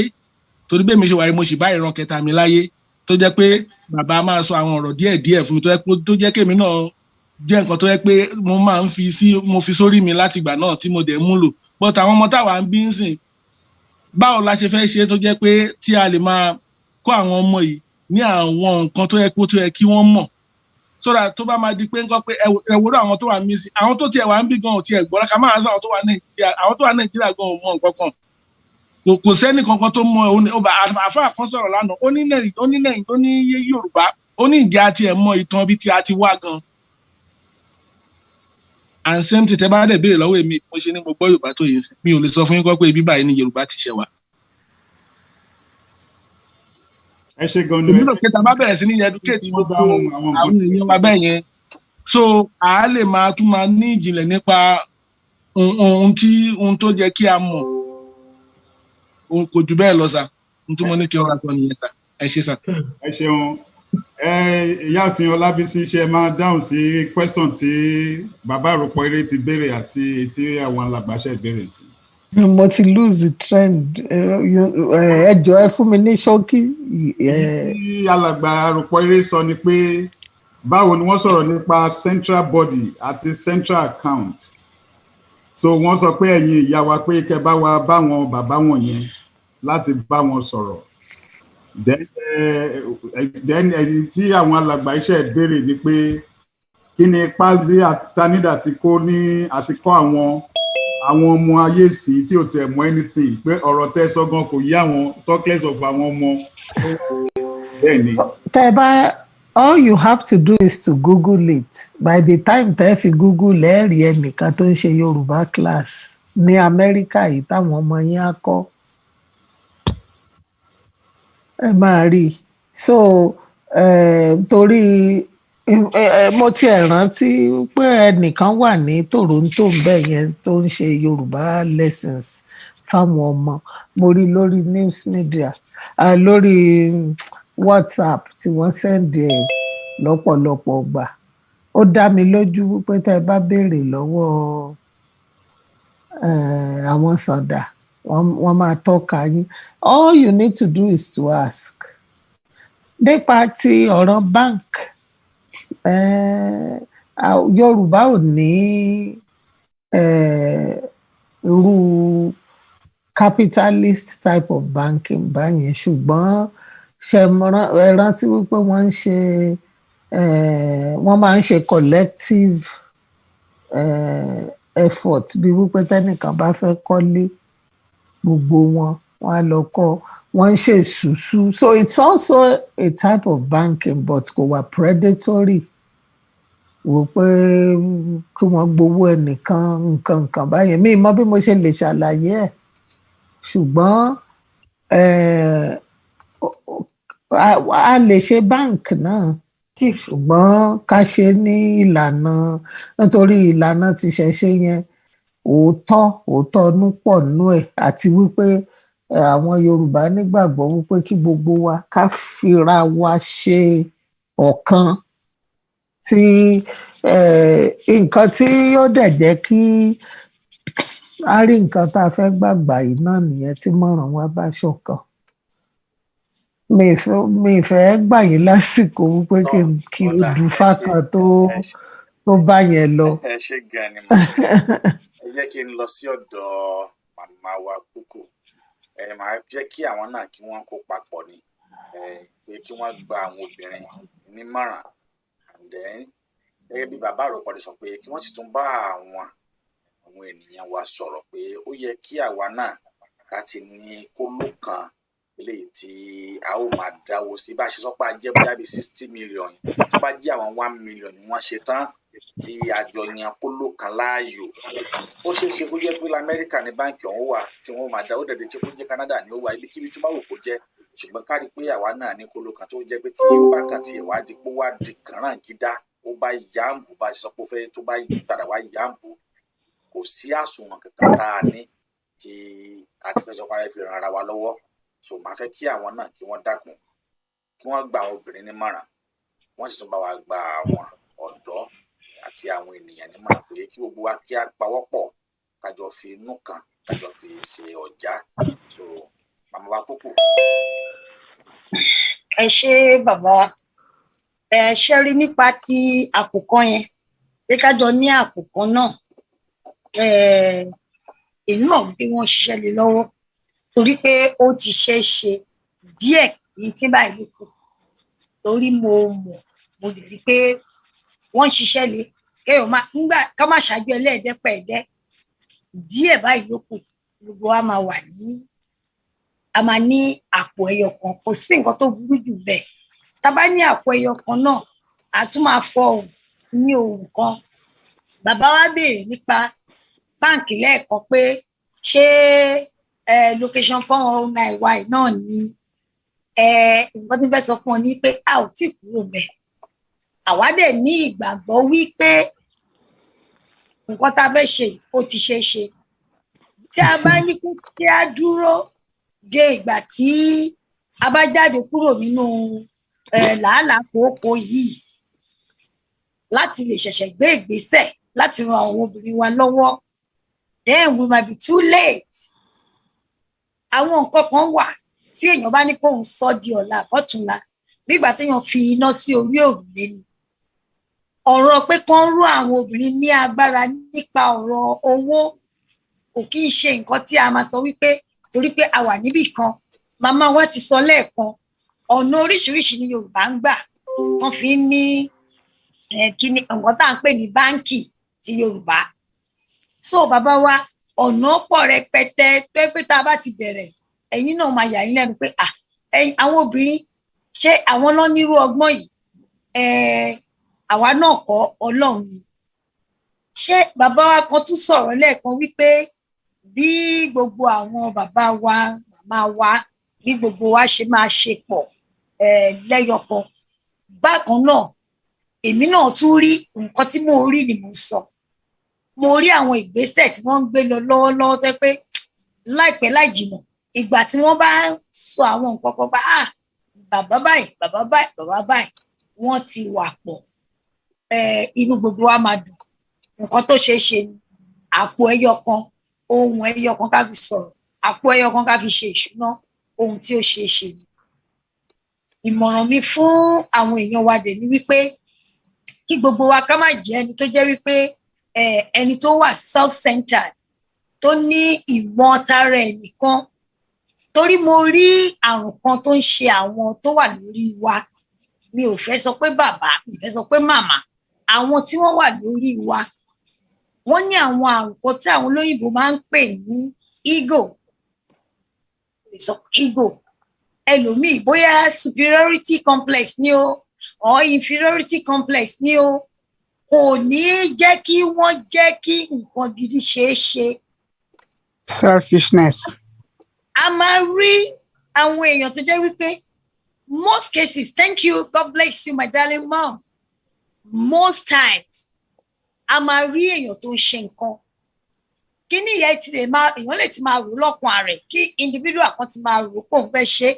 torí bẹ́ẹ̀ mi ṣe wáyé mo sì bá ìran kẹta mi láyé tó jẹ́ pé bàbá máa sọ àwọn ọ̀rọ̀ díẹ̀ fún mi tó jẹ́ kémi náà jẹ́ nǹkan tó yẹ pé mo máa ń mo fi sórí mi láti ìgbà náà tí mo dẹ̀ mú lò but àwọn ọmọ táwa ń bí ń sìn báwo la ṣe fẹ́ ṣe tó jẹ́ pé tí a lè máa kọ́ àwọn ọmọ yìí ní àwọn nǹkan tó yẹ kí wọ́n mọ̀ sọ́dà tó bá máa di pé nǹkan pé ẹ̀wòrán àwọn tó wà ń bí sí àwọn tó tiẹ̀ wà ń bí gan ò tiẹ̀ gbọ́ra ká máa sọ àwọn tó wà Nàìjíríà gan ò mọ nǹkan kan kò sẹ́ni kankan tó mọ àfáà kan sọ̀rọ̀ lánàá ó ní Yorùbá ó ní ìdí àti ẹ̀ mọ ìtàn bí tí a ti wá gan and same thing tẹ́ bá dẹ̀ béèrè lọ́wọ́ èmi mo ṣe ní mo gbọ́ Yorùbá tó yẹn sí mi ò lè sọ fún yín kọ́ pé ibi báyìí ni Yorùbá ti ṣẹ̀ wá. ẹ ṣe gan ni. èmi náà kẹta bá bẹ̀rẹ̀ sí ní educate gbogbo àwọn èèyàn wa bẹ́ẹ̀ yẹn so a lè máa tún máa ní ìjìnlẹ̀ nípa ohun tó jẹ́ kí a mọ̀ kò jù bẹ́ẹ̀ lọ sà ohun tí mo ní kí n ra sọ nìyẹn sà ẹ ṣe sà. ẹ ṣeun ìyáàfin Ọlábísí ṣe máa dáhùn sí question tí bàbá àròpọ̀ eré ti béèrè àti tí àwọn alàgbàṣẹ ìbéèrè sí. mo ti lose the trend ẹ jọ̀ọ́ ẹ fún mi ní ṣókí. tí alàgbà àròpọ̀ eré sọ ni pé báwo ni wọ́n sọ̀rọ̀ nípa central body àti central account so wọ́n sọ pé ẹ̀yin ìyá wa pé kẹ́ bá wa bá wọn bàbá wọn yẹn láti bá wọn sọ̀rọ̀ then ẹni tí àwọn alàgbà iṣẹ́ béèrè ni pé kí ni ipa tí Tanida ti kó ní àti kọ́ àwọn ọmọ ayé sí tí ò tẹ̀ mọ́ anything pé ọ̀rọ̀ tẹ́ sọ gan kò yí àwọn talkless of àwọn ọmọ bẹ́ẹ̀ ni. tẹ́ bá all you have to do is to Google it by the time tẹ́ fi Google ẹ rí ẹnìkan tó ń ṣe Yorùbá class ní Amẹ́ríkà yìí táwọn ọmọ yẹn á kọ́ ẹ máa rí i so torí mo tiẹ̀ rántí pé ẹnìkan wà ní Toronto ńbẹ̀ yẹn tó ń ṣe Yorùbá lessons fáwọn ọmọ mo rí lórí news media lórí WhatsApp tí wọ́n sẹ́ndì ẹ̀ lọ́pọ̀lọpọ̀ gbà ó dá mi lójú wípé tẹ́ ẹ bá béèrè lọ́wọ́ àwọn sàndà wọ́n máa tọ́ka yín all you need to do is to ask nípa ti ọ̀rọ̀ bank Yorùbá ò ní irú capitalist type of banking báyẹn ṣùgbọ́n ẹ rántí wípé wọ́n máa ń ṣe collective effort bí wípé tẹ́nìkan bá fẹ́ kọ́lé gbogbo wọn á lọ kọ́ wọ́n ń ṣe ṣùṣù so it's also a type of banking but kò wà predatory wò pé kí wọ́n gbowó ẹnìkan nǹkan báyẹn mi mọ̀ bí mo ṣe lè ṣàlàyé ẹ̀ ṣùgbọ́n a lè ṣe bank náà ṣùgbọ́n ká ṣe ní ìlànà nítorí ìlànà ti ṣẹ̀ṣe yẹn òótọ́ nú pọ̀ nú ẹ̀ àti wípé àwọn Yorùbá nígbàgbọ́ wípé kí gbogbo wa ká fira wa ṣe ọ̀kan tí nǹkan tí ó dẹ̀ jẹ́ kí a rí nǹkan tá a fẹ́ gbàgbà yìí náà nìyẹn tí mọ̀ràn wa bá ṣọ̀kan mi fẹ́ gbà yín lásìkò wípé kí o dùn fákan tó bá yẹn lọ. ẹ ṣe gan ni mà ẹ jẹ́ kí n lọ sí ọ̀dọ̀ màmá wa kúkú máa jẹ́ kí àwọn náà kí wọ́n kó papọ̀ ni pé kí wọ́n gba àwọn obìnrin nímọ̀ràn gẹ́gẹ́ bí bàbá àròpọ̀ sọ pé kí wọ́n sì tún bá àwọn ènìyàn wa sọ̀rọ̀ pé ó yẹ kí àwa náà ká ti ní kóló kan eléyìí tí a ó máa dáwó sí bá a ṣe sọ pé a jẹ́ bóyá bíi 60 million tó bá jẹ́ àwọn 1 million ni wọ́n ṣe tán tí àjọ yan kóló kan láàyò ó ṣeé ṣe kó jẹ́ pé lamẹ́ríkà ní báǹkì ọ̀hún wà tí wọ́n máa dáwó dẹ̀dẹ̀ tí kó jẹ́ Canada ní ó wà ibikíbi tó bá wù kó jẹ́ ṣùgbọ́n ká rí pé àwa náà ní kóló kan tó jẹ́ pé tí ó bá kàn tí ìwádìí pé wá di kànràn gídá ó bá yàǹbù bá sọ pé ó fẹ́ tó bá padà wá yàǹbù kò sí àsùnwọ̀n kankan tá a ní tí a ti fẹ́ sọ pé a fi ran ara wa lọ́wọ́ so máa fẹ́ kí àwọn náà kí wọ́n dákun kí wọ́n gba àwọn obìnrin nímọ̀ràn wọ́n sì tún bá wa gba àwọn ọ̀dọ́ àti àwọn ènìyàn nímọ̀ràn pé kí gbogbo wa kí a pawọ́pọ̀ kájọ fi inú kan kájọ fi ṣe ọ̀já so màmá wa kúkú. ẹ ṣe bàbá ṣe rí nípa ti àkùkọ yẹn pé kájọ ní àkùkọ náà èmi mọ̀ bí wọ́n ṣiṣẹ́ lé lọ́wọ́ torí pé ó ti ṣe é ṣe díẹ̀ ní tí báyìí ló kù torí mo lè rí i pé wọ́n ṣiṣẹ́ lé kéèyàn máa nígbà ká má ṣáájú ẹlẹ́ẹ̀dẹ́pẹ̀ẹ́dẹ́ díẹ̀ báyìí ló kù gbogbo wa máa wà ní a máa ní àpò ẹyọ kan kò sí nǹkan tó burú jù bẹ́ẹ̀ tá a bá ní àpò ẹyọ kan náà a tún máa fọ òun ní ohun kan bàbá wa béèrè nípa báǹkì lẹ́ẹ̀kan pé ṣé location 409Y náà ni nǹkan tí n fẹ́ sọ fún ọ ní pé a ò tí kúrò bẹ́ẹ̀ àwa dẹ̀ ní ìgbàgbọ́ wípé nǹkan tá a fẹ́ ṣe ó ti ṣe é ṣe tí a bá ní kí a dúró de ìgbà tí a bá jáde kúrò nínú làálàá kòókò yìí láti lè ṣẹ̀ṣẹ̀ gbé ìgbésẹ̀ láti ran àwọn obìnrin wa lọ́wọ́ then we might be too late. Àwọn nǹkan kan wà tí èèyàn bá ní kóun sọ di ọ̀la àbọ̀túnla nígbà téèyàn fi iná sí orí òrùlé ni. Ọ̀rọ̀ pé kán rú àwọn obìnrin ní agbára nípa ọ̀rọ̀ owó kò kí ń ṣe nǹkan tí a máa sọ wípé torí pé a wà níbì kan. Màmá wa ti sọ lẹ́ẹ̀kan ọ̀nà oríṣiríṣi ni Yorùbá ń gbà wọ́n fi ń ní kíní nǹkan tá à ń pè ní báńkì ti Yorùbá. So bàbá wa ọ̀nà pọ̀ rẹpẹtẹ tó pé tá a bá ti bẹ̀rẹ̀ ẹ̀yin náà máa yà yín lẹ́nu pé àwọn obìnrin ṣé àwọn náà nírú ọgbọ́n yìí àwa náà kọ́ Ọlọ́run ni. Ṣé bàbá wa kan tún sọ̀rọ̀ lẹ́ẹ̀kan wípé bí gbogbo àwọn bàbá wa màmá wa bí gbogbo wa ṣe máa ṣe pọ̀ lẹ́yọkan bákan náà èmi náà tún rí nǹkan tí mo rí ni mo sọ. Mo rí àwọn ìgbésẹ̀ tí wọ́n ń gbé lọ lọ́wọ́lọ́wọ́ tẹ́ pé láìpẹ́ láì jìnnà ìgbà tí wọ́n bá sọ àwọn nǹkan kan bá bàbá báyìí bàbá báyìí bàbá báyìí wọ́n ti wà pọ̀ inú gbogbo wa máa dùn. Nǹkan tó ṣeé ṣe ni àpò ẹyọ kan ohun ẹyọ kan ká fi sọ̀rọ̀ àpò ẹyọ kan ká fi ṣe ìṣúná ohun tí ó ṣeé ṣe ni. Ìmọ̀ràn mi fún àwọn èèyàn wa dẹ̀ ni wípé kí gbogbo wa ká má jẹ́ ẹni tó jẹ́ wípé ẹni tó wà self-centered tó ní ìmọ̀ tara ẹ̀ nìkan. Torí mo rí àrùn kan tó ń ṣe àwọn tó wà lórí wa mi ò fẹ́ sọ pé bàbá mi ò fẹ́ sọ pé màmá àwọn tí wọ́n wà lórí wa wọ́n ní àwọn àrùn kan tí àwọn olóyìnbó máa ń pè ní ego ẹlòmíì bóyá superiority complex ni o or inferiority complex ni o kò ní jẹ́ kí wọ́n jẹ́ kí nǹkan gidi ṣeé ṣe. Selfishness. A máa rí àwọn èèyàn tó jẹ́ wípé most cases thank you God bless you my darling mom most times a máa rí èèyàn tó ń ṣe nǹkan kí ni ìyá ti lè máa èèyàn lè ti máa rò lọ́kàn rẹ̀ kí individual kan ti máa rò pé òun fẹ́ ṣe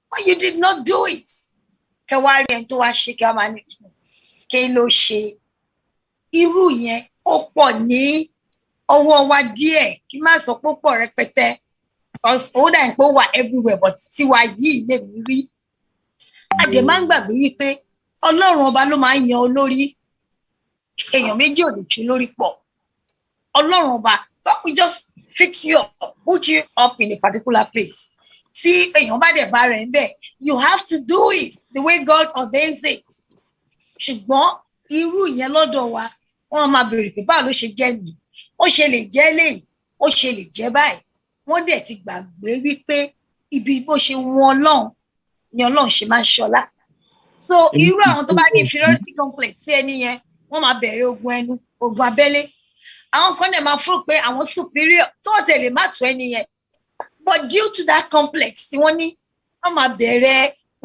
but you did not do it kẹwàá rí ẹni tó wá ṣe kí a máa ní kí ló ṣe irú yẹn ó pọ̀ ní ọwọ́ wa díẹ̀ kí má sọ pé ó pọ̀ rẹpẹtẹ ó dà ní pé ó wà everywhere but tiwa yìí lè mí rí àdè máa ń gbàgbé wípé Ọlọ́run ọba ló máa ń yan olórí èèyàn méjì ò lè tú lórí pọ̀ Ọlọ́run ọba God will just fix you up put you up in a particular place tí èèyàn bá dẹ̀ bá rẹ̀ ń bẹ̀ you have to do it the way God ordains it ṣùgbọ́n irú ìyẹn lọ́dọ̀ wa wọ́n máa béèrè pé báwo ló ṣe jẹ́ nìyí ó ṣe lè jẹ́ léyìí ó ṣe lè jẹ́ báyìí wọ́n dẹ̀ ti gbàgbé wípé ibi bó ṣe wọn Ọlọ́run ni Ọlọ́run ṣe máa ń ṣọlá so irú àwọn tó bá ní inferiority complex tí ẹni yẹn wọ́n máa bẹ̀rẹ̀ ogun ẹnu ogun abẹ́lé àwọn kan dẹ̀ máa fún pé àwọn superior tó tẹ̀lé má tó ẹni yẹn but due to that complex tí wọ́n ní wọ́n máa bẹ̀rẹ̀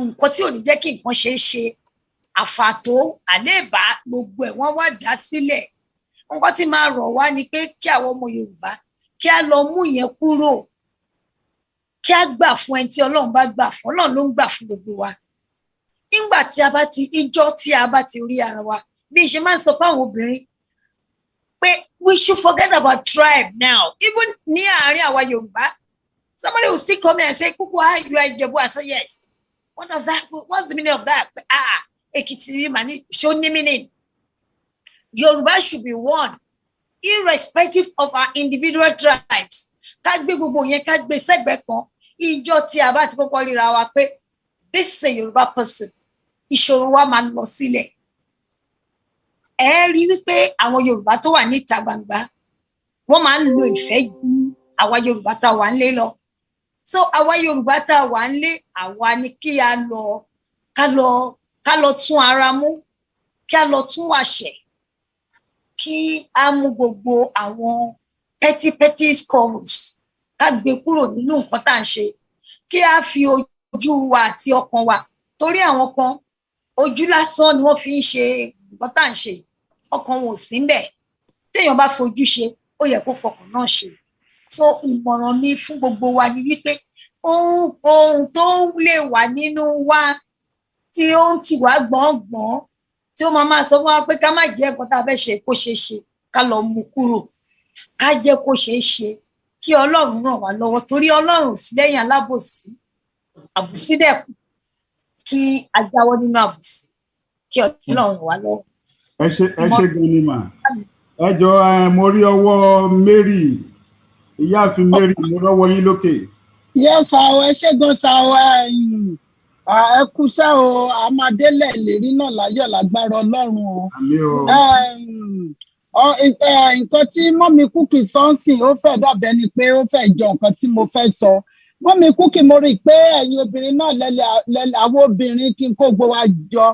nǹkan tí ò ní jẹ́ kí nǹkan ṣeé ṣe àfàtó àléèbá gbogbo ẹ̀ wọ́n wá dá sílẹ̀ nǹkan tí máa rọ̀ wá ni pé kí àwọn ọmọ Yorùbá kí a lọ mú yẹn kúrò kí a gbà fún ẹni tí Ọlọ́run bá gbà fún Ọlọ́run ló ń gbà fún gbogbo wa nígbà tí a bá ti ijọ́ tí a bá ti rí ara wa bí n ṣe máa ń sọ fáwọn obìnrin pé we should forget about tribe now even ní àárín àwa Yorùbá somebody will still come here and say kúkú you are Ìjẹ̀bú I say yes what does that what's the meaning of that Èkìtì rí màá ní ṣó ní meaning Yorùbá should be one irrespective of our individual tribes ká gbé gbogbo yẹn ká gbé sẹ́gbẹ̀ẹ́ kan ìjọ tí a bá ti kọ́kọ́ ríra wa pé this is a Yorùbá person ìṣòro wa máa lọ sílẹ̀ ẹ rí wípé àwọn Yorùbá tó wà níta gbangba wọ́n máa ń lo ìfẹ́ ju àwa Yorùbá tá a wà nílé lọ so àwa Yorùbá tá a wà nílé àwa ni kí a lọ ká lọ tún ara mú kí a lọ tún àṣẹ kí a mú gbogbo àwọn petty squabbles ká gbé kúrò nínú nǹkan tá à ń ṣe kí a fi ojú wa àti ọkàn wa torí àwọn kan ojú lásán ni wọ́n fi ń ṣe nǹkan tá à ń ṣe ọkàn wọn ò sí ńbẹ̀ téèyàn bá fojú ṣe ó yẹ kó fọkàn náà ṣe so ìmọ̀ràn mi fún gbogbo wa ni wípé ohun tó lè wà nínú wa tí ó ń tì wá gbọ̀ngbọ̀n tí ó máa sọ fún wa pé ká má jẹ́ nǹkan tá a fẹ́ ṣe kó ṣeé ṣe ká lọ mú kúrò ká jẹ́ kó ṣeé ṣe kí Ọlọ́run ràn wá lọ́wọ́ torí Ọlọ́run ò sí lẹ́yìn alábòsí àbòsí dẹ̀kù kí a jáwọ́ nínú àbòsí kí Ọlọ́run ràn wá lọ́wọ́. ẹ ṣe gan ni mà. Ẹ jọ̀ọ́ mo rí ọwọ́ Mary ìyáàfin Mary mo rọ́wọ́ yín lókè. Yes sir, ẹ ṣé gan sir, ẹ kú sá o, a máa délẹ̀ ìlérí náà láyọ̀ lágbára Ọlọ́run o. Àmín o. Nǹkan tí mọ́mí Kúkì sọ́nsìn ó fẹ́ dàbẹ́ ni pé ó fẹ́ jọ nǹkan tí mo fẹ́ sọ. Mọ́mí Kúkì mo rí i pé ẹ̀yin obìnrin náà lẹ́lẹ̀ àwọn obìnrin kí n kó gbogbo wa jọ.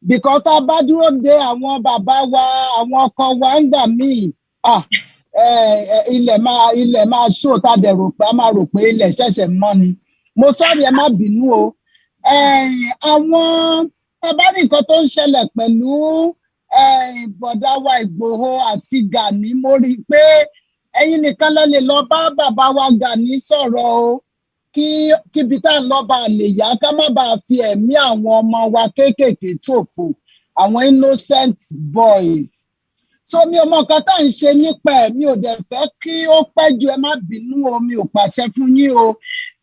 Bìkọ́ tá a bá dúró de àwọn bàbá wa, àwọn ọkọ wa ń gbà míì. Ilẹ̀ máa ṣó tá a dẹ̀ rò pé a máa rò pé ilẹ̀ ṣẹ̀ṣẹ̀ mọ́ ni. Mo sọ́ọ̀rì ẹ má bínú o. Àwọn tabari nǹkan tó ń ṣẹlẹ̀ pẹ̀lú bọ̀dá wa Ìgbòho àti Gani mo rí i pé ẹ̀yin nìkan ló lè lọ bá bàbá wa Gani sọ̀rọ̀ o kíbi tá à ń lọ bá lè yá ká má bàa fi ẹ̀mí àwọn ọmọ wa kéékèèké ṣòfò àwọn innocent boys. So mi ò mọ nǹkan tá à ń ṣe nípa ẹ̀ mi ò dẹ̀ fẹ́ kí ó pẹ́ ju ẹ má bínú o mi ò pàṣẹ fún yín o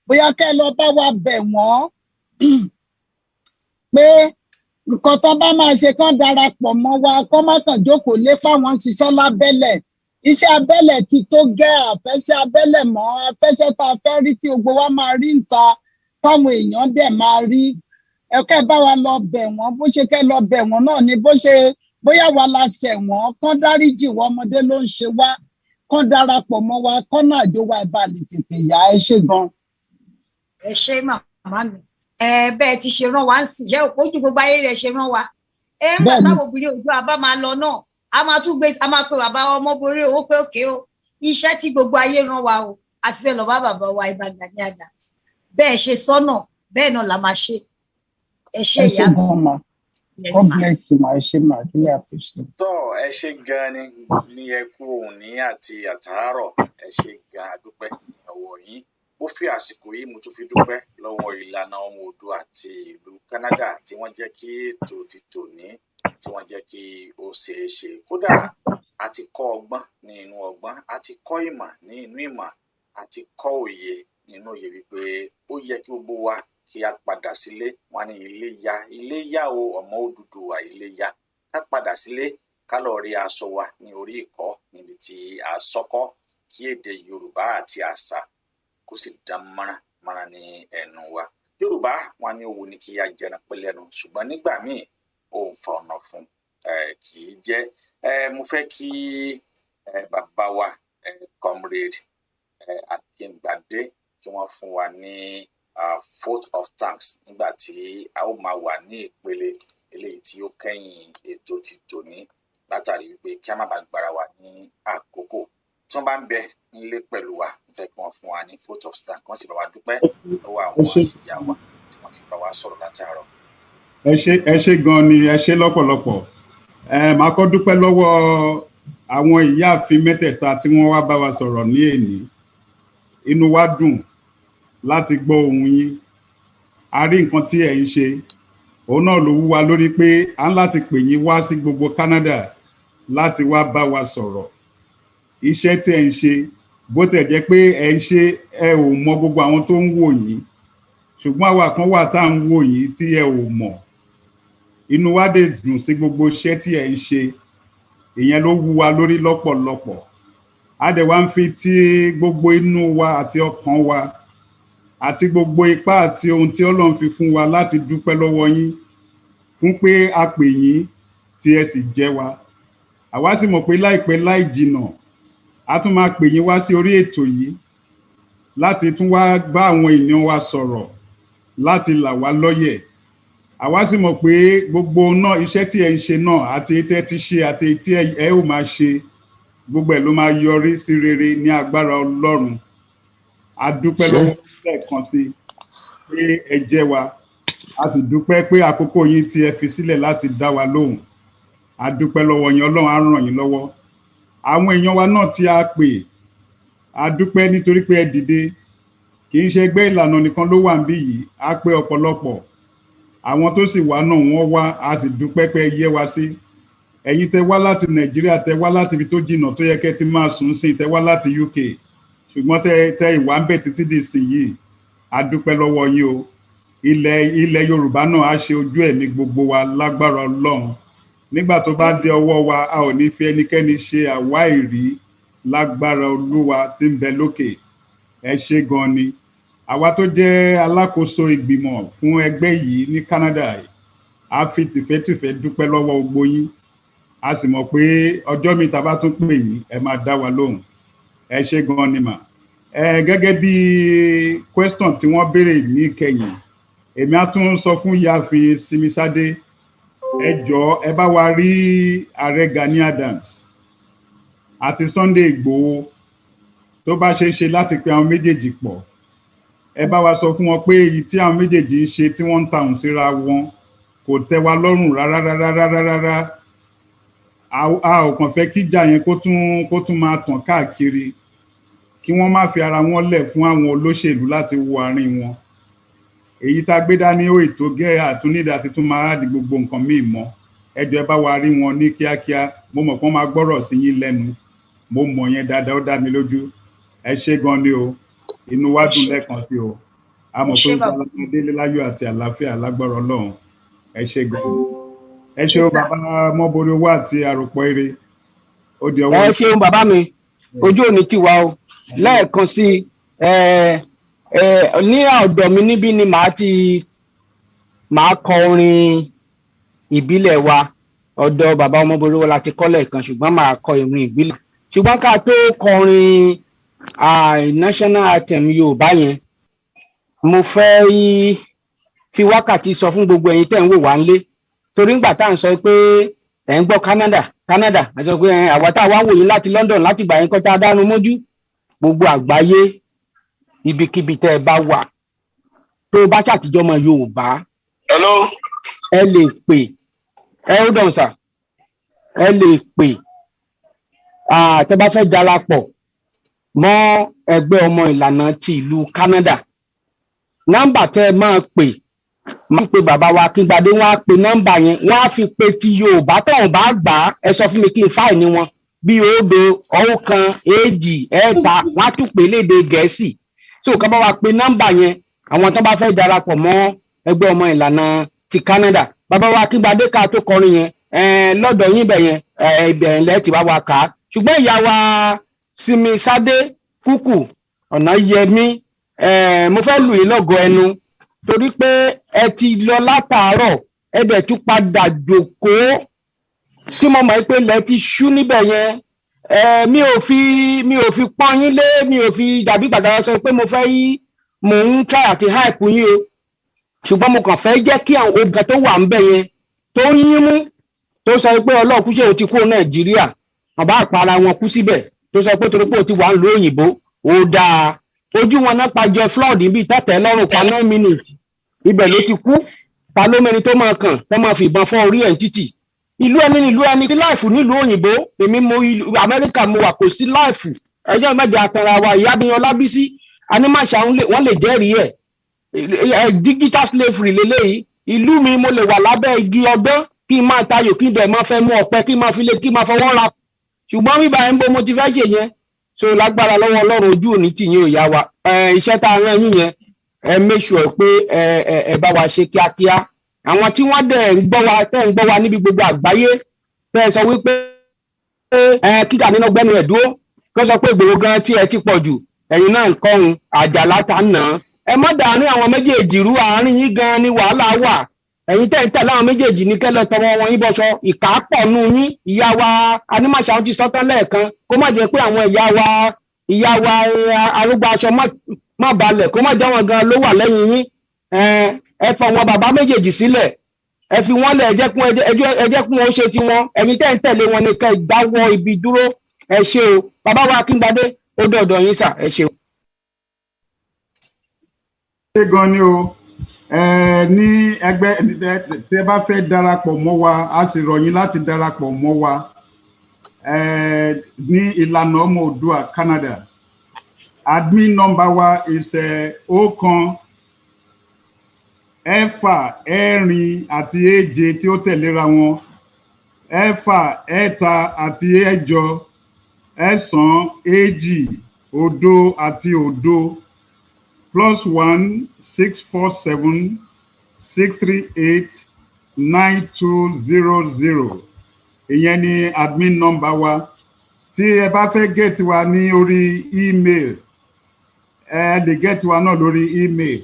bóyá kẹ́ ẹ lọ bá wa bẹ̀ wọ́n pé nǹkan tó bá máa ṣe kán darapọ̀ mọ́ wa kán má kàn jókòó lé fáwọn ṣiṣẹ́ lábẹ́lẹ̀ iṣẹ́ abẹ́lẹ̀ ti tó gẹ́ àfẹ́ṣẹ́ abẹ́lẹ̀ mọ́ afẹ́ṣẹ́ tá a fẹ́ rí tí gbogbo wa máa rí níta táwọn èèyàn dẹ̀ máa rí ẹ̀kẹ́ bá wa lọ bẹ̀ wọ́n bó ṣe kẹ́ lọ bẹ̀ wọ́n náà ni bó ṣe bóyá wa la ṣẹ̀ wọ́n kán dáríjì wọ́n ọmọdé ló ń ṣe wá kán darapọ̀ mọ́ wa kán náà jó wa ìbàlẹ̀ tètè yá ẹ ṣé gan. Ẹ ṣé màmá mi bẹ́ẹ̀ ti ṣe rán wa ń sìn jẹ́ òpójú gbogbo ayé rẹ̀ ṣe rán wa ńgbà táwọn obìnrin òjò àbá máa lọ náà a máa tún gbé a máa pe bàbá Ọmọboriowo pé òkè o iṣẹ́ tí gbogbo ayé rán wa o àti fẹ́ lọ bá bàbá wa Ìbà Gani Adams bẹ́ẹ̀ ṣe sọ́nà bẹ́ẹ̀ náà la máa ṣe ẹ ṣé ìyá mi. God bless you ma ẹ ṣé ma really appreciate. tó ẹ ṣé gan ni ẹ kú òun ní àti àtàárọ̀ ẹ ṣé gan adúpẹ́ ọwọ́ yín ó fi àsìkò yìí mo tún fi dúpẹ́ lọ́wọ́ ìlànà ọmọ Oòduà àti ìlú Canada tí wọ́n jẹ́ kí ètò ti tòní tí wọ́n jẹ́ kí ó ṣeé ṣe kódà a ti kọ́ ọgbọ́n ní inú ọgbọ́n a ti kọ́ ìmọ̀ ní inú ìmọ̀ a ti kọ́ òye nínú òye wípé ó yẹ kí gbogbo wa kí a padà sílé wọn ní ilé yá o ọmọ Odùduwà ilé yá ká padà sílé ká lọ rí aṣọ wa ní orí ìkọ́ níbi tí a sọ́kọ́ kí èdè Yorùbá àti àṣà kó sì dán mọ́rán ní ẹnu wa Yorùbá wọn ní òwò ní kí a jẹun pẹ́lẹ́nu ṣùgbọ́n nígbà míì òun fa ọ̀nà fún kì í jẹ́ mo fẹ́ kí bàbá wa comrade Akíngbadé kí wọ́n fún wa ní vote of thanks nígbà tí a ó máa wà ní ìpele eléyìí tí ó kẹ́yìn ètò ti tòní látàrí wípé kí a má bàa gbára wa ní àkókò tí wọ́n bá ń bẹ nílé pẹ̀lú wa fẹ́ kí wọ́n fún wa ní vote of thanks wọ́n sì bá wa dúpẹ́ lọ́wọ́ àwọn ìyá wa tí wọ́n ti bá wa sọ̀rọ̀ látàárọ̀. ẹ ṣé gan ni ẹ ṣé lọ́pọ̀lọpọ̀ màá kọ́ dúpẹ́ lọ́wọ́ àwọn ìyáàfin mẹ́tẹ̀ẹ̀ta tí wọ́n wá bá wa sọ̀rọ̀ ní èní inú wa dùn láti gbọ́ ohùn yín a rí nǹkan tí ẹ̀ ń ṣe òun náà ló wú wa lórí pé a ń láti pè yín wá sí gbogbo Canada láti wá bá wa sọ̀rọ̀ iṣẹ́ tí ẹ̀ ń ṣe bó tẹ̀ jẹ́ pé ẹ̀ ń ṣe ẹ ò mọ gbogbo àwọn tó ń wò yín ṣùgbọ́n àwa kan wà tá à ń wò yín tí ẹ ò mọ̀ inú wa dé dùn sí gbogbo iṣẹ́ tí ẹ̀ ń ṣe ìyẹn ló wú wa lórí lọ́pọ̀lọpọ̀ a dẹ̀ wá ń fi tí gbogbo inú wa àti ọkàn wa àti gbogbo ipá àti ohun tí Ọlọ́run fi fún wa láti dúpẹ́ lọ́wọ́ yín fún pé a pè yín tí ẹ sì jẹ́ wa àwa sì mọ̀ pé láìpẹ́ láì jìnà a tún máa pè yín wá sí orí ètò yìí láti tún wá bá àwọn èèyàn wa sọ̀rọ̀ láti là wá lọ́yẹ̀ àwa sì mọ̀ pé gbogbo náà iṣẹ́ tí ẹ ń ṣe náà àti ètò ẹ ti ṣe àti ètò ẹ ò máa ṣe gbogbo ẹ̀ ló máa yọrí sí rere ní agbára Ọlọ́run a dúpẹ́ lọ́wọ́ lẹ́ẹ̀kan sí pé ẹ jẹ́ wa a sì dúpẹ́ pé àkókò yín tí ẹ fi sílẹ̀ láti dá wa lóhùn a dúpẹ́ lọ́wọ́ yín Ọlọ́run á ràn yín lọ́wọ́ àwọn èèyàn wa náà tí a pè a dúpẹ́ nítorí pé ẹ dìde kì í ṣe ẹgbẹ́ ìlànà nìkan ló wà níbí yìí a pè ọ̀pọ̀lọpọ̀ àwọn tó sì wá náà wọ́n wá a sì dúpẹ́ pé ẹ yẹ wa sí ẹ̀yin tẹ́ wá láti Nàìjíríà, tẹ́ wá láti ibi tó jìnnà tó yẹ kẹ́ ti máa sùn sí, tẹ́ wá láti UK ṣùgbọ́n tẹ́ ìwà ń bẹ títí di ìsìn yìí a dúpẹ́ lọ́wọ́ yín o. Ilẹ̀ Yorùbá náà á ṣe ojú ẹ̀mí gbogbo wa lágbára Ọlọ́run. Nígbà tó bá dé ọwọ́ wa a ò ní fi ẹnikẹ́ni ṣe àwáìrí lágbára Olúwa tí ń bẹ lókè. Ẹ ṣé gan ni. Àwa tó jẹ́ alákòóso ìgbìmọ̀ fún ẹgbẹ́ yìí ní Canada a fi tìfẹ́tìfẹ́ dúpẹ́ lọ́wọ́ gbogbo yín. A sì mọ̀ pé ọjọ́ mi tá bá tún pè yín ẹ máa dá wa lóhùn. Ẹ ṣé gan ni mà. Gẹ́gẹ́ bí question tí wọ́n béèrè ní kẹ́yìn, èmi á tún sọ fún ìyáàfin Simisade, ẹ jọ̀ọ́ ẹ bá wa rí ààrẹ Gani Adams àti Sunday Igboho tó bá ṣe é ṣe láti pe àwọn méjèèjì pọ̀. Ẹ bá wa sọ fún wọn pé èyí tí àwọn méjèèjì ń ṣe tí wọ́n ń tàùn síra wọn kò tẹ́ wa lọ́rùn rárá. A ò kàn fẹ́ kíjà yẹn kó tún máa tàn káàkiri, kí wọ́n má fi ara wọn lẹ̀ fún àwọn olóṣèlú láti wo àárín wọn. Èyí tá gbé dání ó ètò gẹ́ àtúnídà ti tún máa di gbogbo nǹkan míì mọ́. Ẹ jọ̀ọ́ ẹ bá wa rí wọn ní kíákíá. Mo mọ̀ kán máa gbọ́rọ̀ sí yín lẹ́nu. Mo mọ̀ yẹn dáadáa, ó dá mi lójú. Ẹ ṣé gan ni o. Inú wa dùn lẹ́ẹ̀kan sí o. A mọ̀ pé ó délé láyọ̀ àti àlàáfíà lágbára Ọlọ́run. Ẹ ṣé gan. Ẹ ṣé o bàbá Omoboriowo àti Àròpọ̀ Ire. Ó di ọwọ́. Ẹ ṣeun bàbá mi. Ojú òní tiwa o. Lẹ́ẹ̀kan sí ní ọ̀dọ̀ mi níbí ni màá kọ orin ìbílẹ̀ wa. Ọ̀dọ̀ bàbá Omoboriowo la ti kọ́ lẹ́ẹ̀kan ṣùgbọ́n màá kọ orin ìbílẹ̀. Ṣùgbọ́n ká tó kọ orin national anthem Yorùbá yẹn, mo fẹ́ fi wákàtí sọ fún gbogbo ẹ̀yin tẹ́ ń wò wá nílé. Torí ńgbà tá à ń sọ pé ẹ̀ ń gbọ́ Canada a sọ pé àwa tá a wá wò yín láti London láti gbà yín kọ́ tá a dánu mójú. Gbogbo àgbáyé ibikíbi tẹ́ ẹ bá wà tó bá ṣàtijọ́ ọmọ Yorùbá ẹ lè pè hold on sir, ẹ lè pè tẹ́ bá fẹ́ darapọ̀ mọ́ ẹgbẹ́ ọmọ ìlànà ti ìlú Canada. Nọ́mbà tẹ́ ẹ máa pè bàbá wa Akíngbadé, wọ́n á pe nọ́mbà yẹn, wọ́n á fi pe ti Yorùbá tóun bá gbà á ẹ sọ fún mi kí n fáìní wọn bí 0 1 2 3 wọ́n á tún pè léde Gẹ̀ẹ́sì. So ká bá wa pe nọ́mbà yẹn àwọn tó bá fẹ́ darapọ̀ mọ́ ẹgbẹ́ ọmọ ìlànà ti Canada. Bàbá wa Akíngbadé ká tó kọrin yẹn lọ́dọ̀ yín bẹ̀ yẹn ibẹ̀ lẹ́ ti bá wa kà á. Ṣùgbọ́n ìyá wa Simisade Kúkù Ọ̀nàyẹmí mo fẹ́ lù yín lọ́gọ ẹnu torí pé ẹ ti lọ látàárọ̀ ẹ dẹ̀ tún padà jókòó tí mo mọ̀ pé lẹ́ ti ṣú níbẹ̀ yẹn. Mi ò fi pọ́n yín lé, mi ò fi dàbí gbàgbà sọ pé mò ń try àti hype yín o. Ṣùgbọ́n mo kàn fẹ́ jẹ́ kí àwọn ogun tó wà ń bẹ̀ yẹn tó yín mú tó sọ pé Ọlọ́run kú ṣe ò ti kú Nàìjíríà, àbá àpárá wọn kú síbẹ̀ tó sọ pé torí pé ò ti wà ń lo òyìnbó ó dáa. Ojú wọn náà pa jẹ flood bíi tẹ́tẹ́ lọ́rùn pa 9 minutes ibẹ̀ ló ti kú. Ta ló mẹ́ni tó máa kàn tó máa fi ìbọn fọ́ orí ẹ̀ ń títì. Ìlú ẹni tí láìfù nílùú òyìnbó, èmi mo Amẹ́ríkà mo wà kò sí láìfù. Ẹjọ́ mẹ́jọ àtàrà wa ìyá bí Ọlábísí Anímàṣà wọ́n lè jẹ́rìí ẹ̀. Digital slavery lélẹ́yìí. Ìlú mi mo lè wà lábẹ́ igi ọgbọ́n kí n máa tayò kí n dẹ̀ máa fẹ́ mú ọ̀pẹ kí n máa fi lé kí n máa fọwọ́ ra. Ṣùgbọ́n bíbá ẹ̀ ń bo mo ti fẹ́ ṣe yẹn. So lágbára lọ́wọ́ Ọlọ́run ojú òní tì yín ò yá wa. Iṣẹ́ tá a rán yín yẹn ẹ make sure pé ẹ bá wa ṣe kíákíá. Àwọn tí wọ́n dẹ̀ ń gbọ́ wa níbi gbogbo àgbáyé tẹ́ sọ wípé kíkà nínú gbẹ́nu ẹ̀ dúró kó sọ pé Ìgbòho gan tí ẹ ti pọ̀ jù ẹ̀yin náà ń kọ́hun àjàlá ta nà án. Ẹ má dàárín àwọn méjèèjì rú, àárín yín gan ni wàhálà wà. Ẹ̀yin tẹ́ ń tẹ̀lé àwọn méjèèjì ní kẹ́lẹ́ tọwọ́ wọn yín bọ́ṣọ ìkápọ̀ nù yín. Ìyá wa Anímàṣà ti sọ tán lẹ́ẹ̀kan kó má jẹ́ pé àwọn ìyá wa arúgbó aṣọ má balẹ̀ kó má jẹ́ wọn gan ló wà lẹ́yìn yín. Ẹ fọ wọn bàbá méjèèjì sílẹ̀, ẹ fi wọ́n lẹ̀ ẹ jẹ́ kún wọn ṣe ti wọn. Ẹ̀yin tẹ́ ń tẹ̀lé wọn ní kẹ́ dáwọ́ ibi dúró. Ẹ ṣé o bàbá wa Akíngbadé ó dọ̀dọ̀ yín sà, ẹ ṣé o. Ṣé gan ni o ní ẹgbẹ́ tí ẹ bá fẹ́ darapọ̀ mọ́ wa a sì rọ̀ yín láti darapọ̀ mọ́ wa ní ìlànà ọmọ Oòduà Canada. Admin number wa is 1 6 4 àti 7 tí ó tẹ̀léra wọn ẹ̀fà ẹ̀ta àti ẹ̀jọ ẹ̀sán èjì òdo àti òdo +1 647 638 9200 ìyẹn ni admin number wa. Tí ẹ bá fẹ́ get wa ní orí email ẹ lè get wa náà lórí email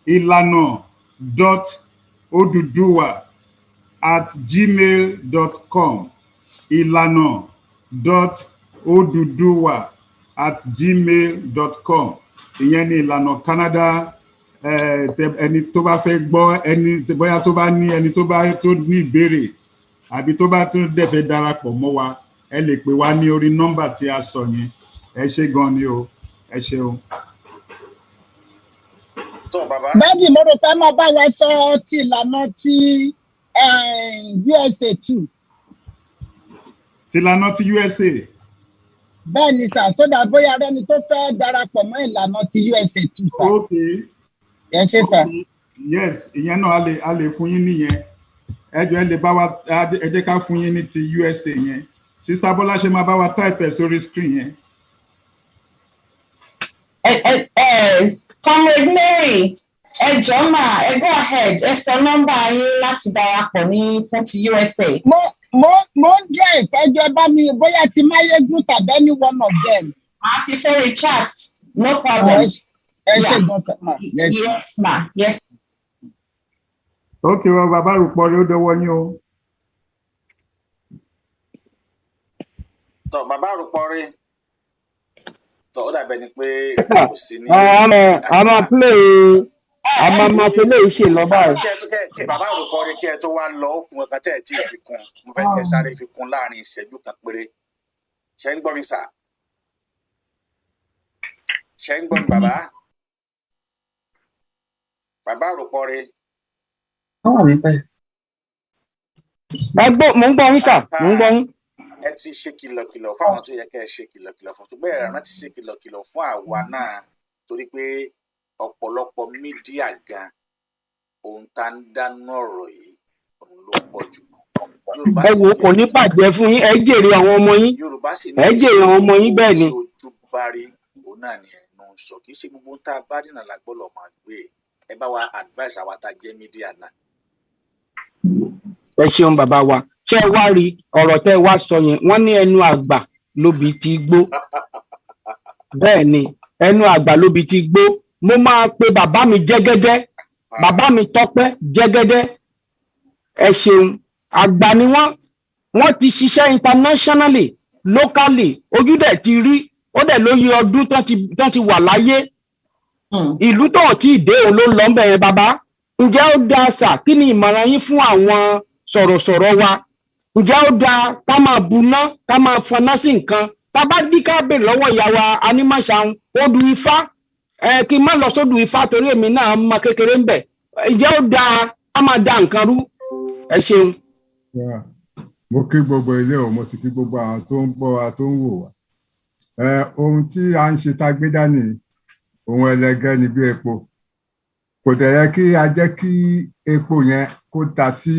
ilana.oduduwa@gmail.com ilana.oduduwa@gmail.com ìyẹn ni ìlànà Canada. Ẹni tó bá fẹ́ gbọ́ ẹni bóyá tó bá ní ẹni tó ní ìbéèrè àbí tó bá tún dẹ̀ fẹ́ darapọ̀ mọ́ wa ẹ lè pè wá ní orí nọ́mbà tí a sọ yẹn. Ẹ ṣé gan ni o, ẹ ṣeun. Dádì mo rò pé máa bá wa sọ ti ìlànà ti USA 2. Ti ìlànà ti USA. Bẹ́ẹ̀ ni sà, sódà bóyá rẹ́ni tó fẹ́ darapọ̀ mọ́ ìlànà ti USA 2 sà. Okay. Ẹ ṣé sà. Yes, ìyẹn náà a lè fún yín nìyẹn. Ẹ jọ̀ọ́ ẹ lè bá wa ẹ jẹ́ ká fún yín ní ti USA yẹn. Sister Bọ́lá ṣe máa bá wa type ẹ̀ sórí screen yẹn. Comrade Mary, ẹ jọ̀ọ́ mà, ẹ go ahead, ẹ sọ nọ́mbà yín láti darapọ̀ ní fún ti USA. Mo drive ẹjọ́ bá mi bóyá ti Máyégún tàbí any one of them. Màá fi sórí chat, no problem. Ẹ ṣe gan fẹ́ ma. Yes ma, yes. Okay, well, bàbá rúpọ̀ rẹ̀ ó dọwọ́ yín o. Tọ́ bàbá rúpọ̀ rẹ̀ tọ́ ó dàbẹ̀ ni pé kò sí ní. a máa play máa play ṣe lọ báyìí. Kí bàbá rúpọ̀ rẹ̀ kí ẹ tó wá lọ òkun ọ̀kan tẹ̀ tí ì fi kún mo fẹ́ kẹ́ sáré fi kún láàrin ìṣẹ́jú kan péré. Ṣé ń gbọ́ mi sà? Ṣé ń gbọ́ mi bàbá? Bàbá rúpọ̀ rẹ̀. Mo ń gbọ́ yín sà, mo ń gbọ́ yín. Ẹ ti ṣe kìlọ̀kìlọ̀ fún àwọn tó yẹ kẹ́ ẹ ṣe kìlọ̀kìlọ̀ fún ṣùgbọ́n ẹ rántí ṣe kìlọ̀kìlọ̀ fún àwa náà torí pé ọ̀pọ̀lọpọ̀ mídíà gan ohun tá ń dáná ọ̀rọ̀ yìí òun ló pọ̀ jù. Ẹ wo kò ní bàjẹ́ fún yín, ẹ jèrè àwọn ọmọ yín, ẹ jèrè àwọn ọmọ yín bẹ́ẹ̀ ni. Ojú bá rí òun náà ni ẹnu ń sọ kì í ṣe gbogbo ohun tá a bá dínà lágbọ́lọ̀ máa gbé ẹ bá wa advice àwa tá a jẹ́ mídíà náà. Ẹ ṣeun bàbá wa, ṣé ẹ wá rí ọ̀rọ̀ tẹ́ ẹ wá sọ yẹn wọ́n ní ẹnu àgbà lóbi ti gbó. Bẹ́ẹ̀ ni ẹnu àgbà lóbi ti gbó. Mo máa pe bàbá mi Jẹ́gẹ́dẹ́, bàbá mi Tọ́pẹ́ Jẹ́gẹ́dẹ́. Ẹ ṣeun, àgbà ni wọ́n ti ṣiṣẹ́ internationally locally ojú dẹ̀ ti rí ó dẹ̀ lóye ọdún tán ti wà láyé. Ìlú tó ti dé òun ló ń lọ bẹ̀ yẹn bàbá. Ǹjẹ́ ó dáa sà, kí ni ìmọ̀ràn yín fún àwọn sọ̀rọ̀sọ̀rọ̀ wa? Ǹjẹ́ ó dáa ká máa buná ká máa fọná sí nǹkan? Tá bá dí ká bèrè lọ́wọ́ ìyá wa Anímọ̀ṣàun odù Ifá kí n má lọ sódù Ifá torí èmi náà mọ kékeré ń bẹ̀. Ǹjẹ́ ó dáa ká máa da nǹkan rú? Ẹ ṣeun. Mo kí gbogbo ilé o, mo sì kí gbogbo àwọn tó ń gbọ́ wa tó ń wò wá. Ohun tí a ń ṣe tá gbé dání ohun ẹlẹgẹ́ ni bí epo. Kò dẹ̀ yẹ kí a jẹ́ kí epo yẹn kó ta sí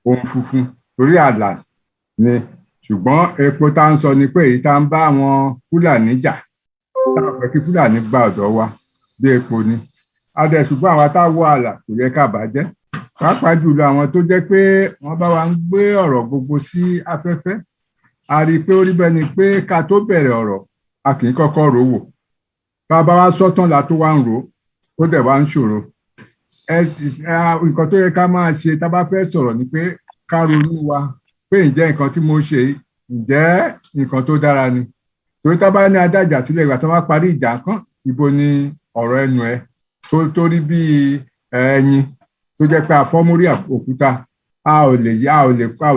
ohun funfun torí àlà ni ṣùgbọ́n epo tá ń sọ ni pé èyí tá ń bá àwọn Fúlàní jà táwọn fẹ́ kí Fúlàní gba ọ̀dọ̀ wa bí epo ni adẹ ṣùgbọ́n àwa tá wọ àlà kò yẹ ká bàjẹ́ pàápàá jùlọ àwọn tó jẹ́ pé wọ́n bá wa ń gbé ọ̀rọ̀ gbogbo sí afẹ́fẹ́ a rí i pé ó rí bẹ́ẹ̀ ni pé ká tó bẹ̀rẹ̀ ọ̀rọ̀ a kì í kọ́kọ́ rò wò bá a bá wá sọ́tàn la tó wá ń rò ó dẹ̀ wá ń ṣòro nǹkan tó yẹ ká máa ṣe tá a bá fẹ́ sọ̀rọ̀ ni pé ká ronú wa pé ǹjẹ́ nǹkan tí mo ṣe ǹjẹ́ nǹkan tó dára ni torí tá a bá ní adájà sílẹ̀ ìgbà tó wá parí ìjà kan ibo ni ọ̀rọ̀ ẹnu ẹ tó rí bí ẹyin tó jẹ́ pé àfọ́múrí òkúta a ò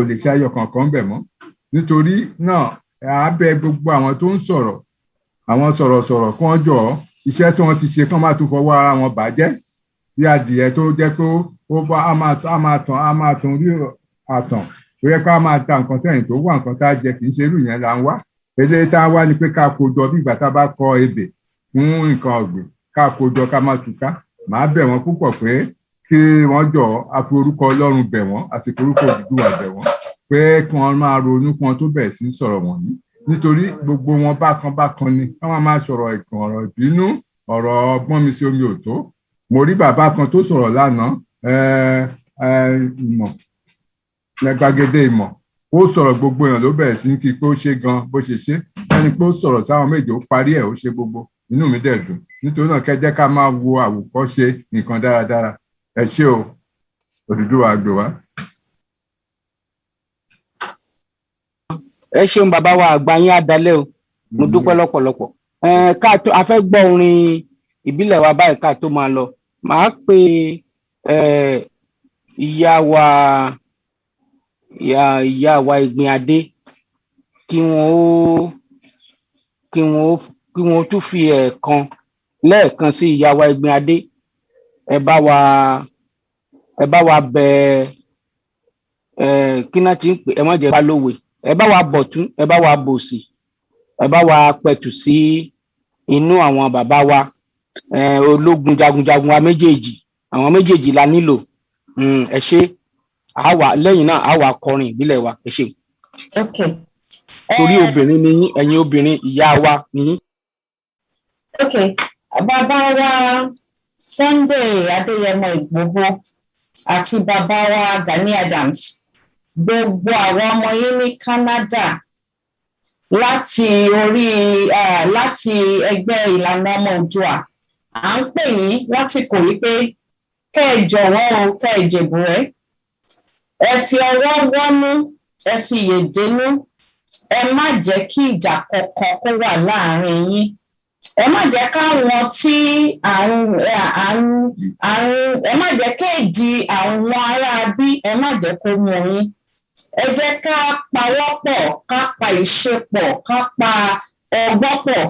lè ṣe ayọ̀ kankan bẹ̀ mọ́ nítorí náà a bẹ̀ gbogbo àwọn tó ń sọ̀rọ̀ àwọn sọ̀rọ̀sọ̀rọ̀ kí wọ́n jọ̀ọ́ iṣẹ́ tí wọ́n ti ṣe kán má tún fọwọ́ ara wọn bàjẹ́ bí adìyẹ tó jẹ́ pé ó bá a máa tún rí àtàn tó yẹ ká máa ta nǹkan sẹ́yìn tó wà nǹkan tá a jẹ kì í ṣe irú yẹn là ń wá eléyìí tá a wá ni pé ká kó jọ bí ìgbà tá a bá kọ ebè fún nǹkan ọ̀gbìn ká kó jọ ká má túká màá bẹ̀ wọ́n púpọ̀ pé kí wọ́n jọ̀ọ́ a fi orúkọ Ọlọ́run bẹ̀ wọ́n a sì fi orúkọ Odùduwà bẹ̀ wọ́n pé kí wọ́n máa ronú kí wọ́n tó bẹ̀rẹ̀ sí sọ̀rọ̀ wọ̀nyí nítorí gbogbo wọn bákan ni wọ́n máa sọ̀rọ̀ ìkàn ọ̀rọ̀ ìbínú ọ̀rọ̀ ọgbọ́n mi sí omi ò tó. Mo rí bàbá kan tó sọ̀rọ̀ lánàá ìmọ̀ gbàgede ìmọ̀ ó sọ̀rọ̀ gbogbo èèyàn ló bẹ̀rẹ̀ sí ní kí pé ó ṣe gan bó ṣe ṣe ẹni pé ó sọ̀rọ̀ sáwọn méje ó parí ẹ̀ ó ṣe gbogbo inú mi dẹ̀ dùn nítorí náà kẹjẹ́ ká máa wo àwòkọ́ṣe nǹkan dáradára. Ẹ ṣé o, Odùduwà gbè wá. Ẹ ṣeun bàbá wa àgbà yín adalẹ o, mo dúpẹ́ lọ́pọ̀lọpọ̀. Ká tó a fẹ́ gbọ́ orin ìbílẹ̀ wa báyìí ká tó máa lọ. Màá pe ìyá wa Ìgbìn Adé kí wọ́n tún fi lẹ́ẹ̀kan sí ìyá wa Ìgbìn Adé. Ẹ bá wa bẹ kí náà ti ń pè ẹ má jẹ́ bá lówe. Ẹ bá wa bọ̀tún ẹ bá wa bòsì ẹ bá wa pẹ̀tù sí inú àwọn bàbá wa ológun jagunjagun wa méjèèjì, àwọn méjèèjì la nílò. Ẹ ṣé lẹ́yìn náà a wà kọrin ìbílẹ̀ wa. Ẹ ṣé. Torí obìnrin ni yín, ẹ̀yin obìnrin ìyá wa ni yín. Bàbá wa Sunday Adéyẹmọ Ìgbòho àti bàbá wa Gani Adams, gbogbo àwọn ọmọ yín ní Canada láti ẹgbẹ́ ìlànà ọmọ Oòduà à ń pè yín láti kò rí pé kẹ́ ẹ jọ̀wọ́ o kẹ́ ẹ jèbùrẹ́ ẹ fi ọwọ́ wọ́nú ẹ fi yèdénú ẹ má jẹ́ kí ìjà kankan kó wà láàrin yín ẹ má jẹ́ káwọn tí ẹ má jẹ́ kéèdì àwọn ará bí ẹ má jẹ́ kó mú yín ẹ jẹ́ ká pawọ́pọ̀ ká pa ìṣepọ̀ ká pa ọgbọ́n pọ̀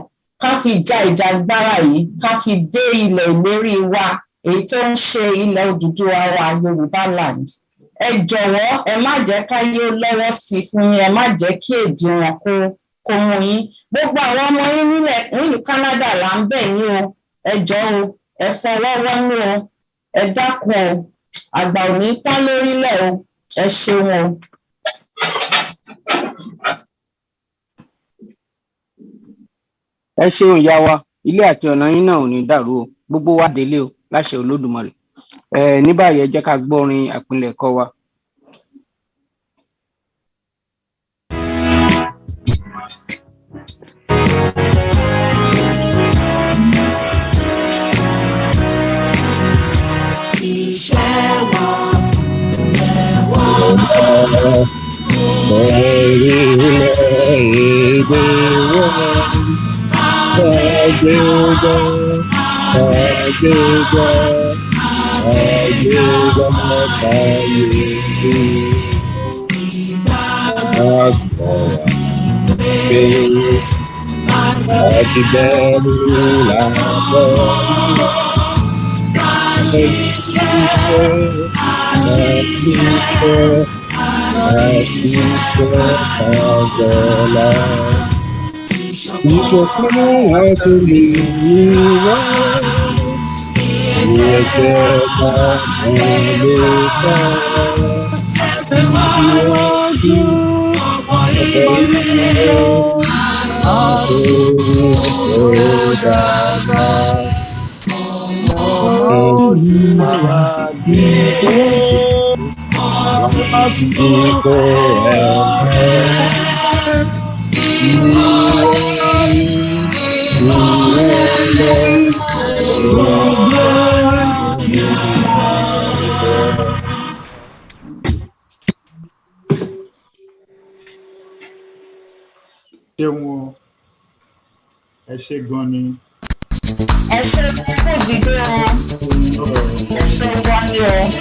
ká fi ja ìjàgbára yìí ká fi dé ilẹ̀ ìlérí wa èyí tó ń ṣe ilẹ̀ Odùduwà wa Yorubaland. Ẹ jọ̀wọ́ ẹ má jẹ́ káyé lọ́wọ́ sí fún yín ẹ má jẹ́ kí èdè wọn kó mú yín. Gbogbo àwọn ọmọ yín nílùú Canada là ń bẹ̀ yín o ẹ jọ̀ọ́ o ẹ fọwọ́ wọ́nú o ẹ dákun o àgbà ò ní tán lórílẹ̀ o ẹ ṣeun o. Ẹ ṣeun ìyá wa, ilé àti ọ̀nà yín náà ò ní dàrú o, gbogbo wa délé o láṣẹ Olódùmarè. Ní báyìí ẹ jẹ́ ká gbọ́ orin àpilẹ̀kọ wa. Iṣẹ́ wa ẹ̀wọ̀ orílẹ̀-èdè wọn ẹgbẹ́gbẹ́ káyé pé àti bẹ́ẹ̀rù làbọ̀ ẹ ṣé gan ni. Ẹ ṣé kúkú dìde o. Ẹ ṣé wá ní o.